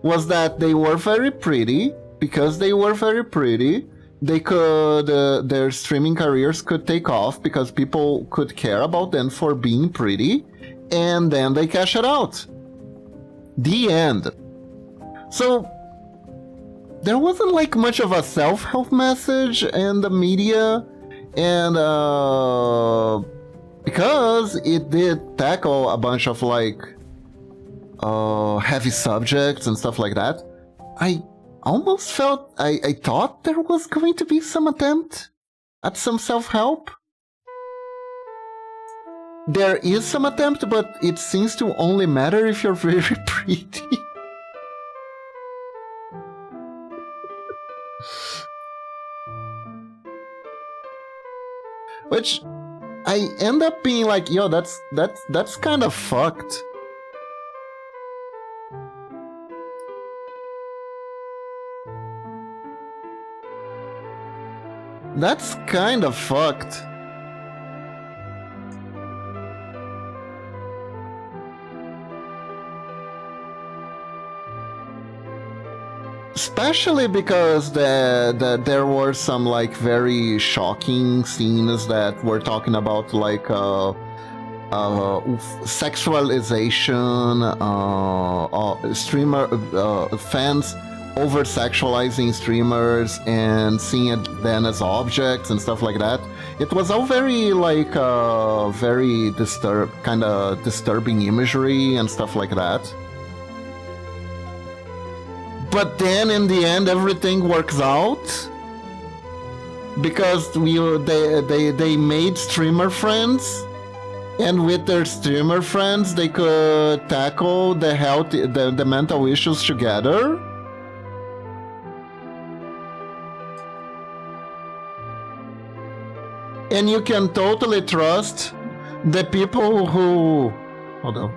was that they were very pretty. Because they were very pretty, they could, their streaming careers could take off because people could care about them for being pretty, and then they cash it out. The end. So there wasn't like much of a self-help message in the media, and because it did tackle a bunch of like heavy subjects and stuff like that, I almost felt, I thought there was going to be some attempt at some self-help. There is some attempt, but it seems to only matter if you're very pretty. Which I end up being like, yo, that's kind of fucked. That's kind of fucked. Especially because there were some like very shocking scenes that were talking about like sexualization, streamer fans over-sexualizing streamers and seeing it then as objects and stuff like that. It was all very like very kind of disturbing imagery and stuff like that. But then in the end, everything works out because they made streamer friends, and with their streamer friends, they could tackle the mental issues together. And you can totally trust the people who... Hold on.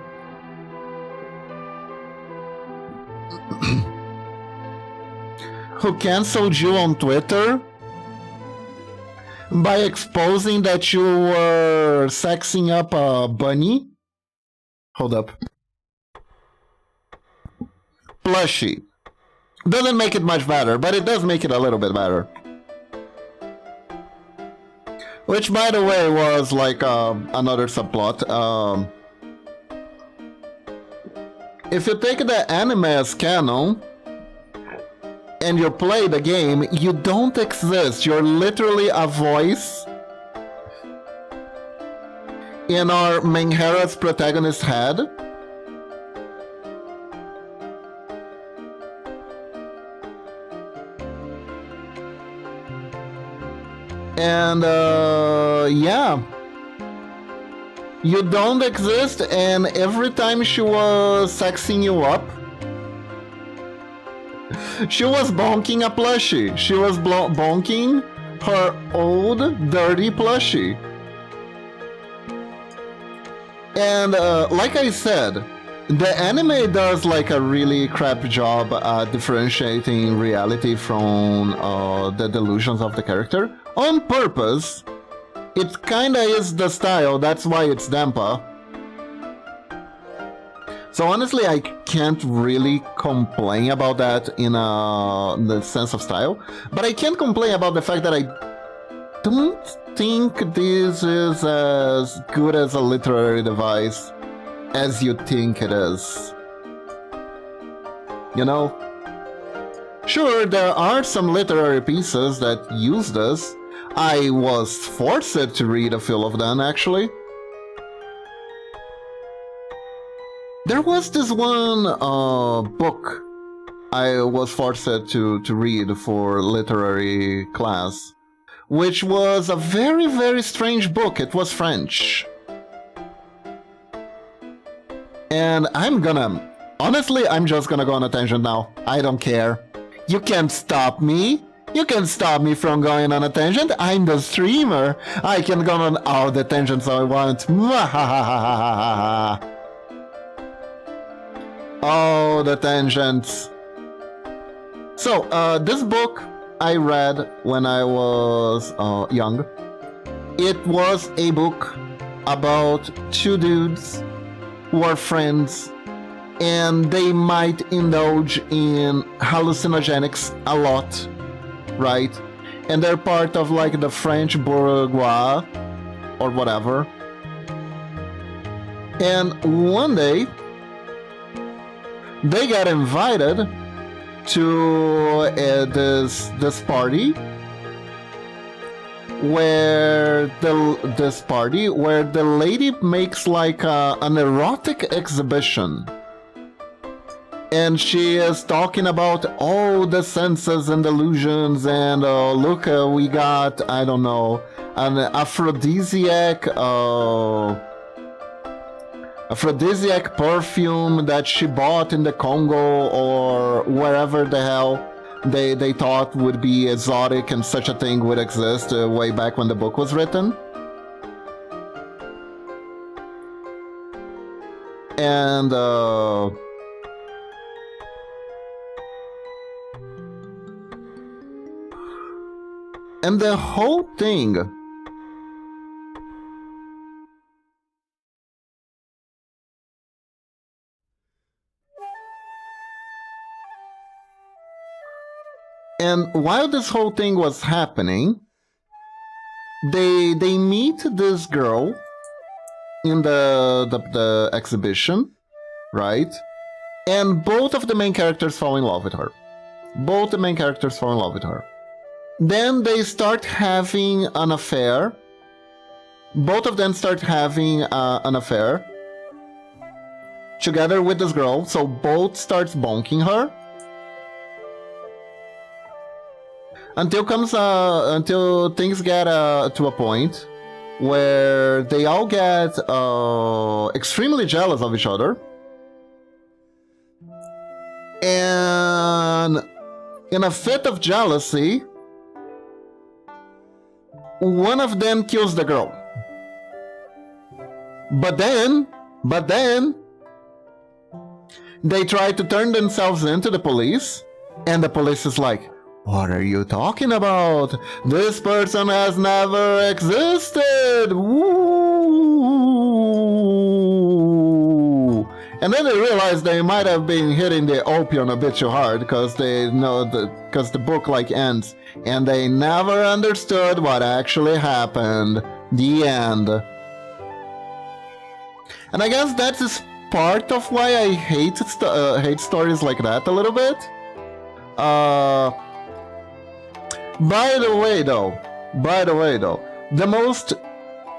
who canceled you on Twitter By exposing that you were sexing up a bunny? Hold up. Plushie. Doesn't make it much better, but it does make it a little bit better. Which, by the way, was like another subplot. If you take the anime as canon, and you play the game, you don't exist. You're literally a voice in our main hero's protagonist's head. And yeah, you don't exist, and every time she was sexing you up, she was bonking a plushie. She was bonking her old, dirty plushie. And like I said, the anime does like a really crap job differentiating reality from the delusions of the character. On purpose. It kinda is the style, that's why it's Dampa. So honestly, I can't really complain about that in the sense of style, but I can't complain about the fact that I don't think this is as good as a literary device as you think it is. You know? Sure, there are some literary pieces that use this. I was forced to read a few of them, actually. There was this one book I was forced to read for literary class, which was a very, very strange book. It was French. And honestly, I'm just gonna go on a tangent now. I don't care. You can't stop me. You can't stop me from going on a tangent. I'm the streamer. I can go on all the tangents I want. Oh, the tangents. So, this book I read when I was young. It was a book about two dudes who are friends, and they might indulge in hallucinogenics a lot, right? And they're part of like the French bourgeois or whatever. And one day, they got invited to this party where the lady makes like an erotic exhibition, and she is talking about all the senses and delusions, and look, we got, I don't know, an aphrodisiac perfume that she bought in the Congo or wherever the hell they thought would be exotic and such a thing would exist way back when the book was written. And the whole thing and while this whole thing was happening, they meet this girl in the exhibition, right? And both of the main characters fall in love with her. Both the main characters fall in love with her. Then they start having an affair. Both of them start having an affair together with this girl. So both starts bonking her. Until things get to a point where they all get extremely jealous of each other. And in a fit of jealousy, one of them kills the girl. But then, they try to turn themselves into the police, and the police is like, What are you talking about? This person has never existed! Woo! And then they realize they might have been hitting the opium a bit too hard because they know because the book like ends and they never understood what actually happened. The end. And I guess that is part of why I hate stories like that a little bit. By the way though, the most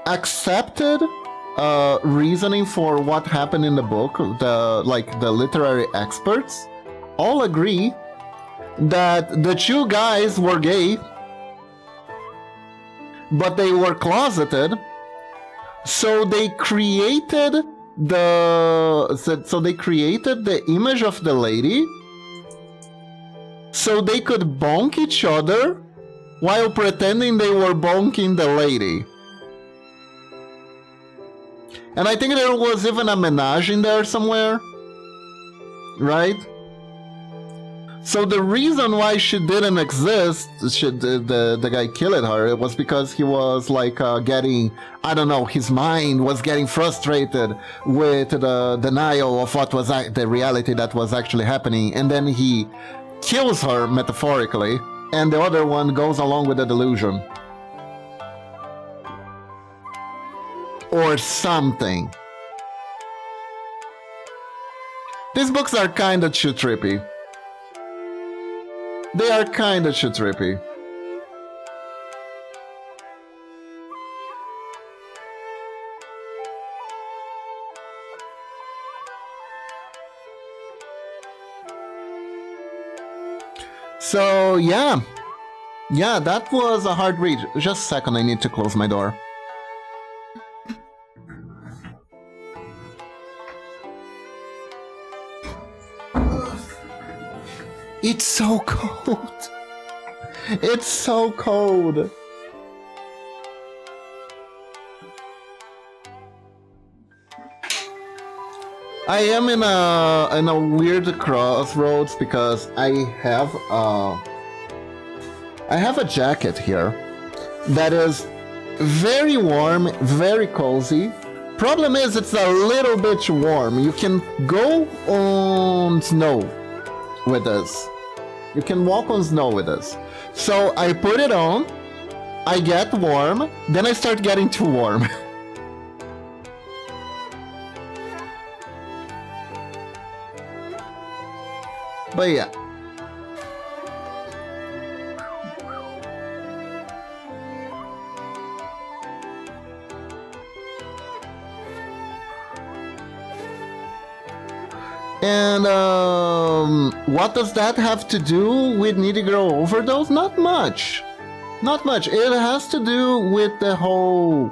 accepted reasoning for what happened in the book, the literary experts all agree that the two guys were gay, but they were closeted, so they created the image of the lady so they could bonk each other while pretending they were bonking the lady. And I think there was even a menage in there somewhere, right? So the reason why she didn't exist, the guy killed her, it was because he was getting, I don't know, his mind was getting frustrated with the denial of what was the reality that was actually happening, and then he kills her metaphorically, and the other one goes along with the delusion. Or something. These books are kinda too trippy. They are kinda too trippy. So yeah, that was a hard read. Just a second, I need to close my door. It's so cold. It's so cold. I am in a weird crossroads because I have a jacket here that is very warm, very cozy. Problem is it's a little bit warm. You can go on snow with this. You can walk on snow with this. So I put it on, I get warm, then I start getting too warm. But yeah. And what does that have to do with Negro overdose? Not much. Not much. It has to do with the whole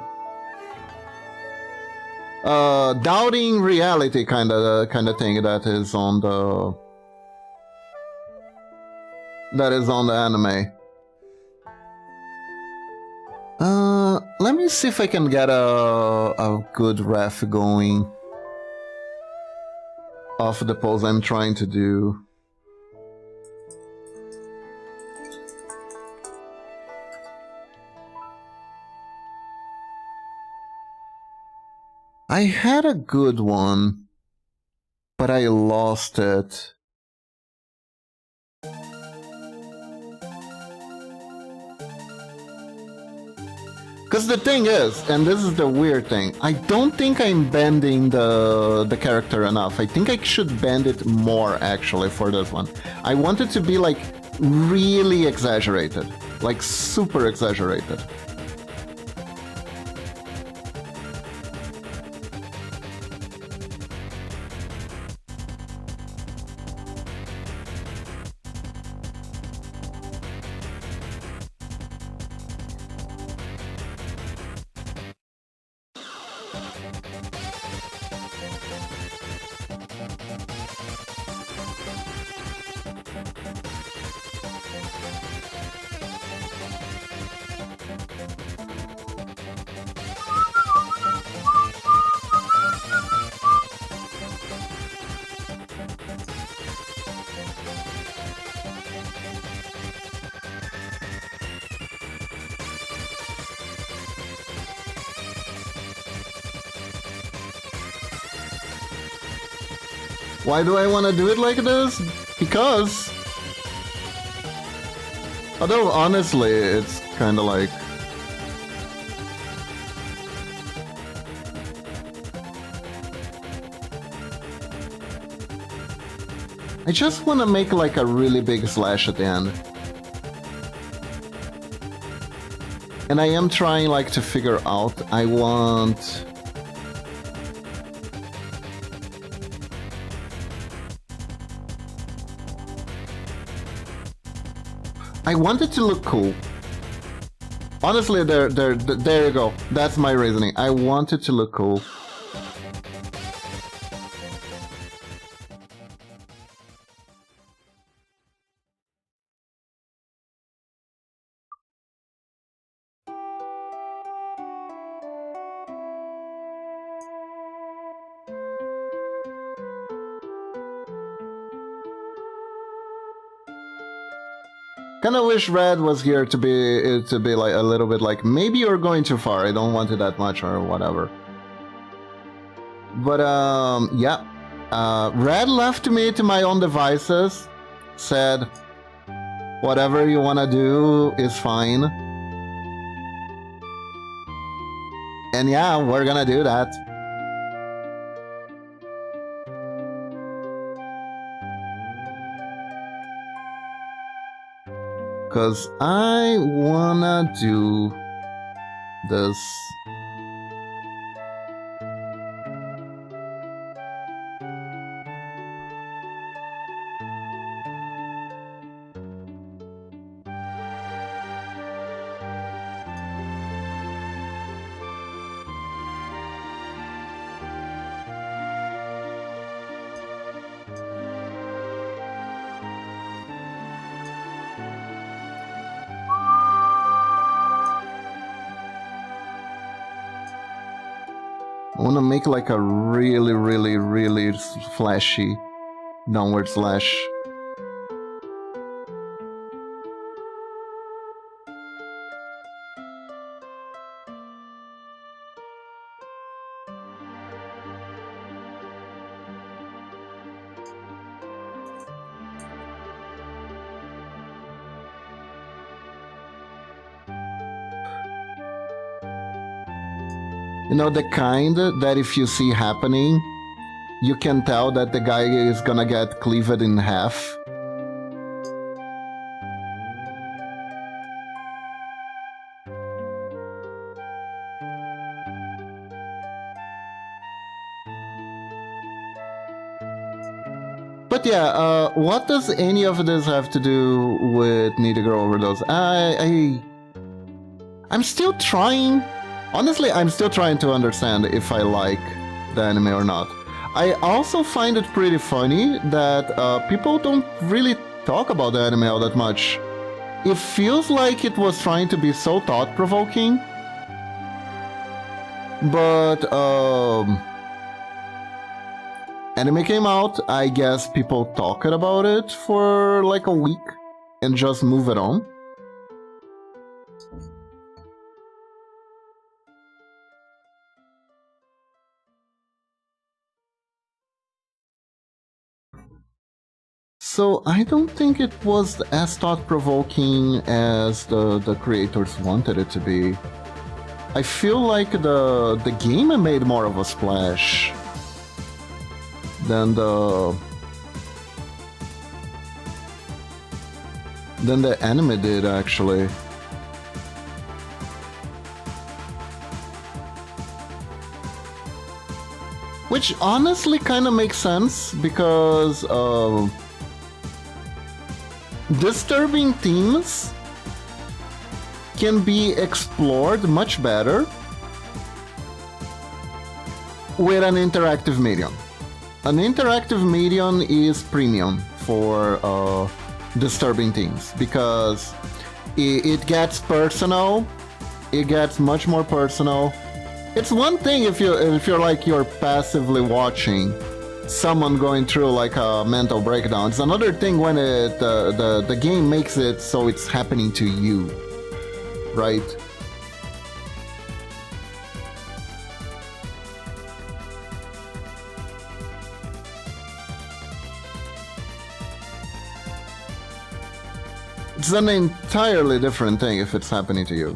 doubting reality kind of thing that is on the anime. Let me see if I can get a good ref going of the pose I'm trying to do. I had a good one, but I lost it. Because the thing is, and this is the weird thing, I don't think I'm bending the character enough. I think I should bend it more, actually, for this one. I want it to be, like, really exaggerated. Like, super exaggerated. Why do I want to do it like this? Because... Although, honestly, it's kind of like... I just want to make like a really big slash at the end. And I am trying like to figure out, I want... I want it to look cool. Honestly, there you go. That's my reasoning. I want it to look cool. Kinda wish Red was here to be like a little bit like, maybe you're going too far, I don't want it that much or whatever. But yeah. Red left me to my own devices, said, whatever you wanna do is fine. And yeah, we're gonna do that. Cause I wanna do this. I want to make like a really flashy downward slash. You know, the kind that if you see happening, you can tell that the guy is gonna get cleaved in half. But yeah, what does any of this have to do with Need a Girl Overdose? I'm still trying. Honestly, I'm still trying to understand if I like the anime or not. I also find it pretty funny that people don't really talk about the anime all that much. It feels like it was trying to be so thought-provoking. But, anime came out, I guess people talked about it for like a week and just move it on. So I don't think it was as thought-provoking as the creators wanted it to be. I feel like the game made more of a splash than the anime did, actually. Which honestly kind of makes sense, because disturbing themes can be explored much better with an interactive medium. An interactive medium is premium for disturbing themes, because it gets personal, it gets much more personal. It's one thing if you're passively watching someone going through like a mental breakdown. It's another thing when the game makes it so it's happening to you, right? It's an entirely different thing if it's happening to you.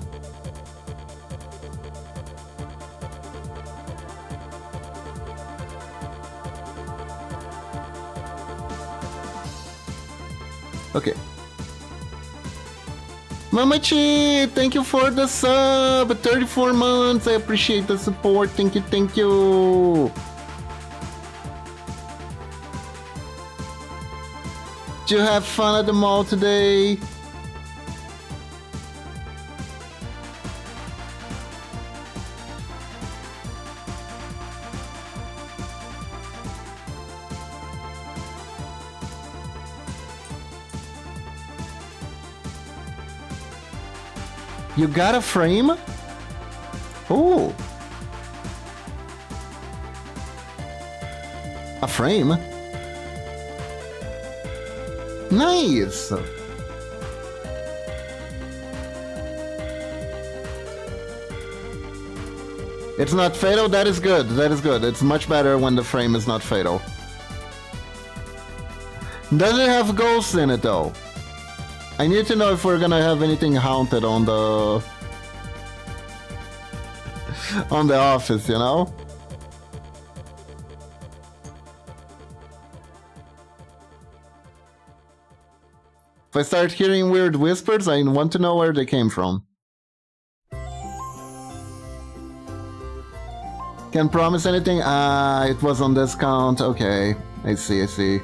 Okay. Mamachi, thank you for the sub! 34 months! I appreciate the support. Thank you, thank you! Did you have fun at the mall today? You got a frame? Oh. A frame? Nice! It's not fatal? That is good, that is good. It's much better when the frame is not fatal. Does it have ghosts in it though? I need to know if we're gonna have anything haunted on the office, you know? If I start hearing weird whispers, I want to know where they came from. Can't promise anything? Ah, it was on discount. Okay, I see, I see.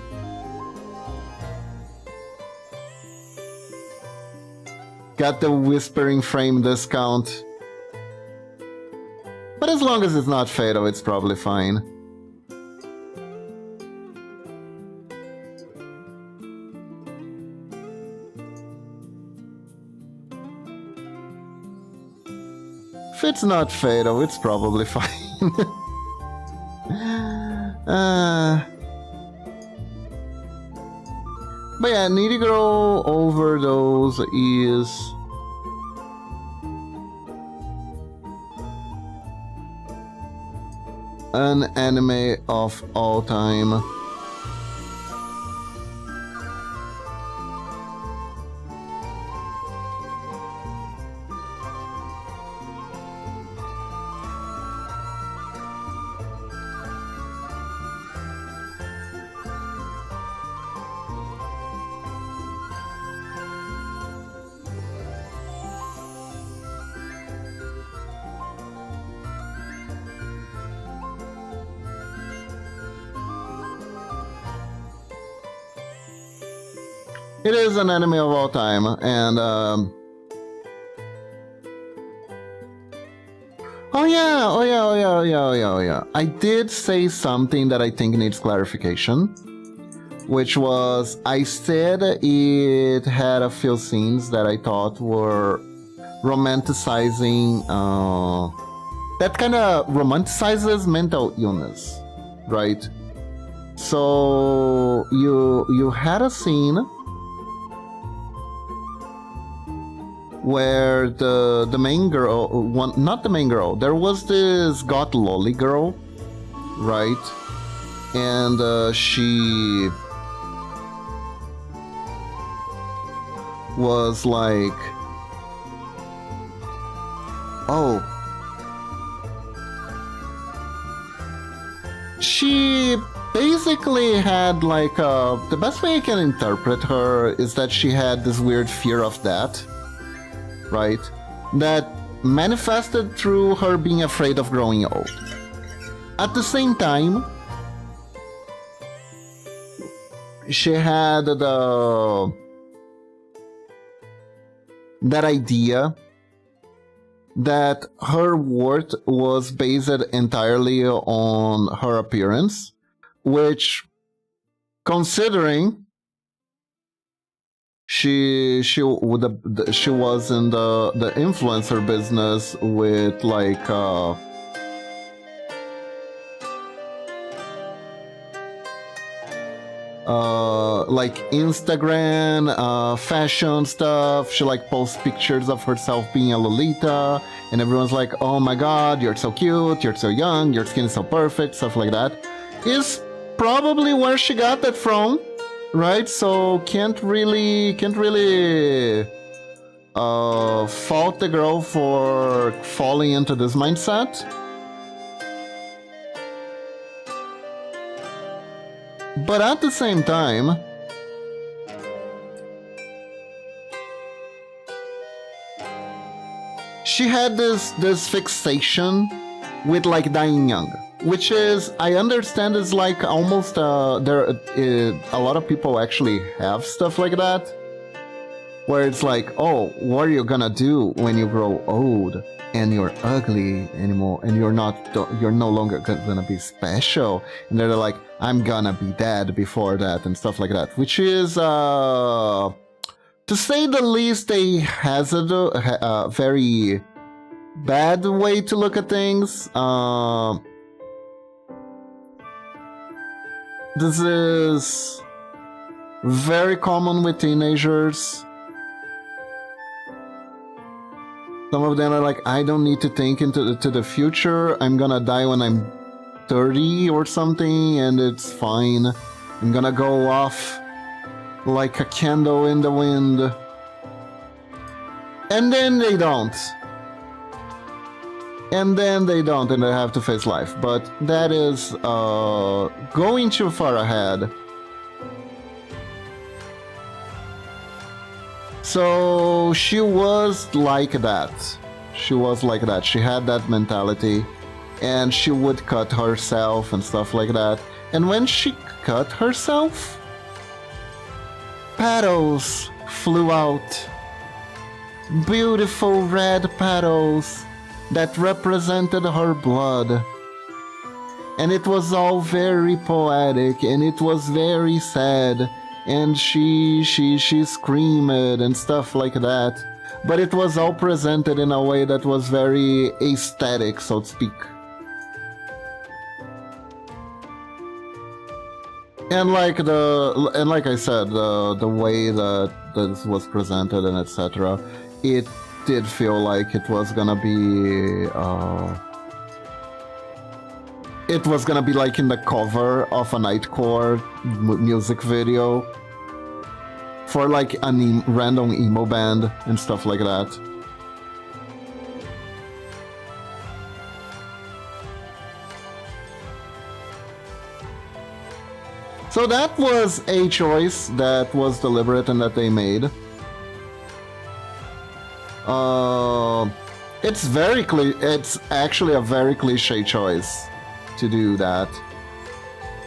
Got the whispering frame discount. But as long as it's not fatal, it's probably fine. If it's not fatal, it's probably fine. But yeah, Needy Girl Overdose is an anime of all time. It is an anime of all time, and oh yeah. I did say something that I think needs clarification, which was I said it had a few scenes that I thought were romanticizing, that kind of romanticizes mental illness, right? So you had a scene where the main girl, not the main girl, there was this got lolly girl, right? And she was like, oh, she basically had like the best way I can interpret her is that she had this weird fear of death, right? That manifested through her being afraid of growing old. At the same time, she had that idea that her worth was based entirely on her appearance, which, considering she was in the influencer business with like Instagram, fashion stuff. She like posts pictures of herself being a Lolita, and everyone's like, "Oh my God, you're so cute, you're so young, your skin is so perfect," stuff like that. Is probably where she got that from. right? So can't really fault the girl for falling into this mindset. But at the same time, she had this fixation with like dying young, which is, I understand, is like almost there. A lot of people actually have stuff like that, where it's like, oh, what are you gonna do when you grow old and you're ugly anymore, and you're no longer gonna be special, and they're like, I'm gonna be dead before that and stuff like that, which is to say the least a hazard, very bad way to look at things. This is very common with teenagers. Some of them are like, I don't need to think into the future. I'm gonna die when I'm 30 or something, and it's fine. I'm gonna go off like a candle in the wind. And then they don't. And then they don't, and they have to face life. But that is going too far ahead. So she was like that. She was like that. She had that mentality, and she would cut herself and stuff like that. And when she cut herself, petals flew out. Beautiful red petals that represented her blood. And it was all very poetic, and it was very sad. And she screamed and stuff like that. But it was all presented in a way that was very aesthetic, so to speak. And like I said, the way that this was presented and etc., it did feel like it was gonna be like in the cover of a Nightcore music video for like a random emo band and stuff like that. So that was a choice that was deliberate and that they made. It's very it's actually a very cliche choice to do that.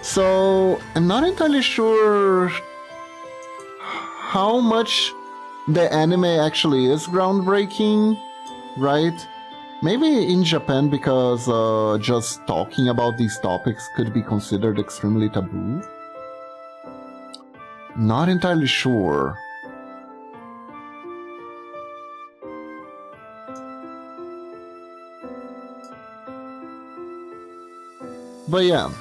So I'm not entirely sure how much the anime actually is groundbreaking, right? Maybe in Japan, because just talking about these topics could be considered extremely taboo. Not entirely sure. But yeah.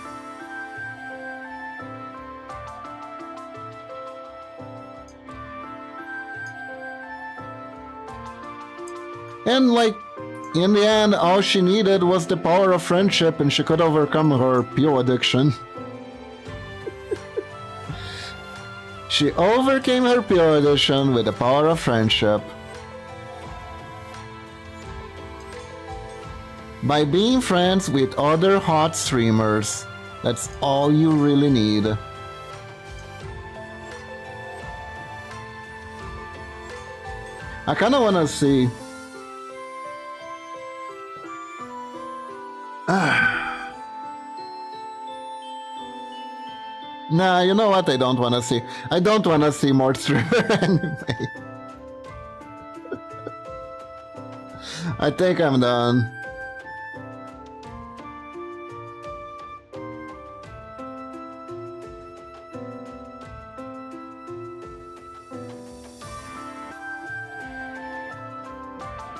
And like, in the end, all she needed was the power of friendship, and she could overcome her pill addiction. She overcame her pill addiction with the power of friendship. By being friends with other hot streamers. That's all you really need. I kinda wanna see... Nah, you know what I don't wanna see? I don't wanna see more streamer anime. I think I'm done.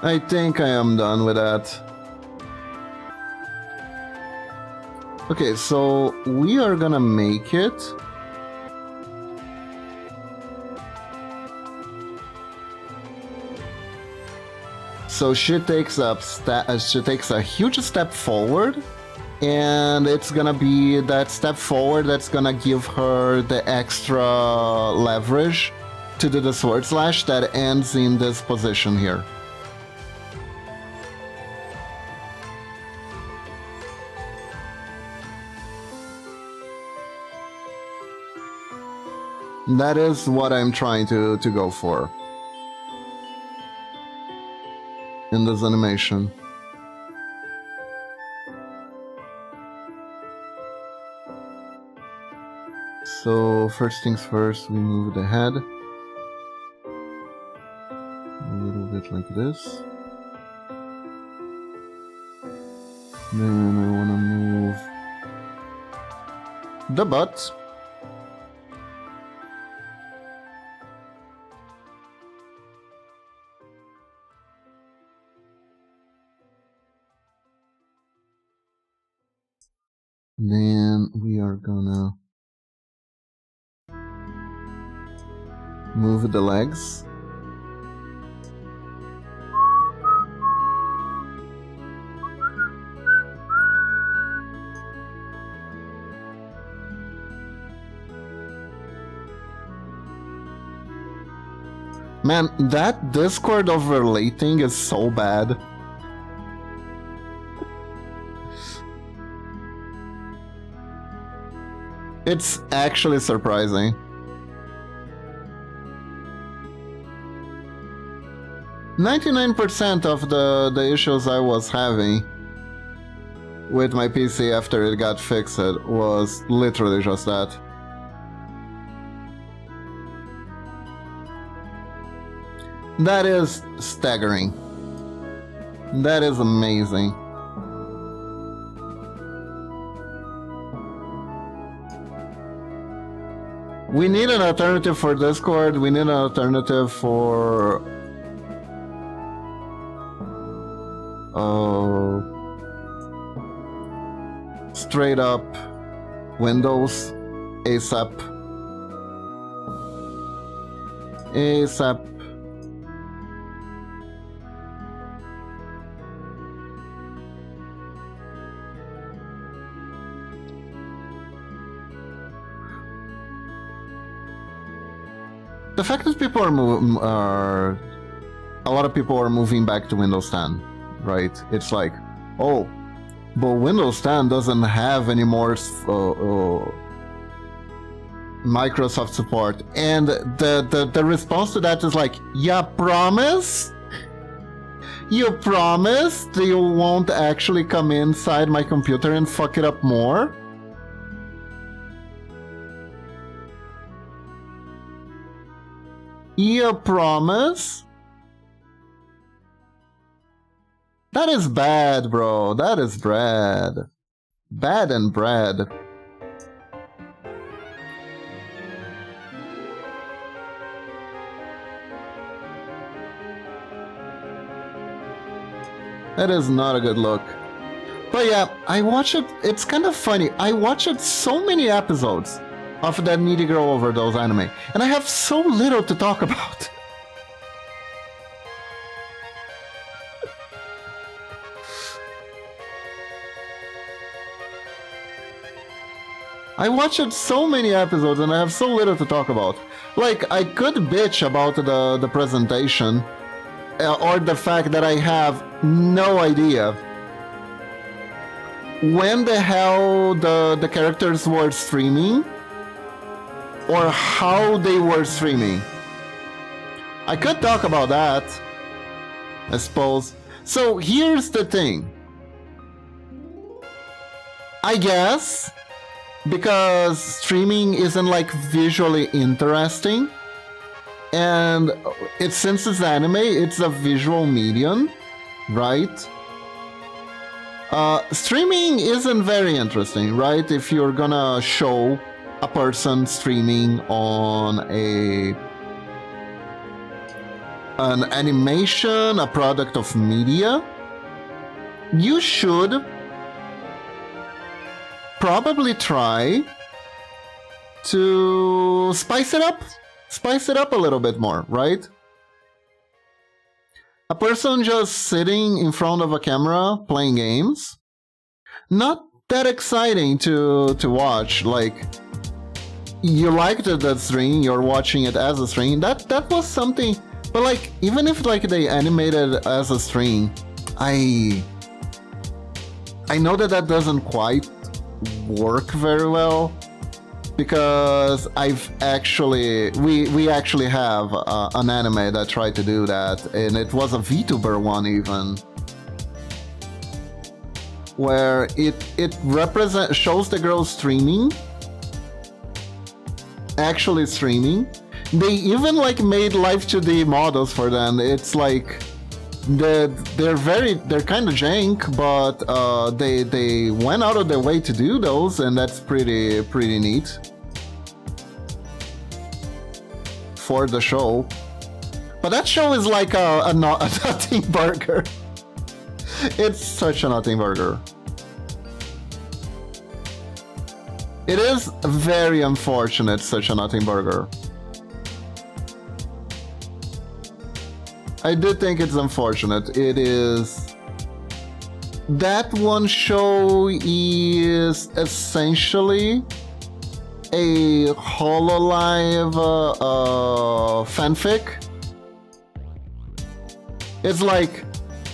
I think I am done with that. Okay, so we are gonna make it. So she takes a huge step forward and it's gonna be that step forward that's gonna give her the extra leverage to do the sword slash that ends in this position here. That is what I'm trying to go for in this animation. So first things first, we move the head a little bit like this. Then I want to move the butt. Then we are gonna move the legs. Man, that Discord overlay thing is so bad. It's actually surprising. 99% of the issues I was having with my PC after it got fixed was literally just that. That is staggering. That is amazing. We need an alternative for Discord. We need an alternative for straight up Windows ASAP. ASAP. The fact that people are a lot of people are moving back to Windows 10, right? It's like, oh, but Windows 10 doesn't have any more Microsoft support, and the response to that is like, yeah, promise? You promise that you won't actually come inside my computer and fuck it up more? You promise? That is bad, bro. That is bad. Bad and bread. That is not a good look. But yeah, I watch it. It's kind of funny. I watched so many episodes of that Needy Girl Overdose anime, and I have so little to talk about. I watched so many episodes and I have so little to talk about. Like, I could bitch about the presentation, or the fact that I have no idea when the hell the characters were streaming, or how they were streaming. I could talk about that, I suppose. So here's the thing. I guess because streaming isn't like visually interesting, and since it's anime, it's a visual medium, right? Streaming isn't very interesting, right? If you're gonna show a person streaming on an animation, a product of media, you should probably try to spice it up a little bit more, right? A person just sitting in front of a camera playing games, not that exciting to watch. Like, you liked it, that stream, you're watching it as a stream. That was something. But like, even if like they animated as a stream, I know that doesn't quite work very well, because we actually have an anime that tried to do that, and it was a VTuber one even, where it shows the girl streaming, actually streaming. They even like made live 2D models for them. It's like they're kind of jank, but they went out of their way to do those, and that's pretty neat for the show. But that show is like a nothing burger. It's such a nothing burger. It is very unfortunate, such a nothing burger. I do think it's unfortunate. It is... That one show is essentially a Hololive fanfic. It's like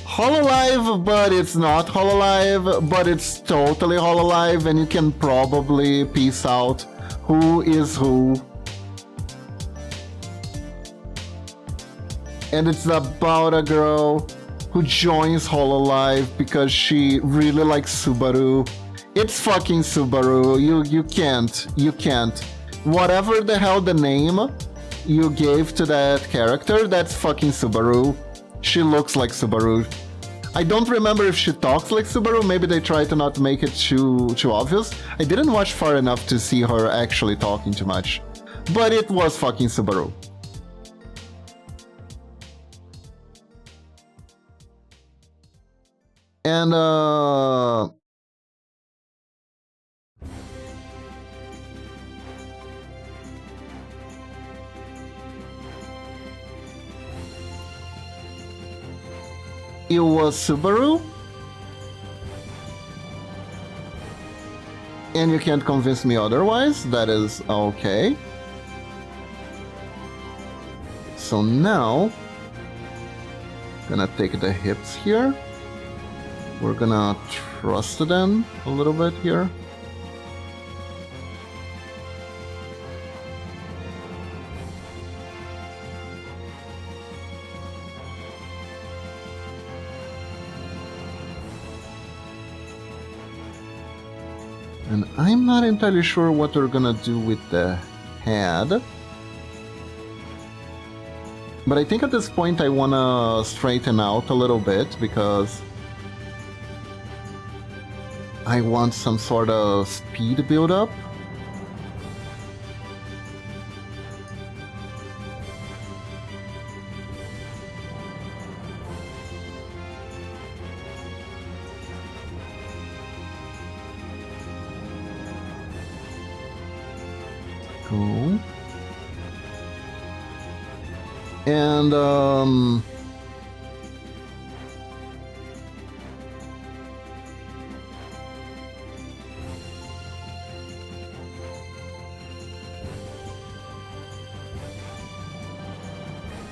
Hololive, but it's not Hololive, but it's totally Hololive, and you can probably piece out who is who. And it's about a girl who joins Hololive because she really likes Subaru. It's fucking Subaru. You can't. Whatever the hell the name you gave to that character, that's fucking Subaru. She looks like Subaru. I don't remember if she talks like Subaru. Maybe they try to not make it too obvious. I didn't watch far enough to see her actually talking too much. But it was fucking Subaru. And it was Subaru, and you can't convince me otherwise. That is okay. So now, gonna take the hips here. We're gonna trust them a little bit here. And I'm not entirely sure what we're gonna do with the head. But I think at this point I wanna straighten out a little bit, because I want some sort of speed build-up. Cool. And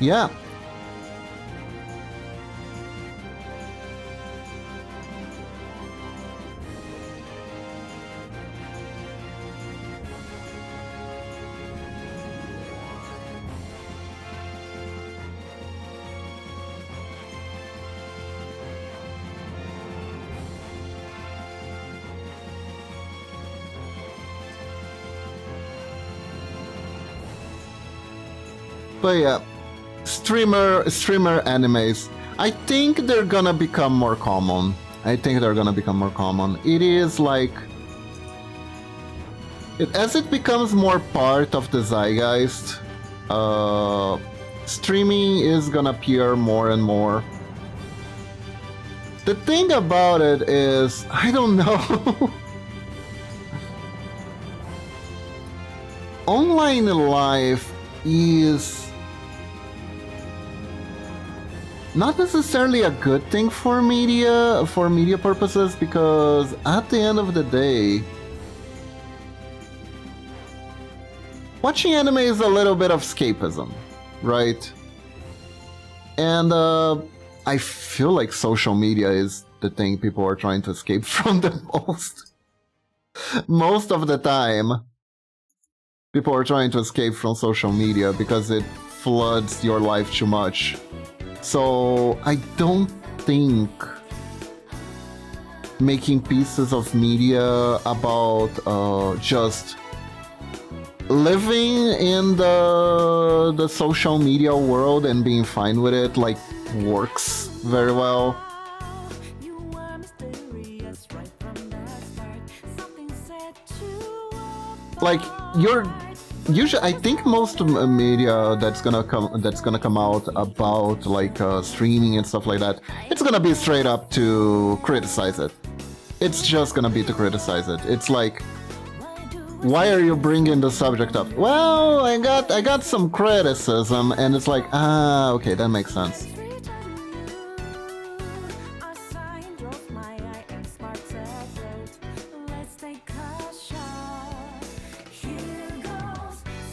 yeah. But yeah, streamer animes, I think they're gonna become more common. It is like, as it becomes more part of the zeitgeist, streaming is gonna appear more and more. The thing about it is, I don't know. Online life is not necessarily a good thing for media purposes, because at the end of the day, watching anime is a little bit of escapism, right? And I feel like social media is the thing people are trying to escape from the most. Most of the time, people are trying to escape from social media because it floods your life too much. So I don't think making pieces of media about just living in the social media world and being fine with it, like, works very well. Like, usually, I think most media that's gonna come out about like streaming and stuff like that, it's gonna be straight up to criticize it. It's just gonna be to criticize it. It's like, why are you bringing the subject up? Well, I got some criticism, and it's like, okay, that makes sense.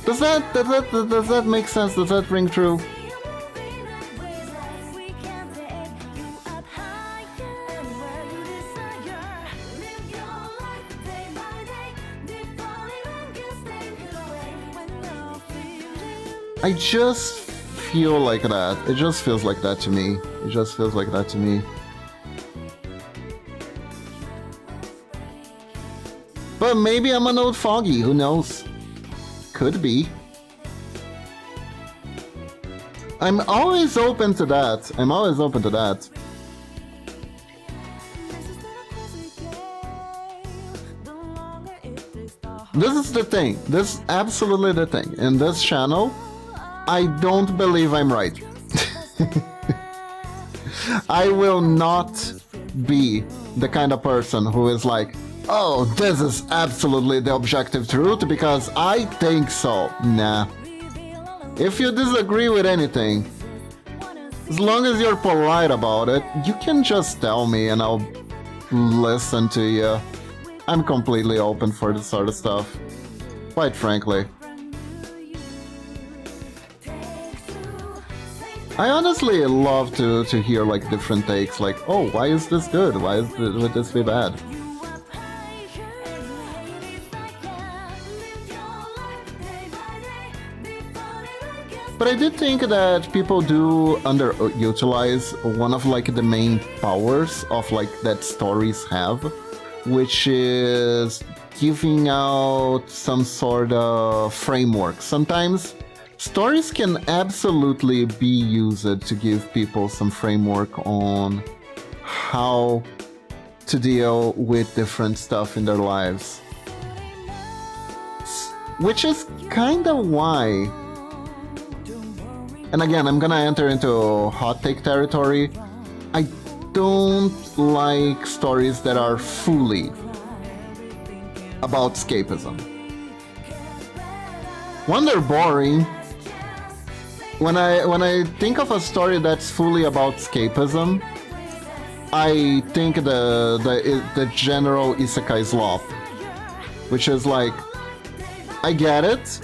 Does that make sense? Does that ring true? I just feel like that. It just feels like that to me. It just feels like that to me. But maybe I'm an old fogey, who knows? Could be. I'm always open to that. I'm always open to that. This is the thing. This is absolutely the thing. In this channel, I don't believe I'm right. I will not be the kind of person who is like, oh, this is absolutely the objective truth because I think so. Nah. If you disagree with anything, as long as you're polite about it, you can just tell me and I'll listen to you. I'm completely open for this sort of stuff, quite frankly. I honestly love to hear like different takes, like, oh, why is this good? Why would this be bad? But I did think that people do underutilize one of like the main powers of like that stories have, which is giving out some sort of framework. Sometimes stories can absolutely be used to give people some framework on how to deal with different stuff in their lives. Which is kind of why, and again, I'm gonna enter into hot take territory, I don't like stories that are fully about escapism. One, they're boring. When I think of a story that's fully about escapism, I think the general isekai slop, which is like, I get it.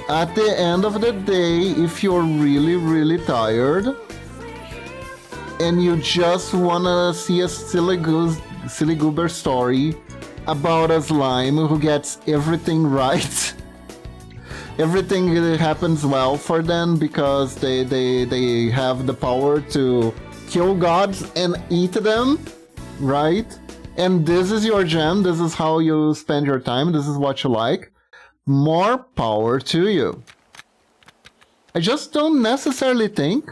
At the end of the day, if you're really, really tired and you just wanna see a silly goober story about a slime who gets everything right, everything happens well for them because they have the power to kill gods and eat them, right? And this is your jam, this is how you spend your time, this is what you like. More power to you. I just don't necessarily think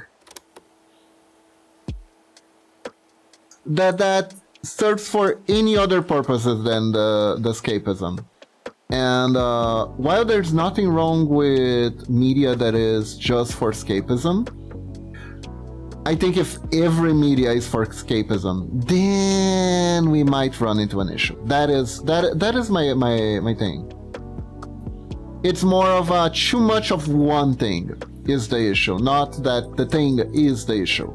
that serves for any other purposes than the escapism. And while there's nothing wrong with media that is just for escapism, I think if every media is for escapism, then we might run into an issue. That is my thing. It's more of a too much of one thing. is the issue, not that the thing is the issue.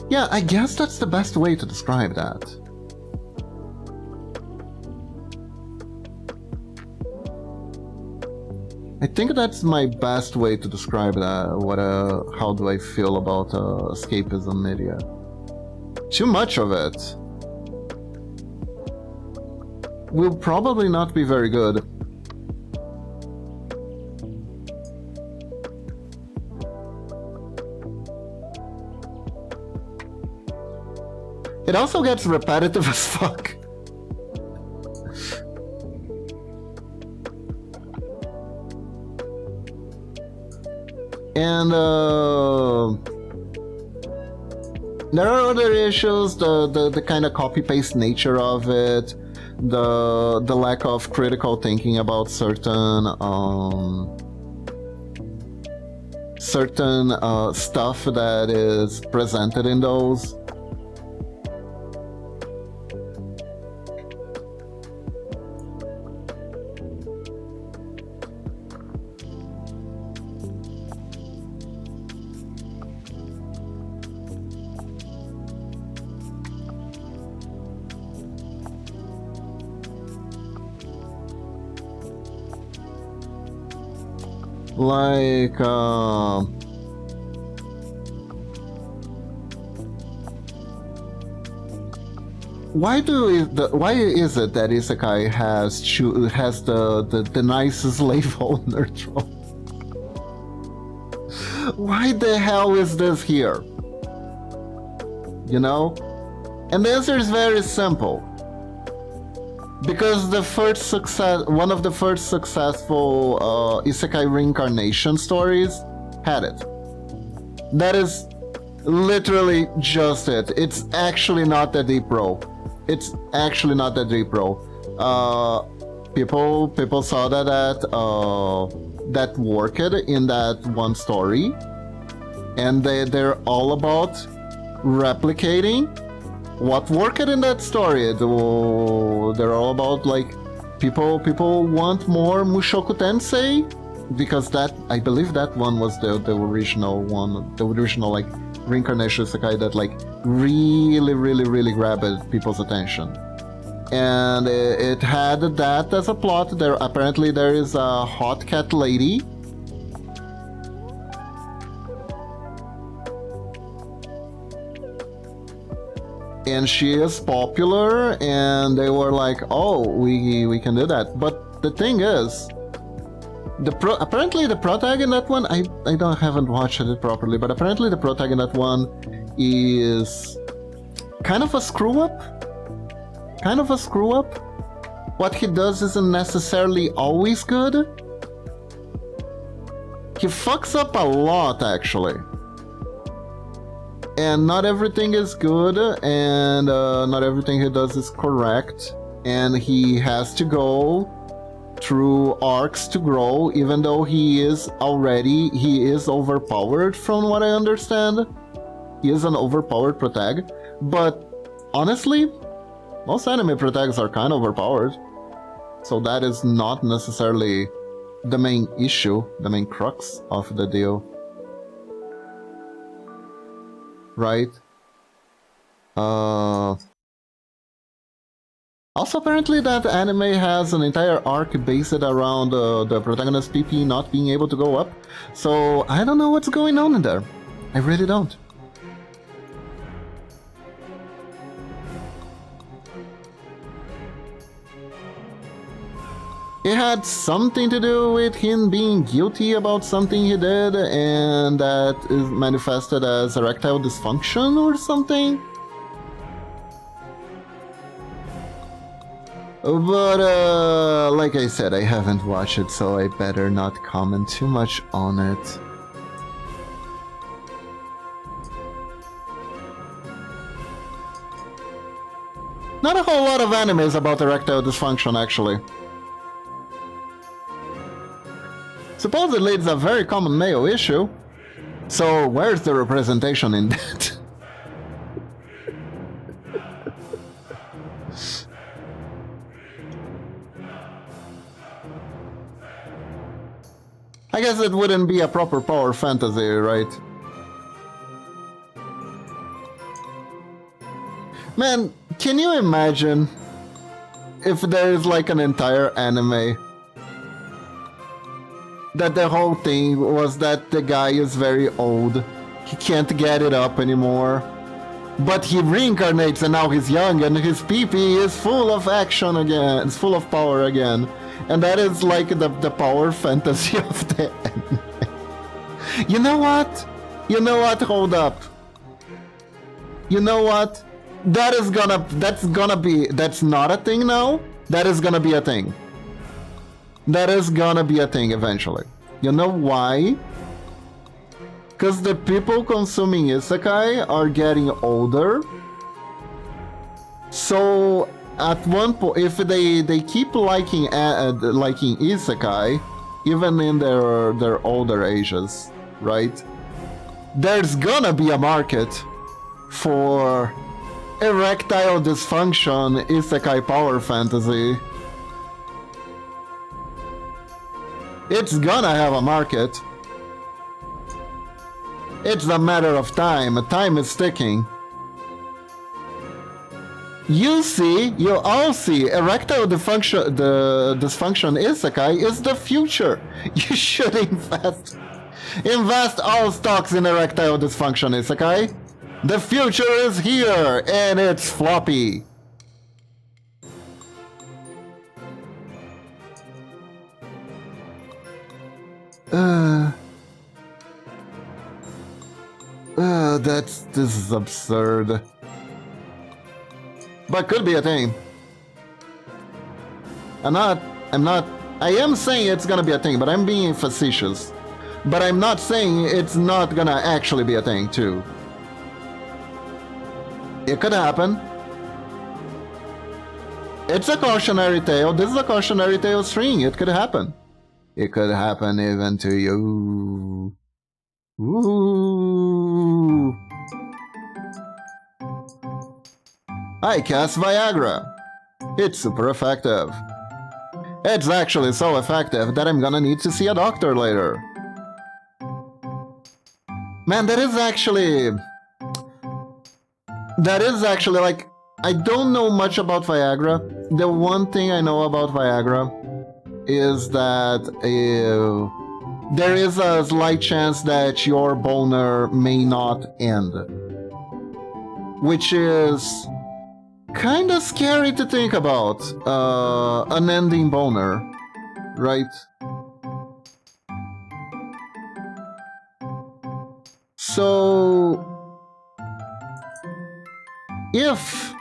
Yeah, I guess that's the best way to describe that. I think that's my best way to describe that. How do I feel about escapism media? Too much of it will probably not be very good. It also gets repetitive as fuck. And there are other issues, the kind of copy-paste nature of it, the lack of critical thinking about certain stuff that is presented in those. Like, why is it that Isekai has the nicest label neutral? Why the hell is this here? You know? And the answer is very simple. Because one of the first successful Isekai reincarnation stories had it. That is literally just it. It's actually not that deep, bro. It's actually not that deep, bro. People saw that worked in that one story, and they're all about replicating what worked in that story. They're all about, like, people want more Mushoku Tensei, because that, I believe that one was the original one, the original, like, reincarnation isekai that, like, really grabbed people's attention. And it had that as a plot. Apparently there is a hot cat lady and she is popular, and they were like, oh, we can do that. But the thing is, apparently the protag in that one, I haven't watched it properly, but apparently the protag in that one is kind of a screw up. What he does isn't necessarily always good. He fucks up a lot, actually. And not everything is good, and not everything he does is correct, and he has to go through arcs to grow, even though he is overpowered from what I understand. He is an overpowered protag, but honestly, most anime protags are kind of overpowered, so that is not necessarily the main issue, the main crux of the deal. Right? Also, apparently that anime has an entire arc based around the protagonist PP not being able to go up, so I don't know what's going on in there. I really don't. It had something to do with him being guilty about something he did, and that is manifested as erectile dysfunction or something. But, like I said, I haven't watched it, so I better not comment too much on it. Not a whole lot of animes about erectile dysfunction, actually. Supposedly it's a very common male issue, so where's the representation in that? I guess it wouldn't be a proper power fantasy, right? Man, can you imagine if there's like an entire anime that the whole thing was that the guy is very old, he can't get it up anymore, but he reincarnates and now he's young and his PP is full of action again, it's full of power again, and that is like the power fantasy of the anime. You know what? You know what? Hold up. You know what? That's not a thing now. That is gonna be a thing. That is gonna be a thing eventually. You know why? Because the people consuming isekai are getting older. So at one point, if they keep liking isekai, even in their older ages, right? There's gonna be a market for erectile dysfunction isekai power fantasy. It's gonna have a market. It's a matter of time. Time is ticking. You all see, erectile dysfunction isekai is the future. You should invest all stocks in erectile dysfunction isekai. The future is here, and it's floppy. This is absurd. But could be a thing. I am saying it's gonna be a thing, but I'm being facetious. But I'm not saying it's not gonna actually be a thing, too. It could happen. It's a cautionary tale. This is a cautionary tale string. It could happen. It could happen even to you. Ooh. I cast Viagra. It's super effective. It's actually so effective that I'm gonna need to see a doctor later. Man, that is actually like, I don't know much about Viagra. The one thing I know about Viagra is that there is a slight chance that your boner may not end. Which is kind of scary to think about. An ending boner, right? So if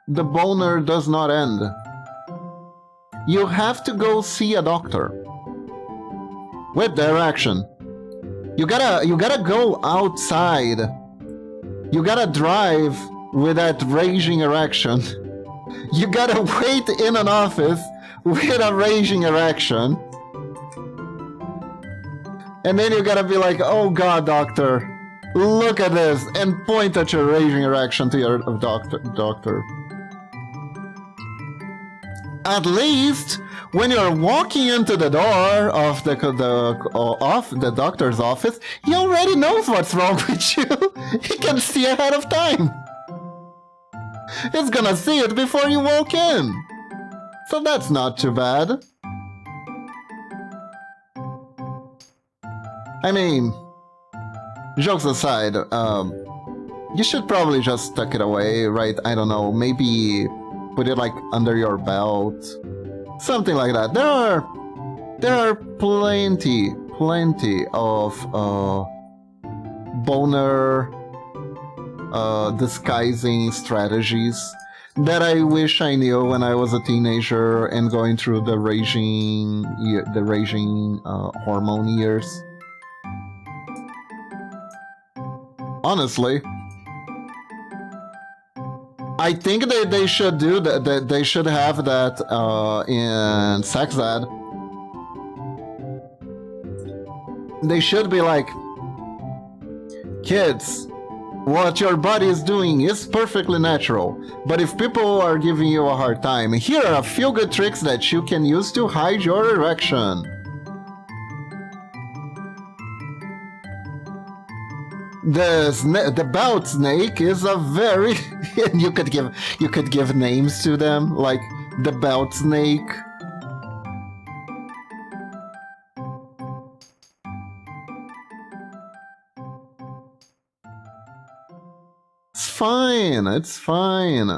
the boner does not end, you have to go see a doctor with direction. You gotta go outside. You gotta drive with that raging erection. You gotta wait in an office with a raging erection. And then you gotta be like, oh god, doctor, look at this, and point at your raging erection to your doctor. At least, when you're walking into the door of the doctor's office, he already knows what's wrong with you. He can see ahead of time. He's gonna see it before you walk in. So that's not too bad. I mean, jokes aside, you should probably just tuck it away, right? I don't know, maybe put it like under your belt, something like that. There are plenty of boner disguising strategies that I wish I knew when I was a teenager and going through the raging hormone years. Honestly, I think they should do that. They should have that in sex ed. They should be like, kids, What your body is doing is perfectly natural, but if people are giving you a hard time, here are a few good tricks that you can use to hide your erection. The belt snake is a very you could give names to them like the belt snake. It's fine, it's fine.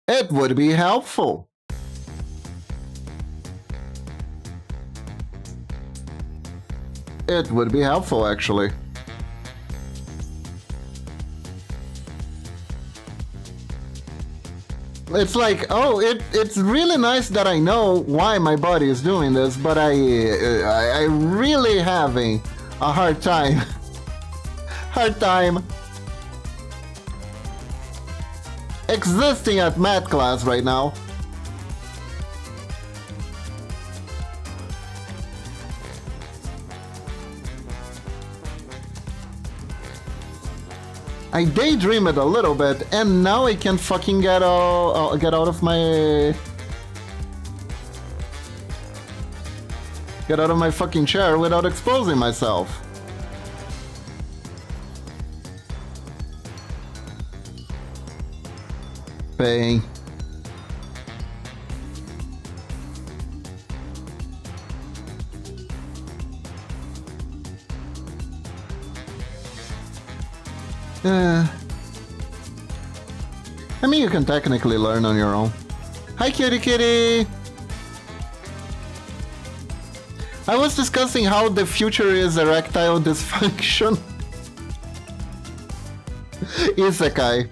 It would be helpful. It would be helpful, actually. It's like, oh, it's really nice that I know why my body is doing this, but I really having a hard time. Hard time existing at math class right now. I daydreamed a little bit, and now I can't fucking get out of my fucking chair without exposing myself. Bang. I mean, you can technically learn on your own. Hi, kitty kitty! I was discussing how the future is erectile dysfunction. Isekai.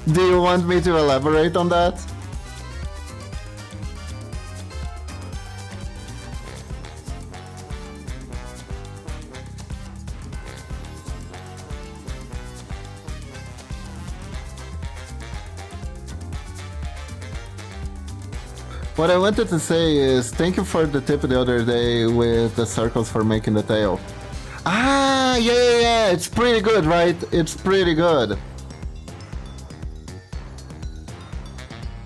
Do you want me to elaborate on that? What I wanted to say is thank you for the tip the other day with the circles for making the tail. Ah, yeah, it's pretty good, right? It's pretty good.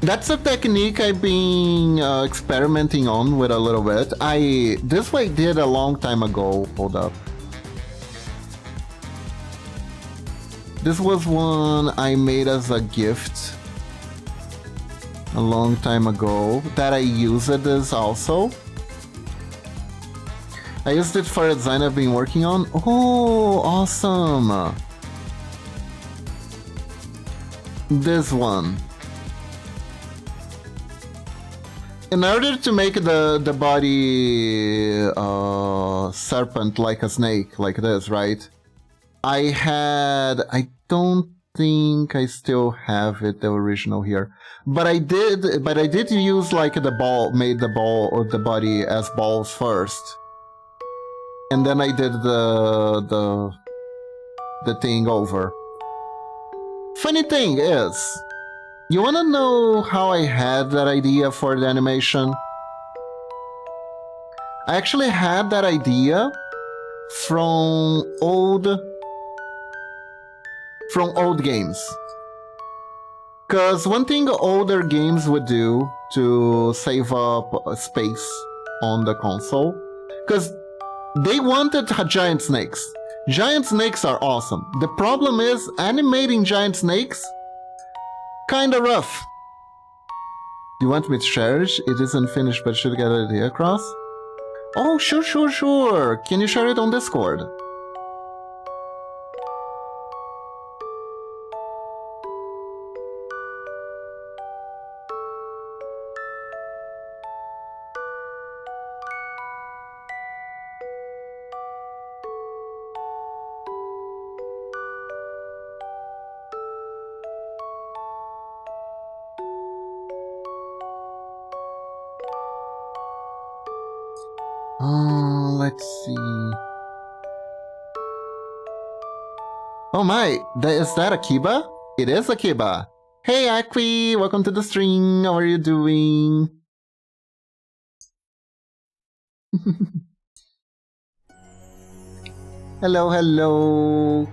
That's a technique I've been experimenting on with a little bit. This I did a long time ago. Hold up. This was one I made as a gift a long time ago that I used this also. I used it for a design I've been working on. Oh, awesome. This one. In order to make the body serpent like a snake, like this, right? I don't think I still have it, the original here. But I did use like made the ball or the body as balls first. And then I did the thing over. Funny thing is, you wanna know how I had that idea for the animation? I actually had that idea from old games. Cause one thing older games would do to save up space on the console, cause they wanted giant snakes. Giant snakes are awesome. The problem is animating giant snakes kinda rough. Do you want me to share it? It isn't finished, but should get it across? Oh, sure. Can you share it on Discord? Let's see. Oh my, is that a Kiba? It is a Kiba. Hey Akwi, welcome to the stream. How are you doing? Hello, hello.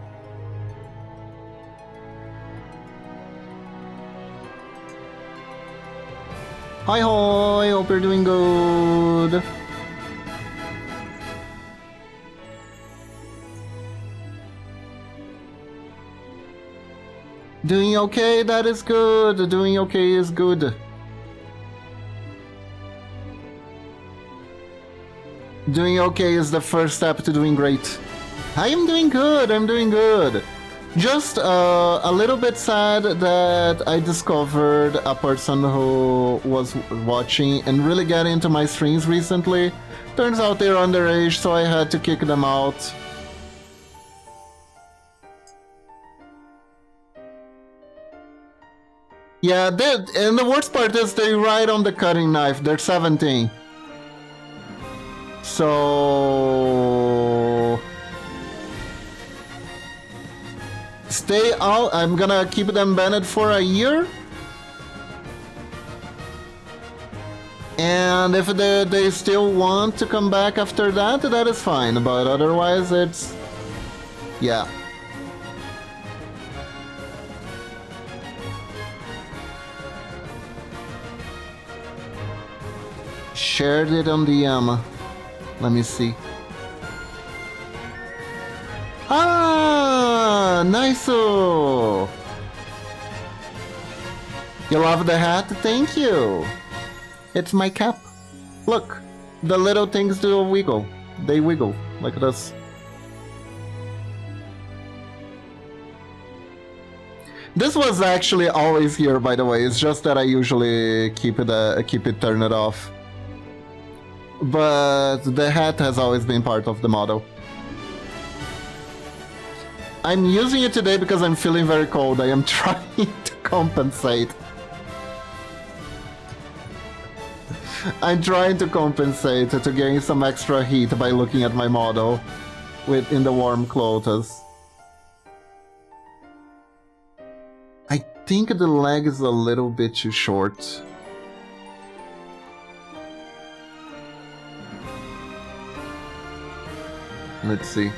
Hi, hoy. Hope you're doing good. Doing okay, that is good. Doing okay is good. Doing okay is the first step to doing great. I am doing good, I'm doing good. Just a little bit sad that I discovered a person who was watching and really got into my streams recently. Turns out they're underage, so I had to kick them out. Yeah, and the worst part is they ride on the cutting knife. They're 17. So... stay out. I'm gonna keep them banned for a year. And if they still want to come back after that, that is fine. But otherwise, it's... yeah. Shared it on DM. Let me see. Ah, nice. You love the hat? Thank you. It's my cap. Look, the little things do a wiggle. They wiggle like this. This was actually always here, by the way. It's just that I usually keep it turned off. But the hat has always been part of the model. I'm using it today because I'm feeling very cold. I am trying to compensate. I'm trying to compensate to gain some extra heat by looking at my model in the warm clothes. I think the leg is a little bit too short. Let's see.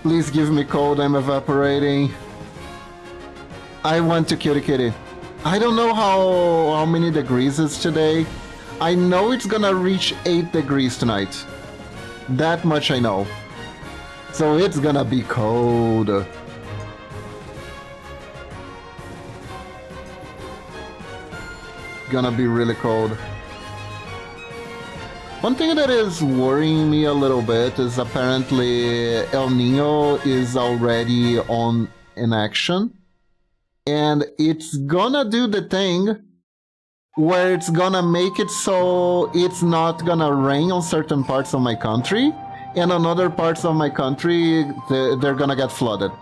Please give me cold, I'm evaporating. I want to Kitty Kitty. I don't know how many degrees it's today. I know it's gonna reach 8 degrees tonight. That much I know. So it's gonna be cold. Gonna be really cold. One thing that is worrying me a little bit is apparently El Nino is already in action. And it's gonna do the thing where it's gonna make it so it's not gonna rain on certain parts of my country, and on other parts of my country they're gonna get flooded.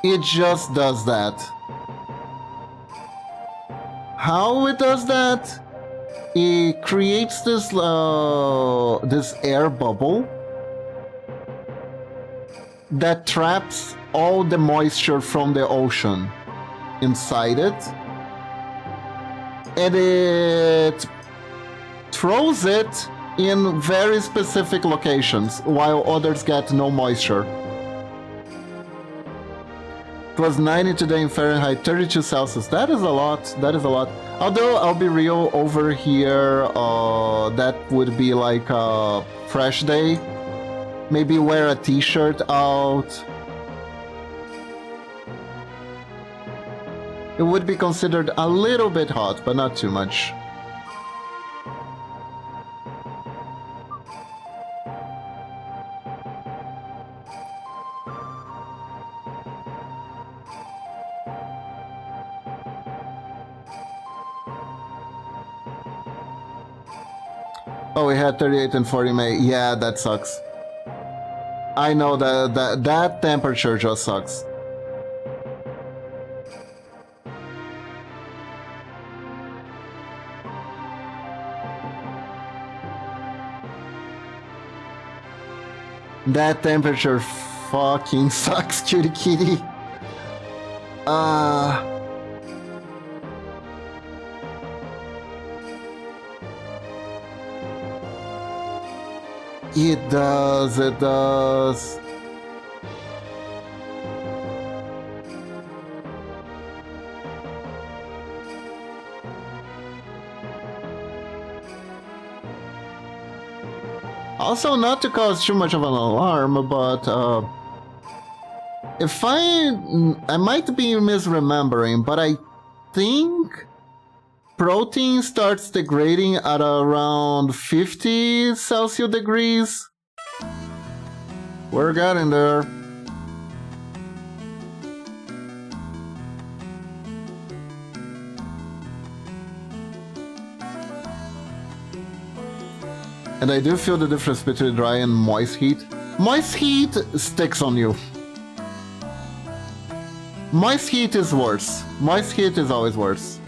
It just does that. How it does that? It creates this this air bubble that traps all the moisture from the ocean inside it, and it throws it in very specific locations while others get no moisture. It was 90 today in Fahrenheit, 32 Celsius. That is a lot. That is a lot. Although, I'll be real, over here, that would be like a fresh day. Maybe wear a t-shirt out. It would be considered a little bit hot, but not too much. Oh, we had 38 and 40 May. Yeah, that sucks. I know that temperature just sucks. That temperature fucking sucks, cutie kitty. It does, it does. Also, not to cause too much of an alarm, but if I might be misremembering, but I think protein starts degrading at around 50 Celsius degrees. We're getting there. And I do feel the difference between dry and moist heat. Moist heat sticks on you. Moist heat is worse. Moist heat is always worse.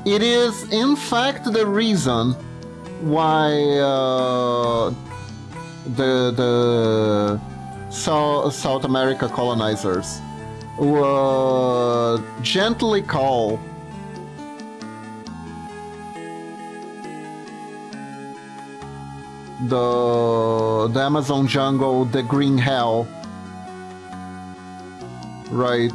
It is, in fact, the reason why the South America colonizers would gently call the Amazon jungle the green hell, right?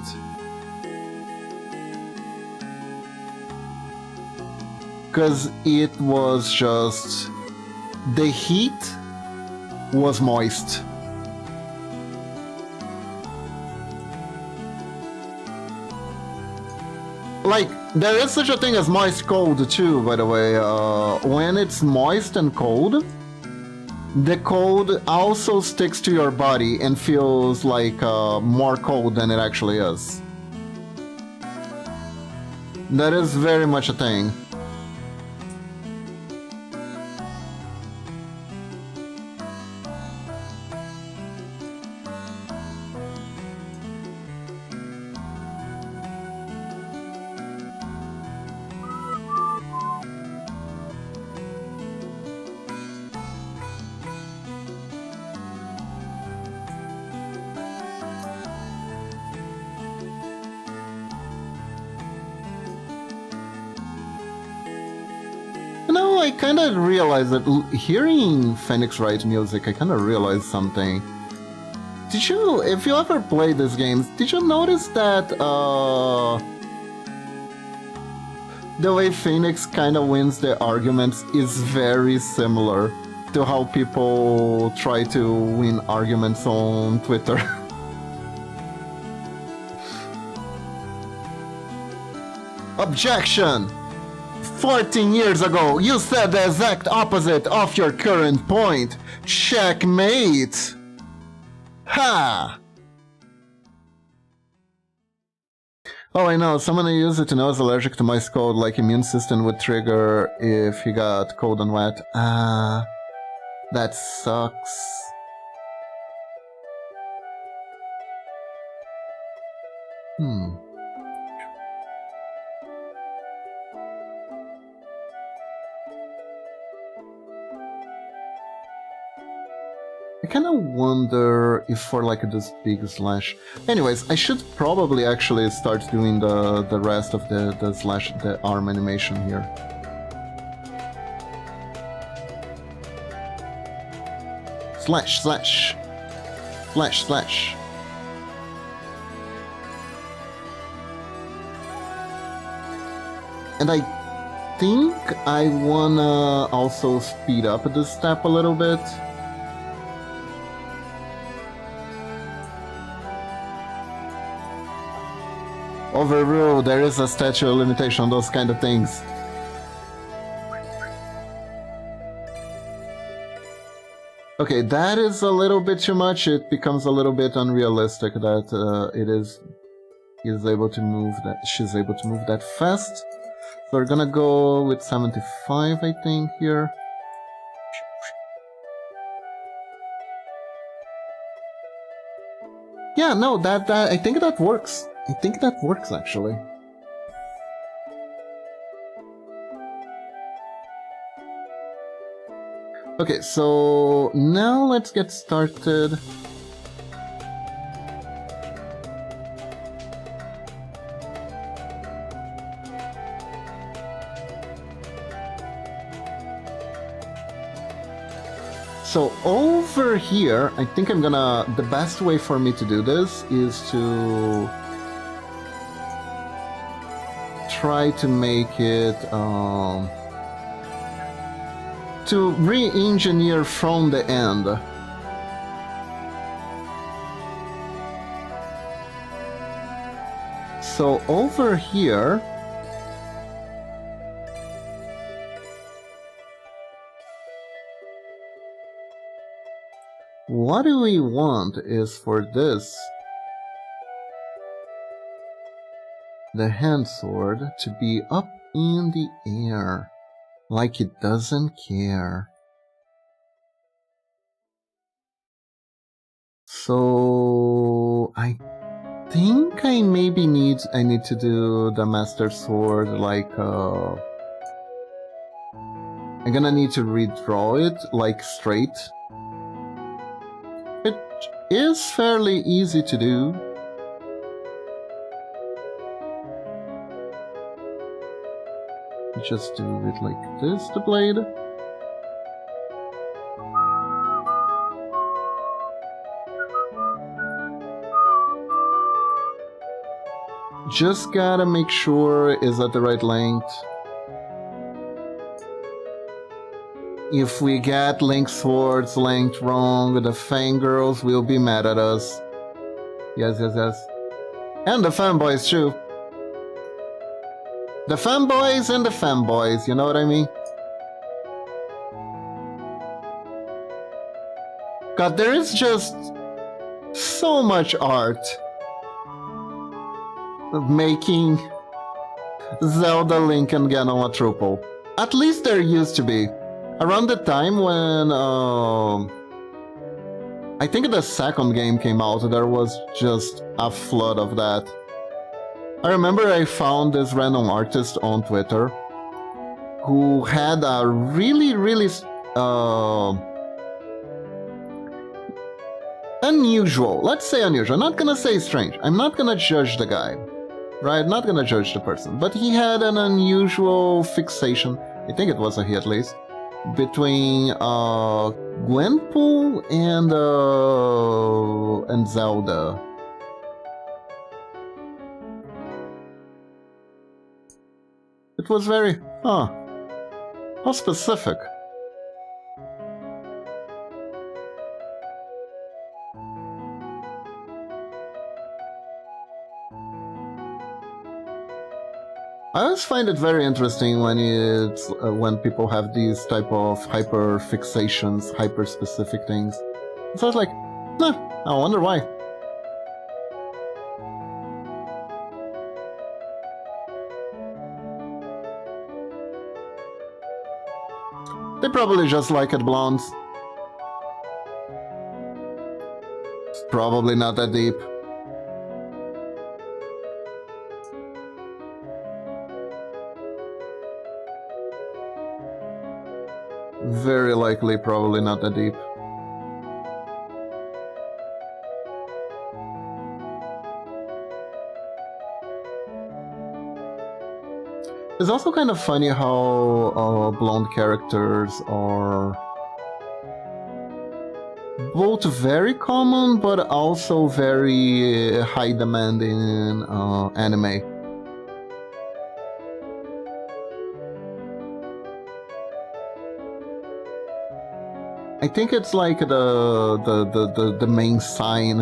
Because it was just the heat was moist. Like, there is such a thing as moist cold too, by the way. When it's moist and cold, the cold also sticks to your body and feels like more cold than it actually is. That is very much a thing. I kind of realized that hearing Phoenix Wright music, I kind of realized something. Did you, if you ever played these games, did you notice that the way Phoenix kind of wins the arguments is very similar to how people try to win arguments on Twitter? Objection! 14 years ago, you said the exact opposite of your current point. Checkmate! Ha! Oh, I know, someone who used it to know is allergic to moist cold, like immune system would trigger if he got cold and wet. Ah, that sucks. I kind of wonder if for like this big slash... Anyways, I should probably actually start doing the rest of the slash, the arm animation here. Slash, slash. Slash, slash. And I think I wanna also speed up this step a little bit. Overruled, there is a statute limitation on those kind of things. Okay, that is a little bit too much. It becomes a little bit unrealistic that he's able to move that, she's able to move that fast. So we're gonna go with 75, I think, here. Yeah, no, that I think that works. I think that works actually. Okay, so now let's get started. So over here, I think I'm gonna... The best way for me to do this is to try to make it... to re-engineer from the end. So over here... What do we want is for this, the hand sword, to be up in the air, like it doesn't care. So I think I maybe need to do the master sword like I'm gonna need to redraw it like straight. It is fairly easy to do. Just do it like this, the blade. Just gotta make sure it's at the right length. If we get Link Sword's length wrong, the fangirls will be mad at us. Yes, yes, yes. And the fanboys too. The fanboys and the fanboys, you know what I mean? God, there is just so much art of making Zelda, Link, and Ganon a triple. At least there used to be. Around the time when I think the second game came out, there was just a flood of that. I remember I found this random artist on Twitter who had a really unusual, let's say unusual, I'm not gonna say strange, I'm not gonna judge the guy, right, not gonna judge the person, but he had an unusual fixation, I think it was a he at least, between Gwenpool and Zelda. It was very, how specific. I always find it very interesting when it's when people have these type of hyper fixations, hyper specific things. So I was like, I wonder why. They probably just like it blondes. It's probably not that deep. Very likely, probably not that deep. It's also kind of funny how blonde characters are both very common, but also very high demand in anime. I think it's like the main sign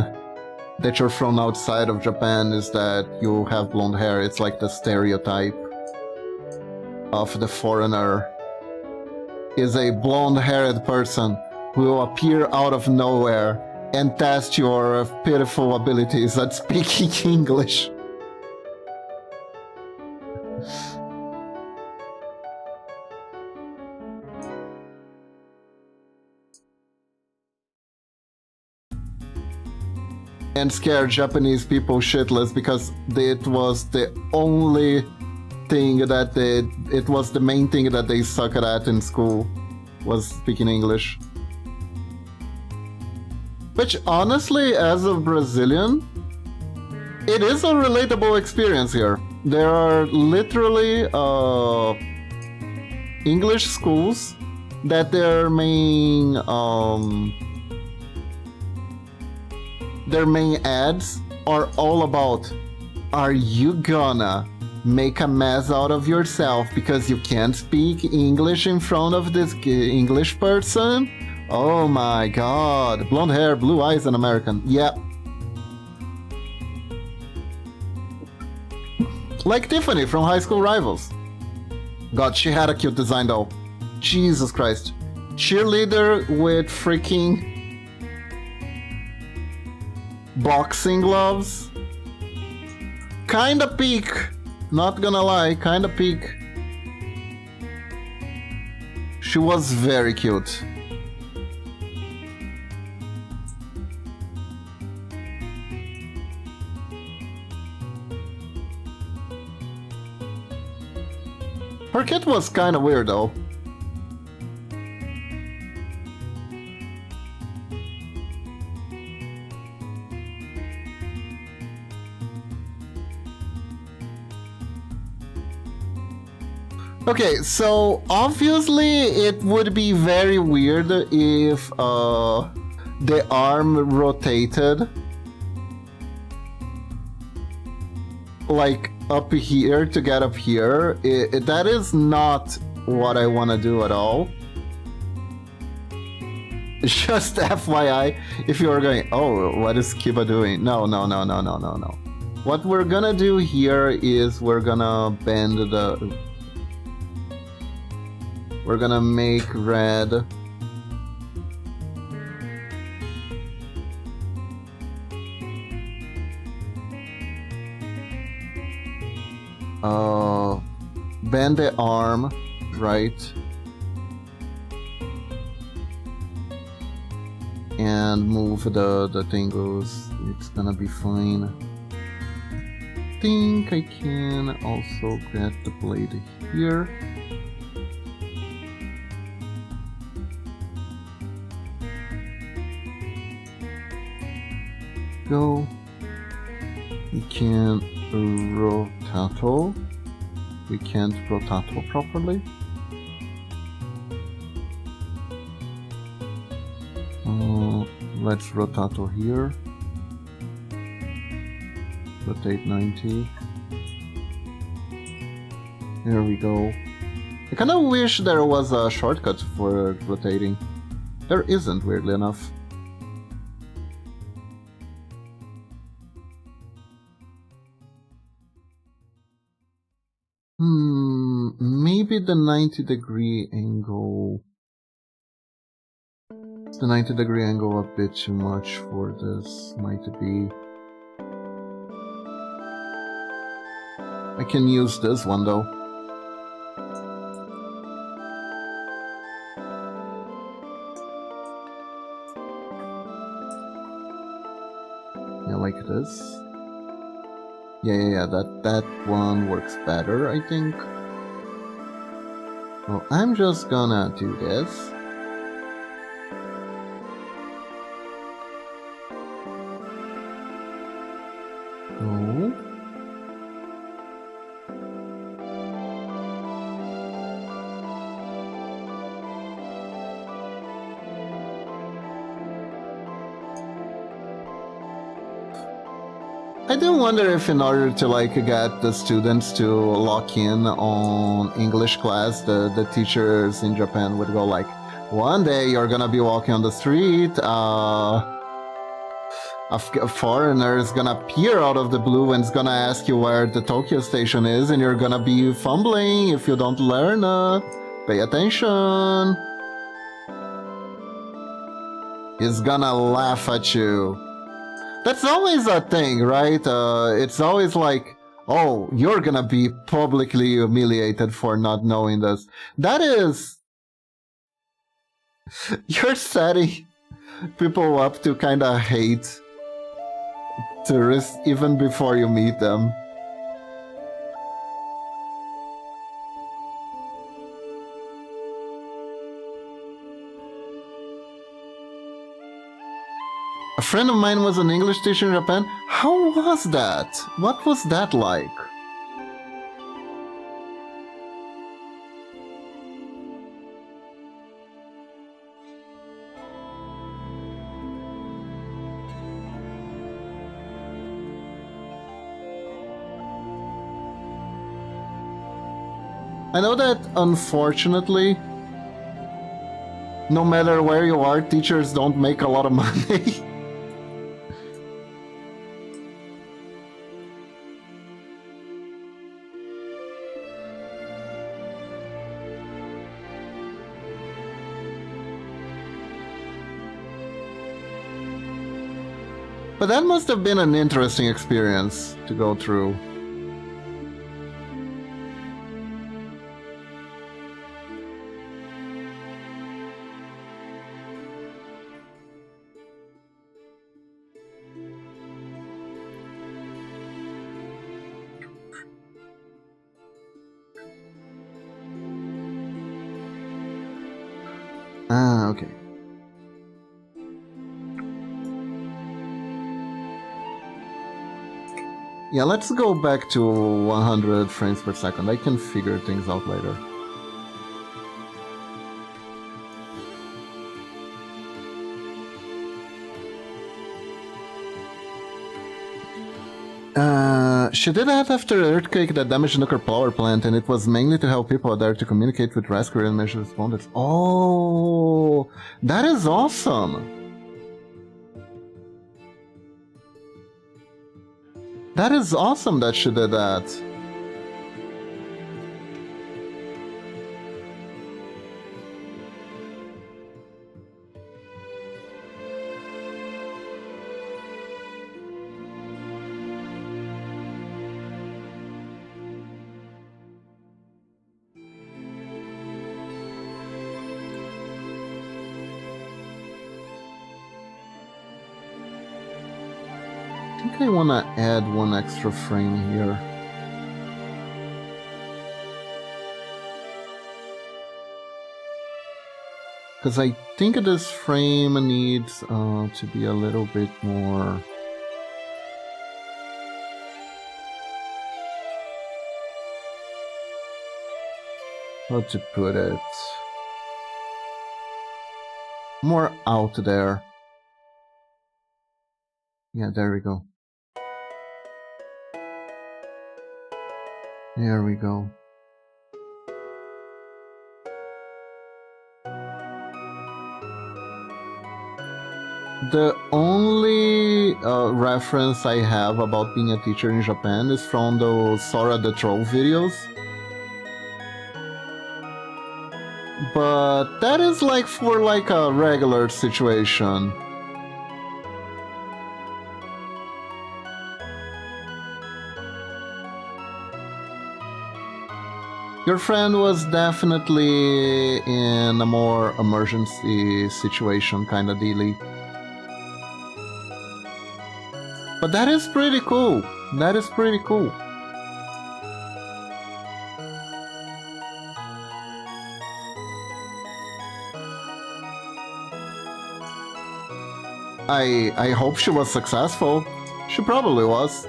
that you're from outside of Japan is that you have blonde hair. It's like the stereotype of the foreigner is a blonde-haired person who will appear out of nowhere and test your pitiful abilities at speaking English. and scare Japanese people shitless because it was the only thing that it was the main thing that they sucked at in school, was speaking English. Which honestly, as a Brazilian, it is a relatable experience here. There are literally English schools that their main ads are all about, are you gonna make a mess out of yourself because you can't speak English in front of this English person? Oh my god. Blonde hair, blue eyes, and American. Yeah. Like Tiffany from High School Rivals. God, she had a cute design though. Jesus Christ. Cheerleader with freaking boxing gloves. Kinda peak. Not gonna lie, kinda peak. She was very cute. Her kit was kinda weird though. Okay, so obviously it would be very weird if the arm rotated like up here to get up here. That is not what I want to do at all. Just FYI, if you're going, oh, what is Kiba doing? No. What we're gonna do here is we're gonna bend the... We're gonna make red. Bend the arm, right? And move the thingos. It's gonna be fine. Think I can also get the blade here. Go. We can rotato. We can't rotato properly. Let's rotato here. Rotate 90. There we go. I kinda wish there was a shortcut for rotating. There isn't, weirdly enough. Maybe the 90-degree angle. Is the 90-degree angle a bit too much for this? Might be. I can use this one though. Yeah, like this. Yeah, that one works better, I think. Well, I'm just gonna do this. Go. I do wonder if in order to like get the students to lock in on English class, the teachers in Japan would go like, one day you're gonna be walking on the street, a foreigner is gonna appear out of the blue and is gonna ask you where the Tokyo station is, and you're gonna be fumbling if you don't learn. Pay attention. He's gonna laugh at you. That's always a thing, right? It's always like, oh, you're gonna be publicly humiliated for not knowing this. That is... You're setting people up to kinda hate tourists even before you meet them. A friend of mine was an English teacher in Japan. How was that? What was that like? I know that, unfortunately, no matter where you are, teachers don't make a lot of money. But that must have been an interesting experience to go through. Ah, okay. Yeah, let's go back to 100 frames per second. I can figure things out later. She did that after an earthquake that damaged a nuclear power plant, and it was mainly to help people there to communicate with rescue and measure responders. Oh, that is awesome! That is awesome that she did that. I think I want to add one extra frame here. Because I think this frame needs to be a little bit more... how to put it? More out there. Yeah, there we go. There we go. The only reference I have about being a teacher in Japan is from those Sora the Troll videos. But that is like for like a regular situation. Your friend was definitely in a more emergency situation kind of dealy. But that is pretty cool. That is pretty cool. I hope she was successful. She probably was.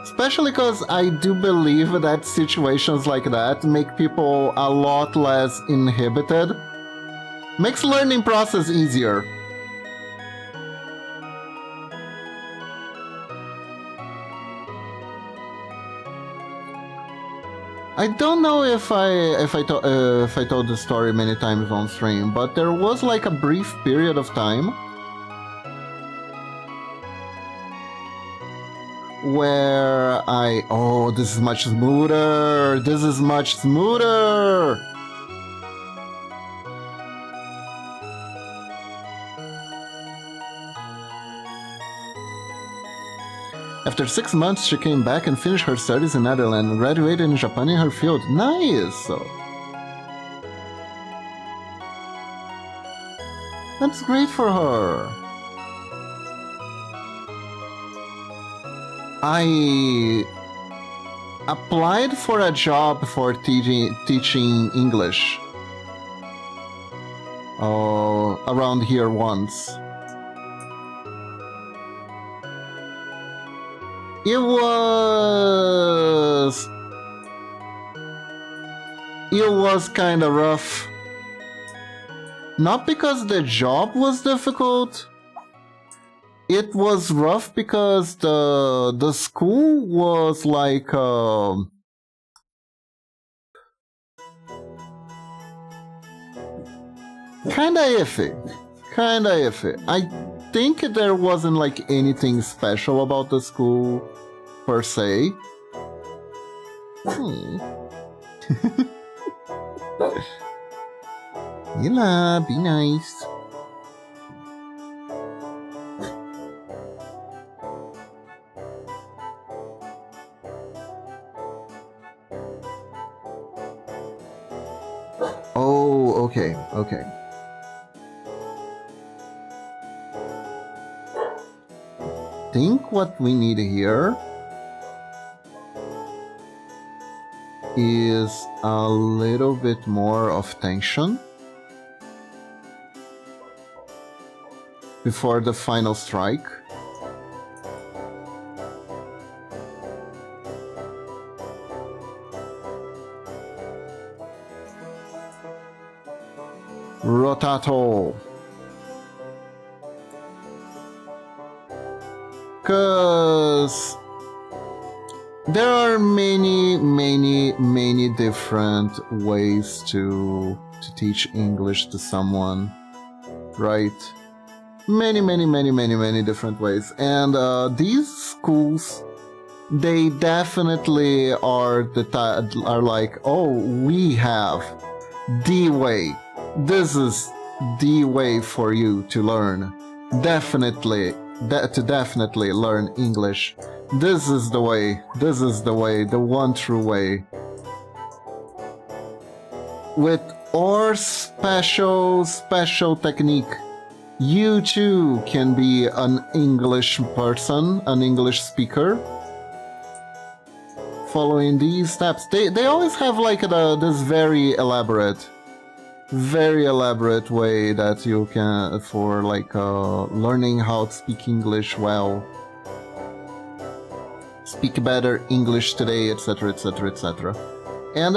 Especially because I do believe that situations like that make people a lot less inhibited. Makes learning process easier. I don't know if I told the story many times on stream, but there was like a brief period of time where oh, this is much smoother. This is much smoother. After 6 months, she came back and finished her studies in Netherlands and graduated in Japan in her field. Nice! That's great for her. I applied for a job for teaching English around here once. It was kind of rough. Not because the job was difficult. It was rough because the school was like kinda iffy. I think there wasn't like anything special about the school per se. Mila, be nice. Oh, okay. Think what we need here is a little bit more of tension before the final strike. Rotato. Because there are many different ways to teach English to someone, right? Many different ways. And these schools, they definitely are like, oh, we have the way. This is the way for you to learn. Definitely learn English. This is the way, the one true way. With our special technique, you too can be an English person, an English speaker. Following these steps, they always have like this very elaborate way that you can for like learning how to speak English well, speak better English today, etc. And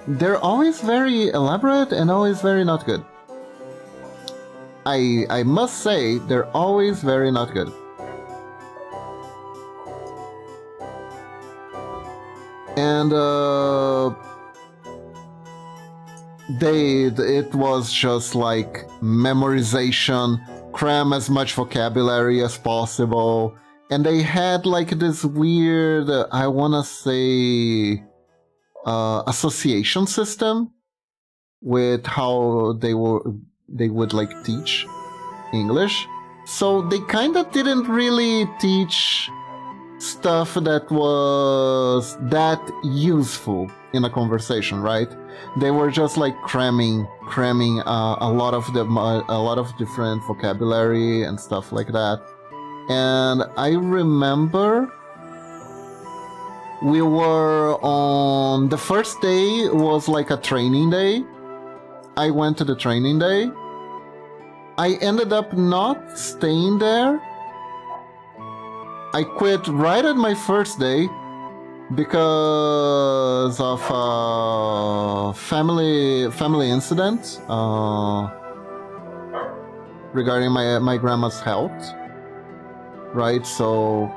they're always very elaborate and always very not good. I must say they're always very not good. And it was just like memorization, cram as much vocabulary as possible, and they had like this weird, I wanna say, association system with how they would like teach English. So they kind of didn't really teach stuff that was that useful in a conversation, right? They were just like cramming a lot of different vocabulary and stuff like that. And I remember we were on the first day was like a training day. I went to the training day. I ended up not staying there. I quit right at my first day because of family incident regarding my grandma's health, right? So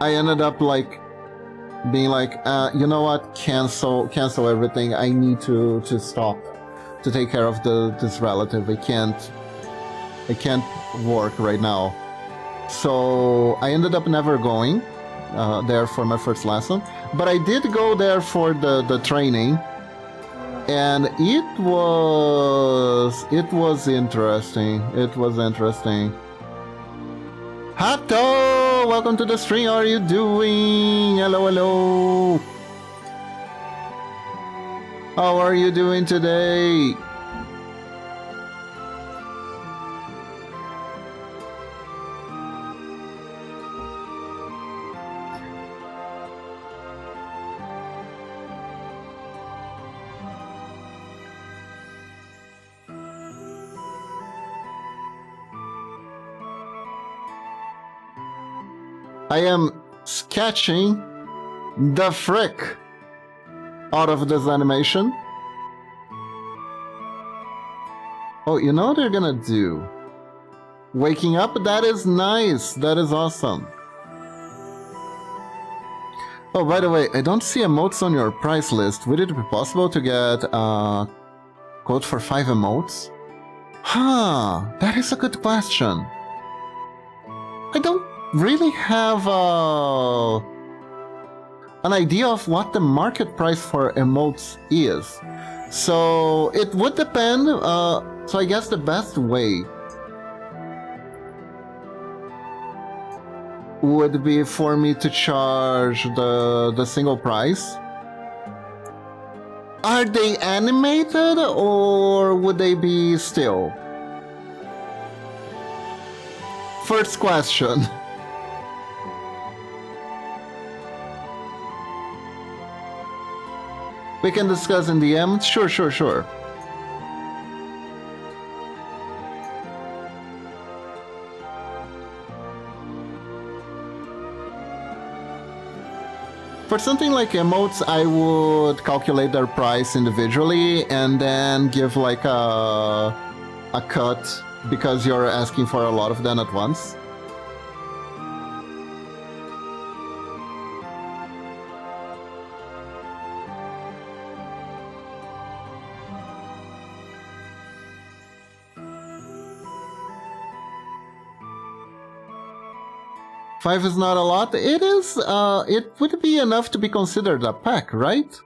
I ended up like being like, you know what, cancel everything. I need to stop to take care of this relative. I can't work right now. So I ended up never going there for my first lesson, but I did go there for the training, and it was interesting. Hato! Welcome to the stream. How are you doing? Hello, hello. How are you doing today? I am sketching the frick out of this animation. Oh, you know what they're gonna do? Waking up? That is nice. That is awesome. Oh, by the way, I don't see emotes on your price list. Would it be possible to get a quote for 5 emotes? Huh, that is a good question. I don't really have an idea of what the market price for emotes is. So it would depend. So I guess the best way would be for me to charge the single price. Are they animated or would they be still? First question. We can discuss in the end. Sure, sure, sure. For something like emotes, I would calculate their price individually and then give like a cut because you're asking for a lot of them at once. Five is not a lot. It is, it would be enough to be considered a pack, right?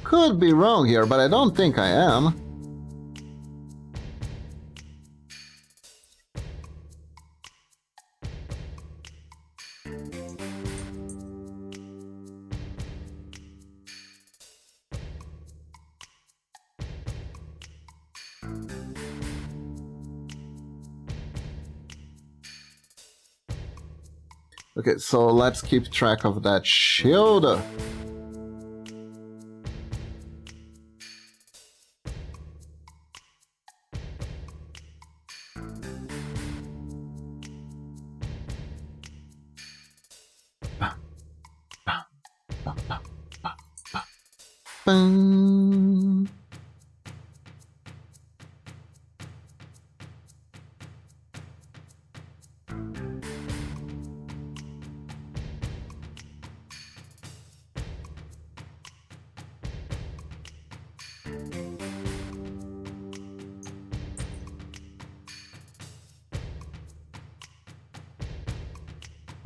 Could be wrong here, but I don't think I am. Okay, so let's keep track of that shield. Bang.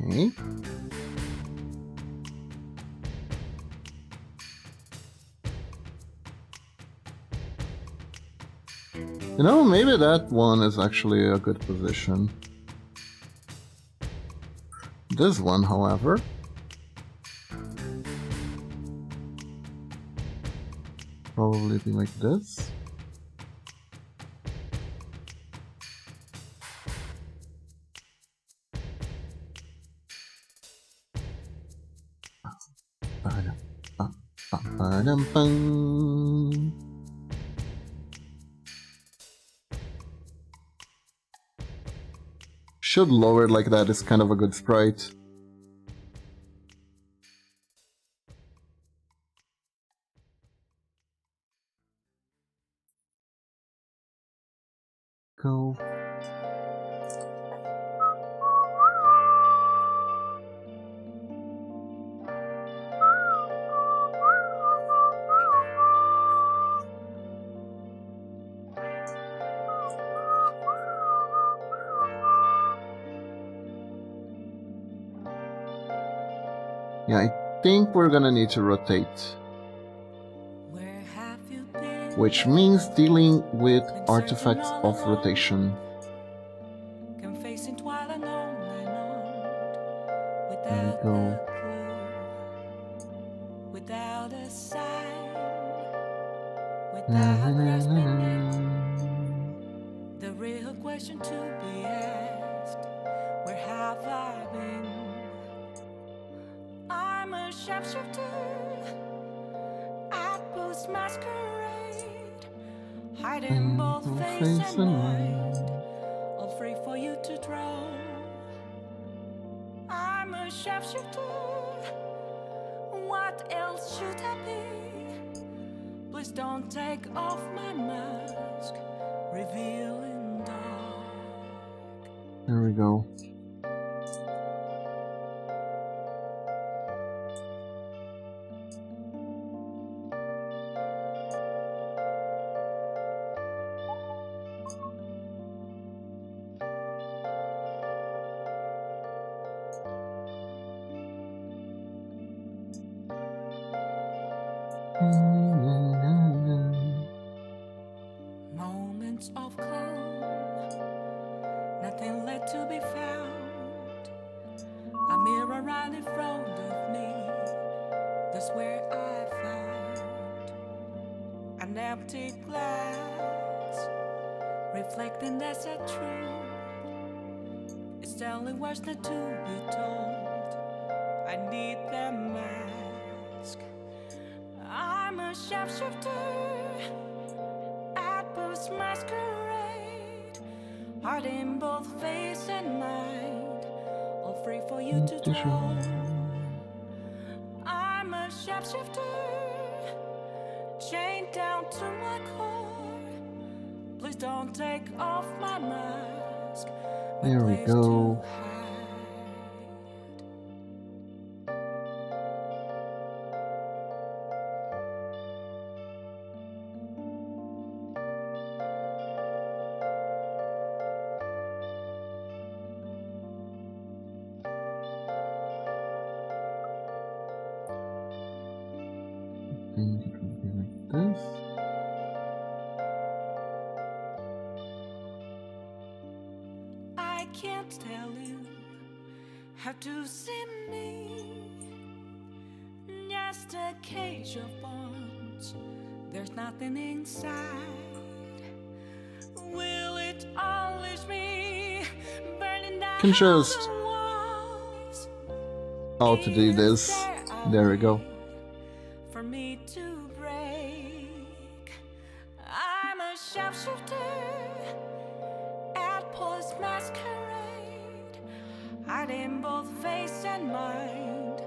Okay. You know, maybe that one is actually a good position. This one, however... probably be like this. Should lower it like that is kind of a good sprite. Go. Yeah, I think we're gonna need to rotate. Which means dealing with artifacts of rotation. There we go. The real question to be asked, where have I been? I'm a shapeshifter at Post Masquerade, hiding both face and mind, all free for you to draw. I'm a shapeshifter, what else should I be? Please don't take off my mask, revealing dark. There we go. Moments of calm, nothing left to be found. A mirror right in front of me, that's where I found an empty glass, reflecting that's a truth. It's telling words not to be told. I need the mask. I'm a shapeshifter at Post Masquerade, heart in both face and mind, all free for you to draw. I'm a shapeshifter, chained down to my core. Please don't take off my mask. There we go. I think it would be like this. I can't tell you how to see me. Just a cage of bones, there's nothing inside. Will it unleash me, burning down Can just the walls? how to do this. There we go. For me to break, I'm a shapeshifter at Post Masquerade, hiding both face and mind,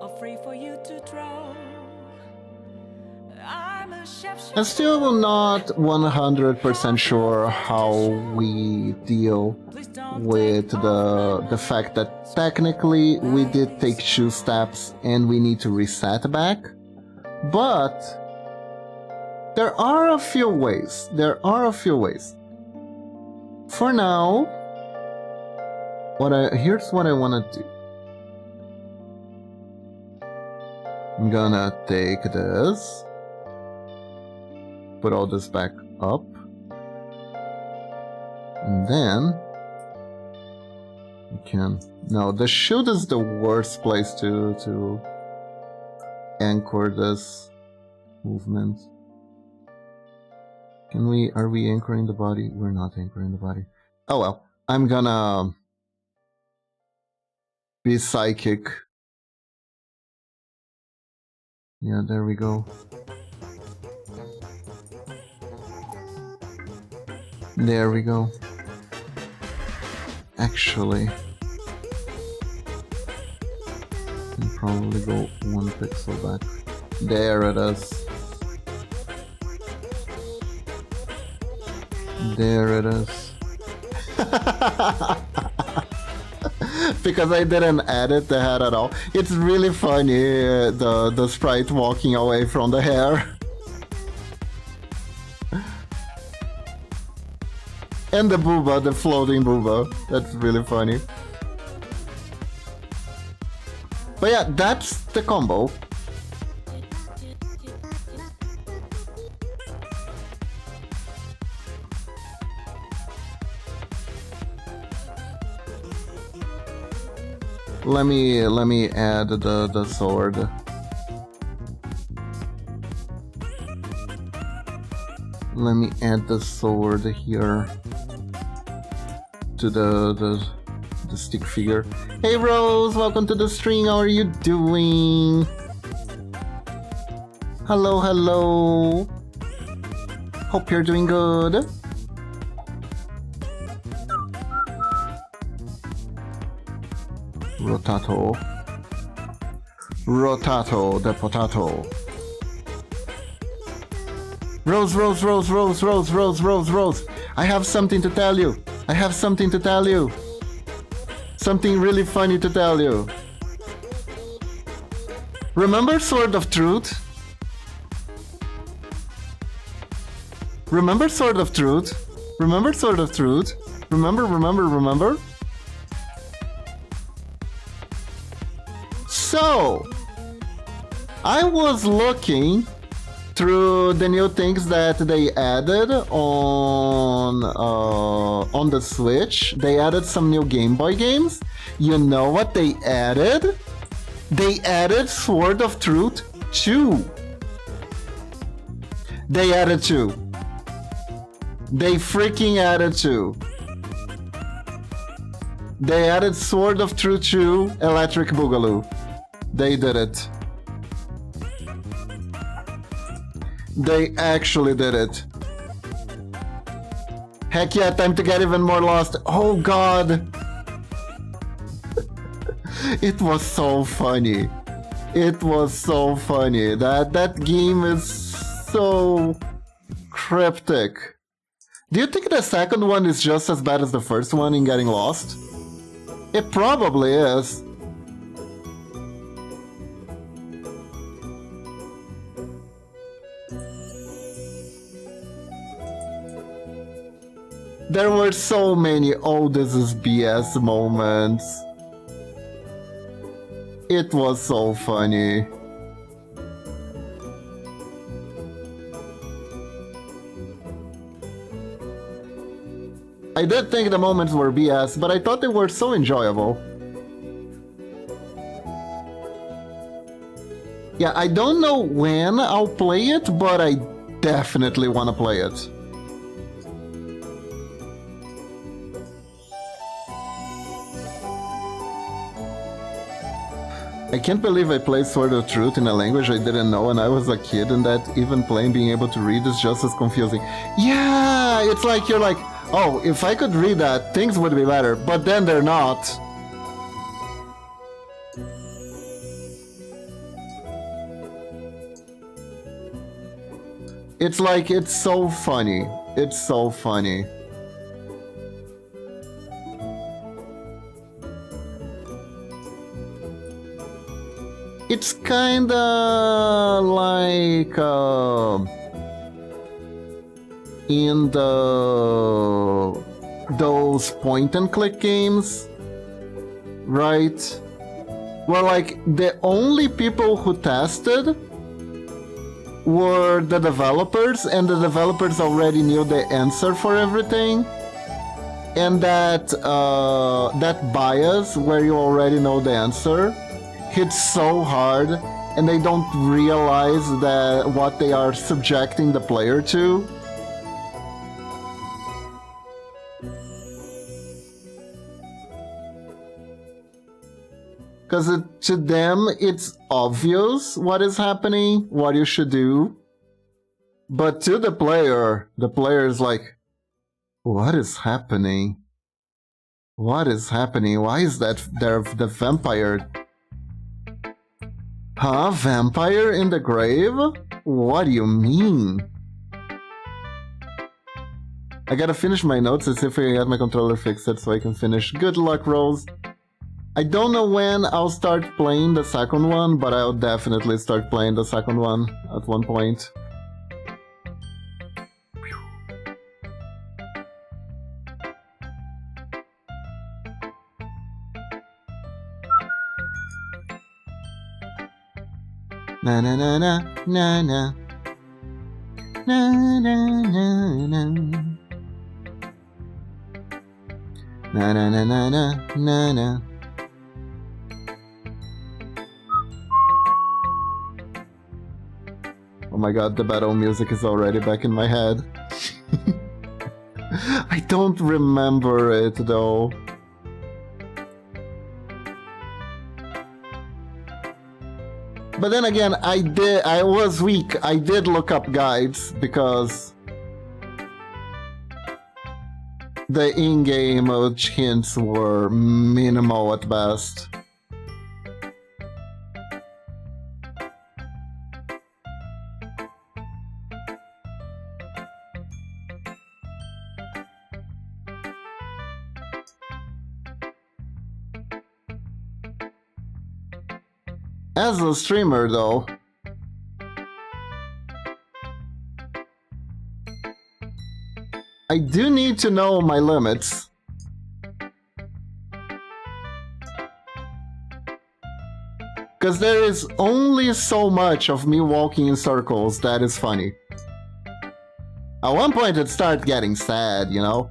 all free for you to draw. I'm a shapeshifter. I'm still not 100% sure how we deal with the fact that technically we did take 2 steps and we need to reset back, but there are a few ways. For now, here's what I want to do. I'm gonna take this, put all this back up, and then we can. No, the shield is the worst place to anchor this movement. Are we anchoring the body? We're not anchoring the body. Oh well, I'm gonna be psychic. Yeah, there we go. There we go. Actually, I'll probably go 1 pixel back. There it is. There it is. Because I didn't edit the head at all. It's really funny, the sprite walking away from the hair. And the booba, the floating booba. That's really funny. But yeah, that's the combo. Let me add the sword. Let me add the sword here to the stick figure. Hey Rose, welcome to the stream. How are you doing? Hello, hello. Hope you're doing good. Rotato. Rotato, the potato. Rose, Rose, Rose, Rose, Rose, Rose, Rose, Rose. I have something to tell you. I have something to tell you. Something really funny to tell you. Remember Sword of Truth? Remember Sword of Truth? Remember Sword of Truth? Remember? So, I was looking through the new things that they added on the Switch. They added some new Game Boy games. You know what they added? They added Sword of Truth 2. They added 2. They freaking added 2. They added Sword of Truth 2 Electric Boogaloo. They did it. They actually did it. Heck yeah, time to get even more lost. Oh god. It was so funny. It was so funny. That game is so cryptic. Do you think the second one is just as bad as the first one in getting lost? It probably is. There were so many "oh, this is BS" moments. It was so funny. I did think the moments were BS, but I thought they were so enjoyable. Yeah, I don't know when I'll play it, but I definitely want to play it. I can't believe I played Sword of Truth in a language I didn't know when I was a kid, and that even playing being able to read is just as confusing. Yeah, it's like you're like, oh, if I could read that, things would be better, but then they're not. It's like, it's so funny. It's so funny. It's kinda like in those point and click games, right? Where like the only people who tested were the developers, and the developers already knew the answer for everything, and that that bias where you already know the answer hits so hard, and they don't realize that what they are subjecting the player to. Because to them, it's obvious what is happening, what you should do. But to the player is like, what is happening? What is happening? Why is that there the vampire? Huh? Vampire in the grave? What do you mean? I gotta finish my notes and see if I get my controller fixed so I can finish. Good luck, Rose. I don't know when I'll start playing the second one, but I'll definitely start playing the second one at one point. Na na na na na na. Na na na na. Na na na na na na na. Oh my god, the battle music is already back in my head. I don't remember it though. But then again, I was weak. I did look up guides because the in-game hints were minimal at best. As a streamer, though, I do need to know my limits. Because there is only so much of me walking in circles that is funny. At one point it started getting sad, you know?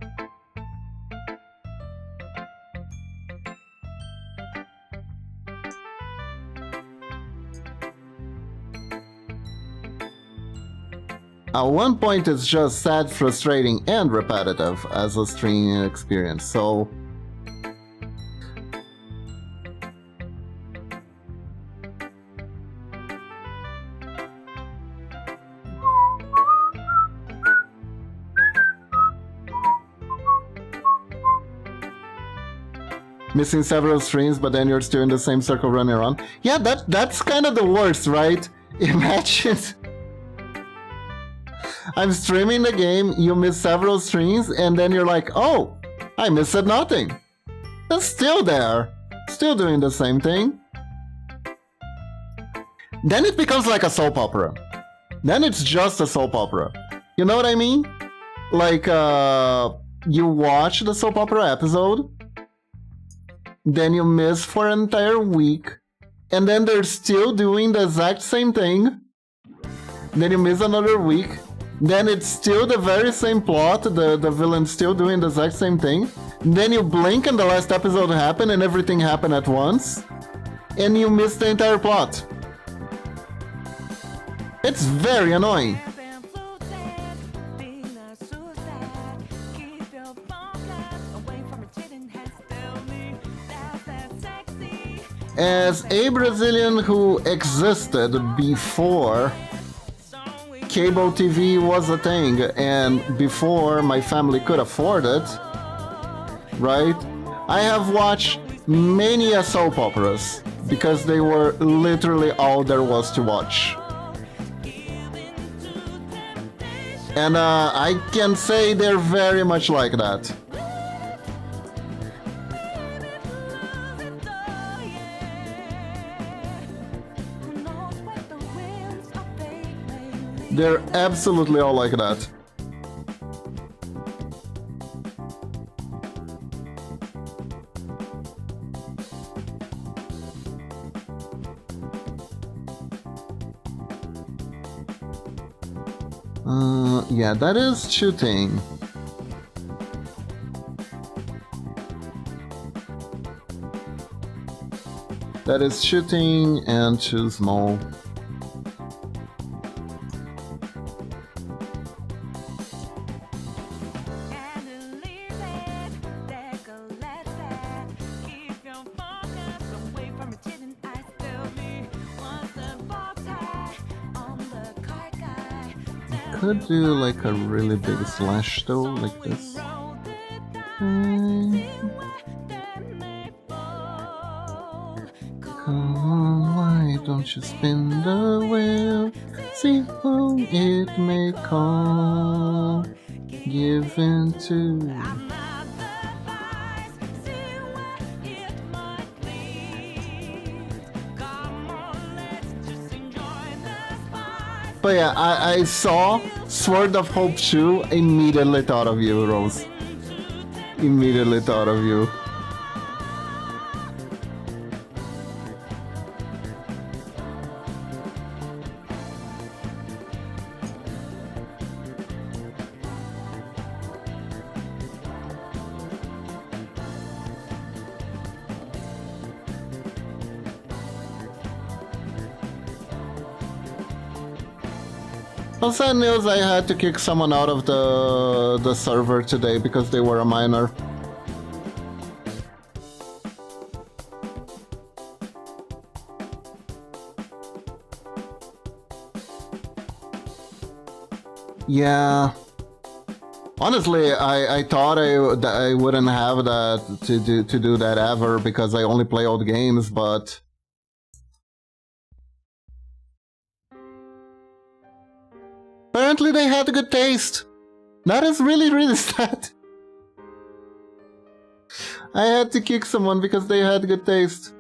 At one point it's just sad, frustrating, and repetitive as a streaming experience, so... Missing several streams, but then you're still in the same circle running around. Yeah, that's kind of the worst, right? Imagine... I'm streaming the game, you miss several streams, and then you're like, oh, I missed nothing. It's still there. Still doing the same thing. Then it becomes like a soap opera. Then it's just a soap opera. You know what I mean? Like, you watch the soap opera episode, then you miss for an entire week, and then they're still doing the exact same thing. Then you miss another week. Then it's still the very same plot, the villain's still doing the exact same thing. Then you blink and the last episode happened and everything happened at once. And you miss the entire plot. It's very annoying. As a Brazilian who existed before cable TV was a thing, and before my family could afford it, right? I have watched many soap operas because they were literally all there was to watch. And I can say they're very much like that. They're absolutely all like that. Yeah, that is shooting. That is shooting and too small. Could do like a really big slash though, like this. Come on, why don't you spin the wheel? See whom it may call. Give in to. But yeah, I saw Sword of Hope 2, immediately thought of you, Rose. Immediately thought of you. Well, sad news, I had to kick someone out of the server today because they were a minor. Yeah. Honestly, I thought I wouldn't have that to do that ever because I only play old games, but apparently they had good taste. That is really, really sad. I had to kick someone because they had good taste.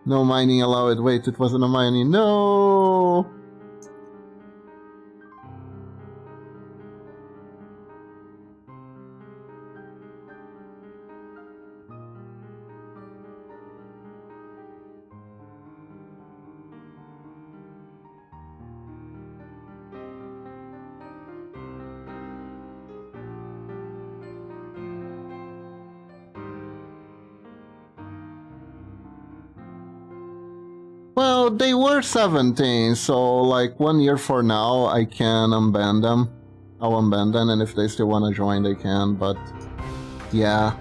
No mining allowed. Wait, it wasn't a mining. No! Well, they were 17, so like 1 year for now, I can unban them. I'll unban them, and if they still want to join, they can, but yeah.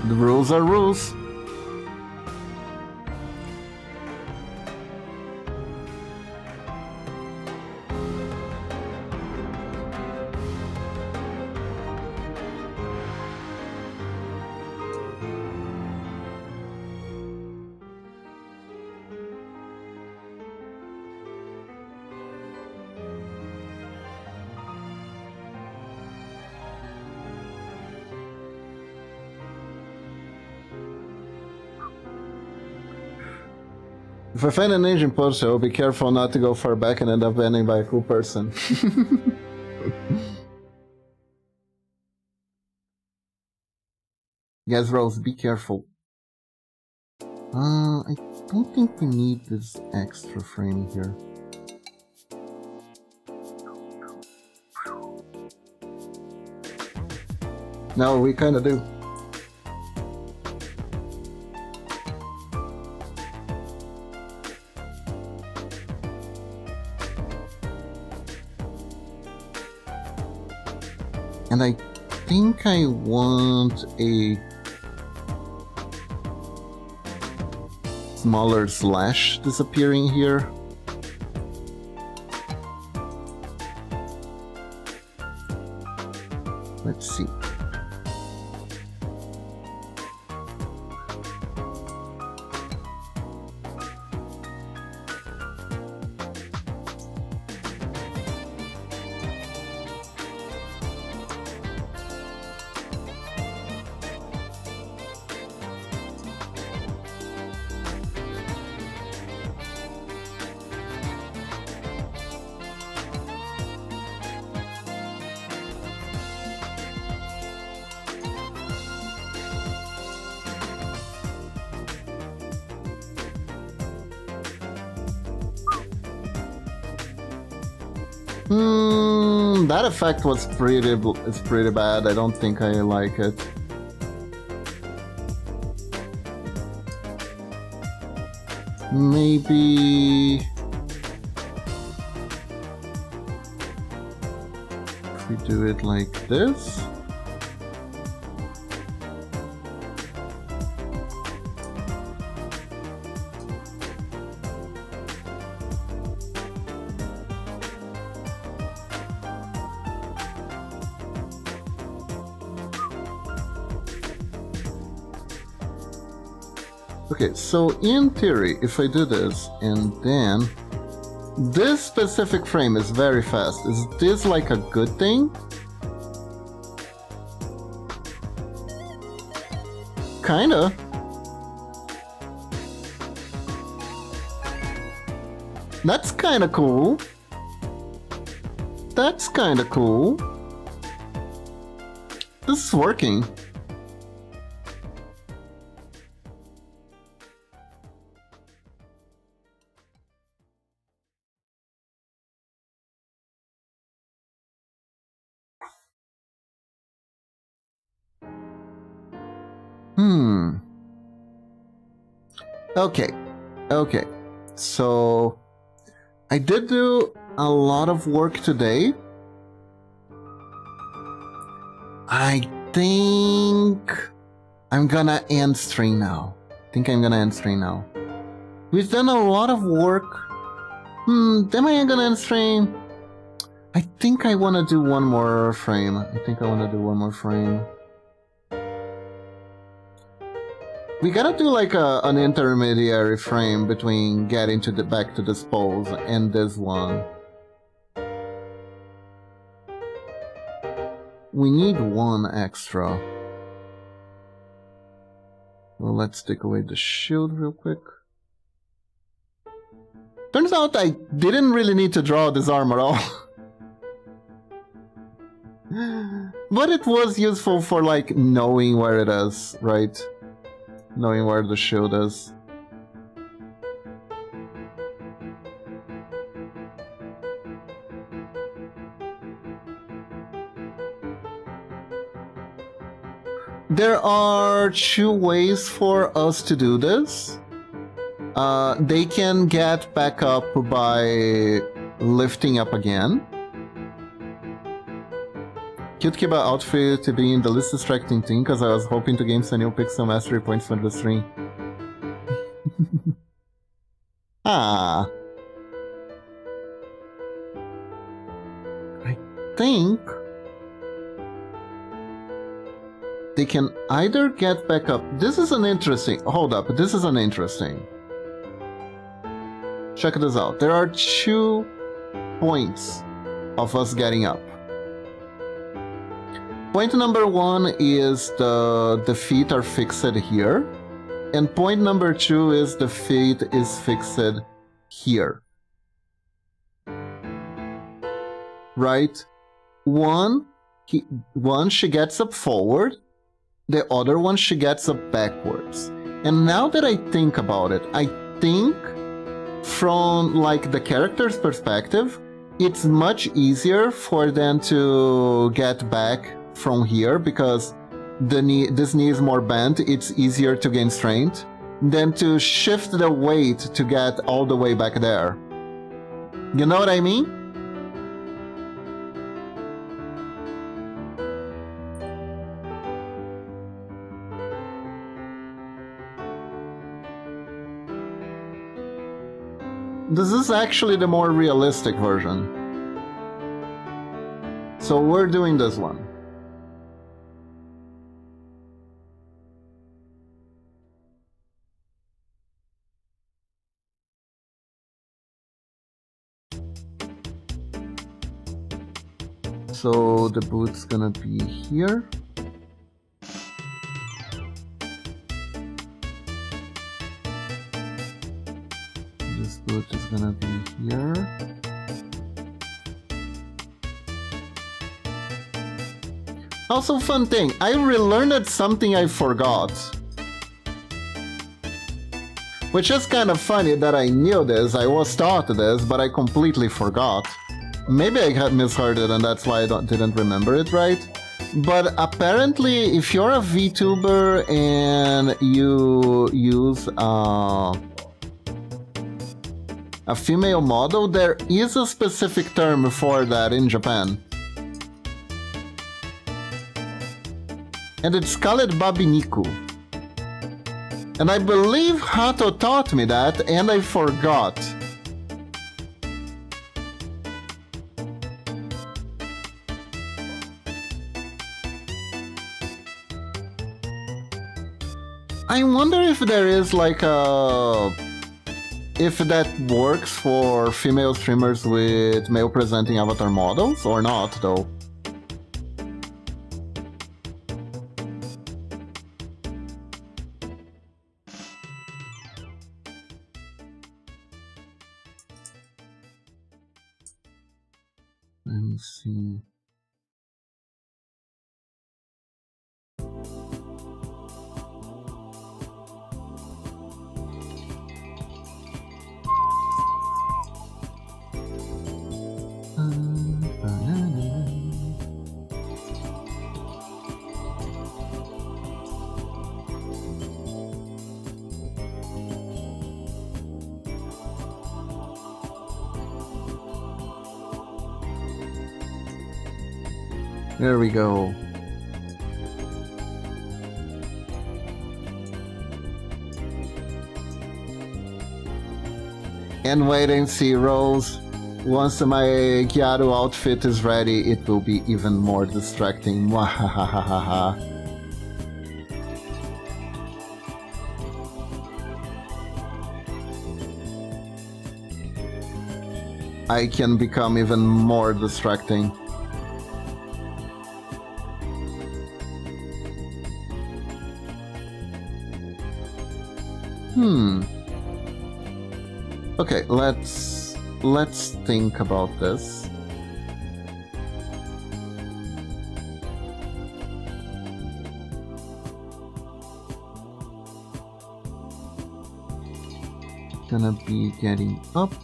The rules are rules. If I find an engine poster, I'll be careful not to go far back and end up ending by a cool person. Yes, Rose, be careful. I don't think we need this extra frame here. No, we kinda do. And I think I want a smaller slash disappearing here. Let's see. That effect was pretty bad. I don't think I like it. Maybe if we do it like this. Okay, so in theory, if I do this, and then this specific frame is very fast, is this like a good thing? Kinda. That's kind of cool. That's kind of cool. This is working. Okay. So I did do a lot of work today. I think I'm gonna end stream now. We've done a lot of work. Am I gonna end stream? I think I wanna do one more frame. We gotta do like an intermediary frame between getting to the back to this pose and this one. We need one extra. Well, let's take away the shield real quick. Turns out I didn't really need to draw this arm at all. But it was useful for like knowing where it is, right? Knowing where the shield is. There are two ways for us to do this. They can get back up by lifting up again. Cute Kiba outfit to be in the least distracting thing because I was hoping to gain some new pixel mastery points for the stream. Ah. I think they can either get back up. This is an interesting. Hold up. This is an interesting. Check this out. There are 2 points of us getting up. Point number 1 is the feet are fixed here. And point number 2 is the feet is fixed here. Right? One she gets up forward. The other one she gets up backwards. And now that I think about it, I think from like the character's perspective, it's much easier for them to get back from here because this knee is more bent. It's easier to gain strength than to shift the weight to get all the way back there. You know what I mean? This is actually the more realistic version. So we're doing this one. So the boot's gonna be here. This boot is gonna be here. Also, fun thing, I relearned something I forgot. Which is kind of funny that I knew this, I was taught this, but I completely forgot. Maybe I had misheard it and that's why I didn't remember it right. But apparently, if you're a VTuber and you use a female model, there is a specific term for that in Japan. And it's called babiniku. And I believe Hato taught me that, and I forgot. I wonder if there is like a... if that works for female streamers with male presenting avatar models or not, though. Let me see. There we go. And wait and see, Rose. Once my Gyaru outfit is ready, it will be even more distracting. Mwahahaha. I can become even more distracting. Okay, let's think about this. Gonna be getting up.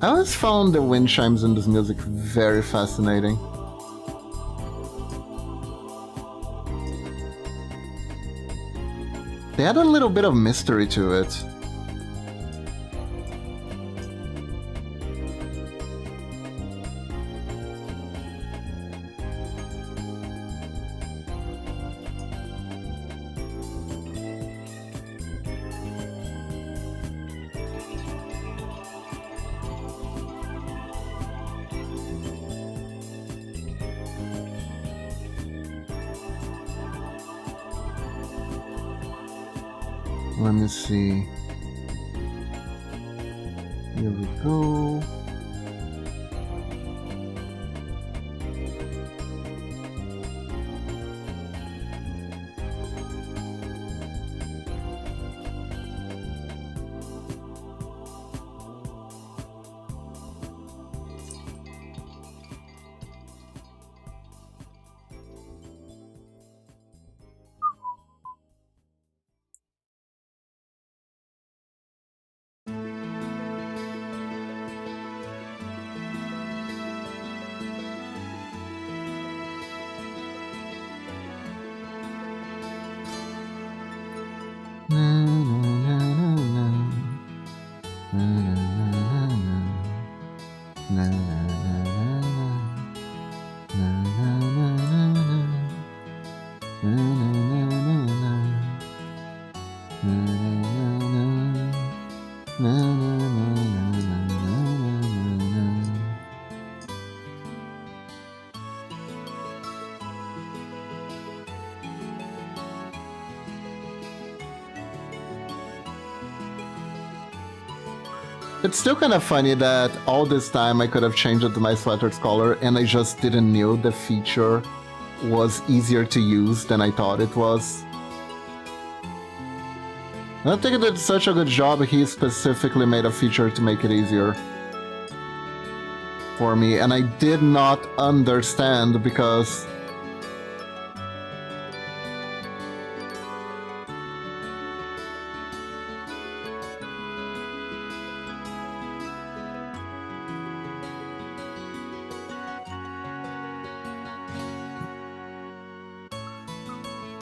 I always found the wind chimes in this music very fascinating. They had a little bit of mystery to it. Let me see. Here we go. It's still kind of funny that all this time I could have changed my sweater's color and I just didn't know the feature was easier to use than I thought it was. I think it did such a good job, he specifically made a feature to make it easier for me, and I did not understand because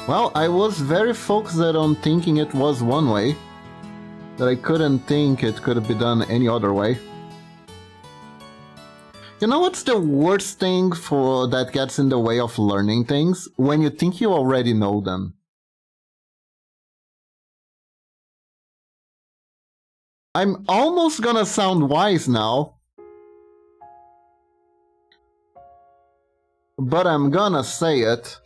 well, I was very focused on thinking it was one way, that I couldn't think it could be done any other way. You know what's the worst thing for that gets in the way of learning things? When you think you already know them. I'm almost gonna sound wise now, but I'm gonna say it.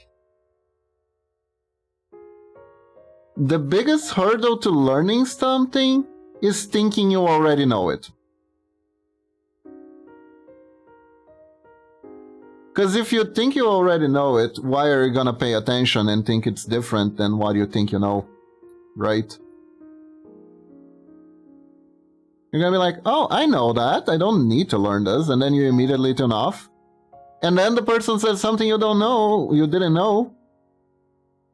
The biggest hurdle to learning something is thinking you already know it. Because if you think you already know it, why are you gonna pay attention and think it's different than what you think you know, right? You're gonna be like, oh, I know that, I don't need to learn this, and then you immediately tune off. And then the person says something you didn't know,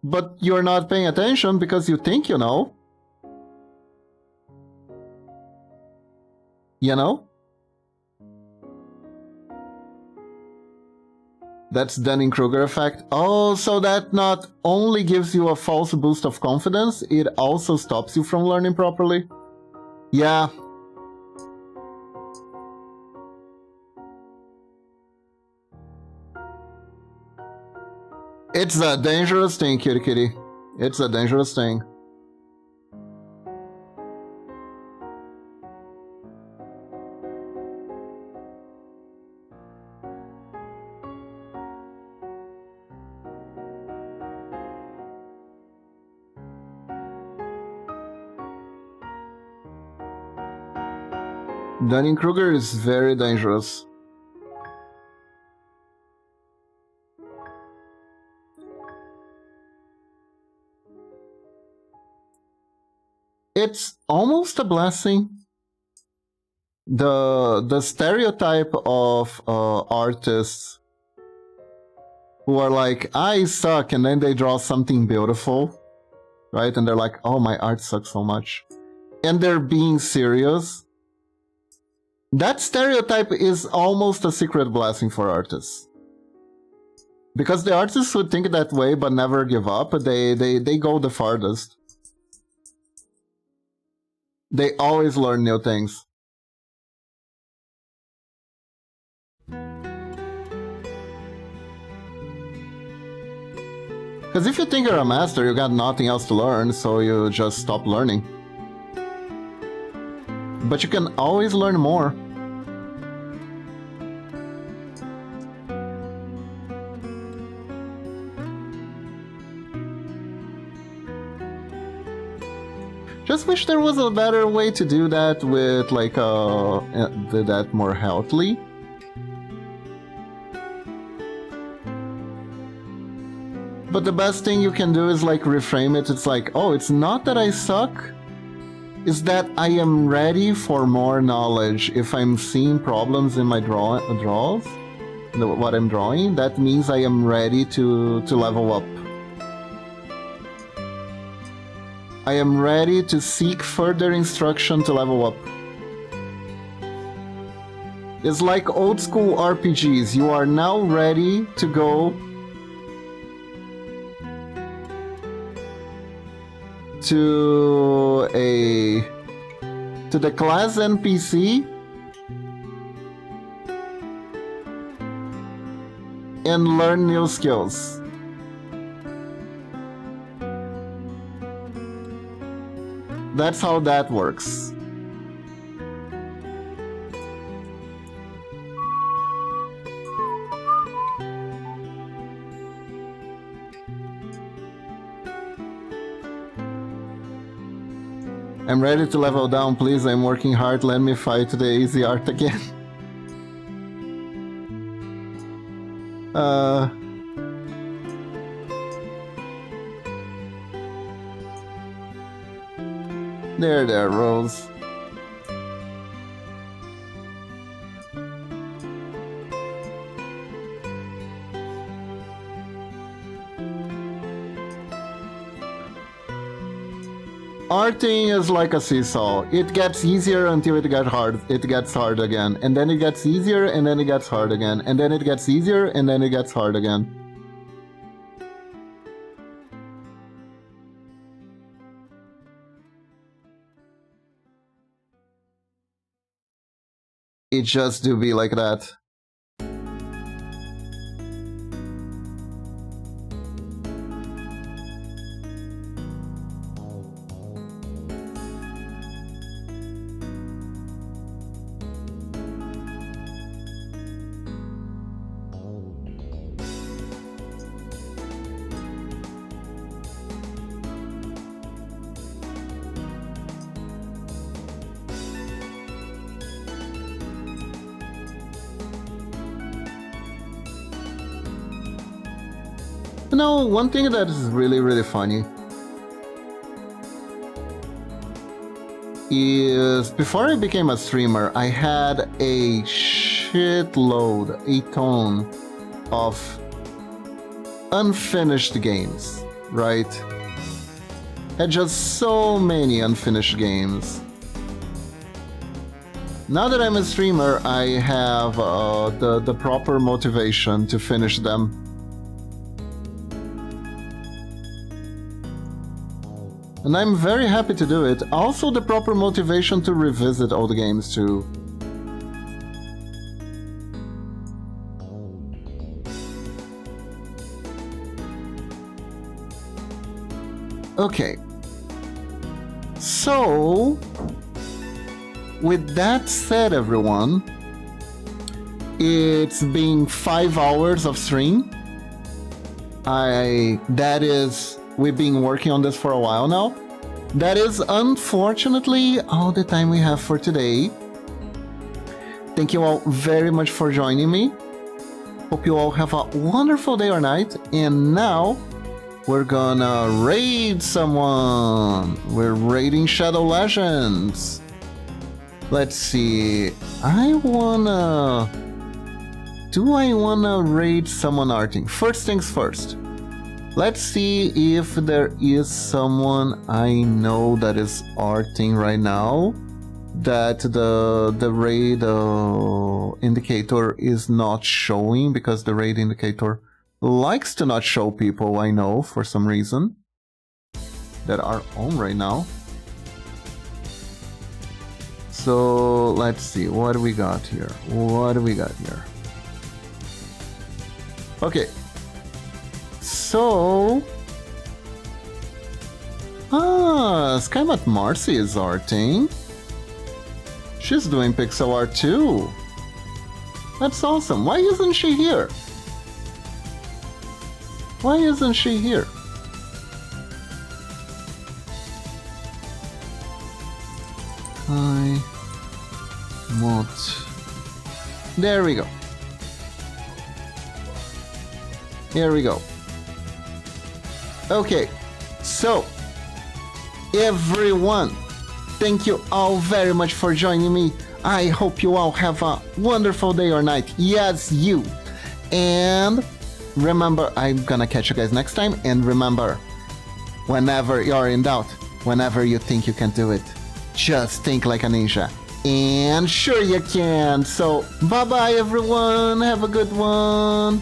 but you're not paying attention because you think you know. You know? That's Dunning-Kruger effect. Oh, so that not only gives you a false boost of confidence, it also stops you from learning properly? Yeah. It's a dangerous thing, kitty kitty. It's a dangerous thing. Dunning-Kruger is very dangerous. It's almost a blessing. The stereotype of artists who are like, I suck, and then they draw something beautiful, right? And they're like, oh, my art sucks so much. And they're being serious. That stereotype is almost a secret blessing for artists. Because the artists who think that way but never give up, they go the farthest. They always learn new things. Because if you think you're a master, you got nothing else to learn, so you just stop learning. But you can always learn more. Just wish there was a better way to do that with, like, do that more healthily. But the best thing you can do is, like, reframe it. It's like, oh, it's not that I suck. It's that I am ready for more knowledge. If I'm seeing problems in my draws, what I'm drawing, that means I am ready to level up. I am ready to seek further instruction to level up. It's like old school RPGs. You are now ready to go to the class NPC and learn new skills. That's how that works. I'm ready to level down, please. I'm working hard. Let me fight the easy art again. There, Rose. Arting is like a seesaw. It gets easier until it gets hard. It gets hard again, and then it gets easier, and then it gets hard again, and then it gets easier, and then it gets hard again. It just do be like that. know, one thing that is really funny is before I became a streamer, I had a shitload, a ton of unfinished games, right? Had just so many unfinished games. Now that I'm a streamer, I have the proper motivation to finish them. And I'm very happy to do it. Also the proper motivation to revisit all the games too. Okay. So, with that said, everyone, it's been 5 hours of stream. We've been working on this for a while now. That is unfortunately all the time we have for today. Thank you all very much for joining me. Hope you all have a wonderful day or night. And now we're gonna raid someone. We're raiding Shadow Legends. Let's see. Do I wanna raid someone arting? First things first. Let's see if there is someone I know that is arting right now that the raid indicator is not showing, because the raid indicator likes to not show people I know for some reason that are on right now. So let's see, what do we got here? Okay. So, Skymat Marcy is arting. She's doing pixel art too. That's awesome. Why isn't she here? Hi, Mot. There we go. Here we go. Okay, so everyone, thank you all very much for joining me. I hope you all have a wonderful day or night. Yes, you. And remember, I'm gonna catch you guys next time. And remember, whenever you're in doubt, whenever you think you can do it, just think like a ninja. And sure you can. So bye bye everyone. Have a good one.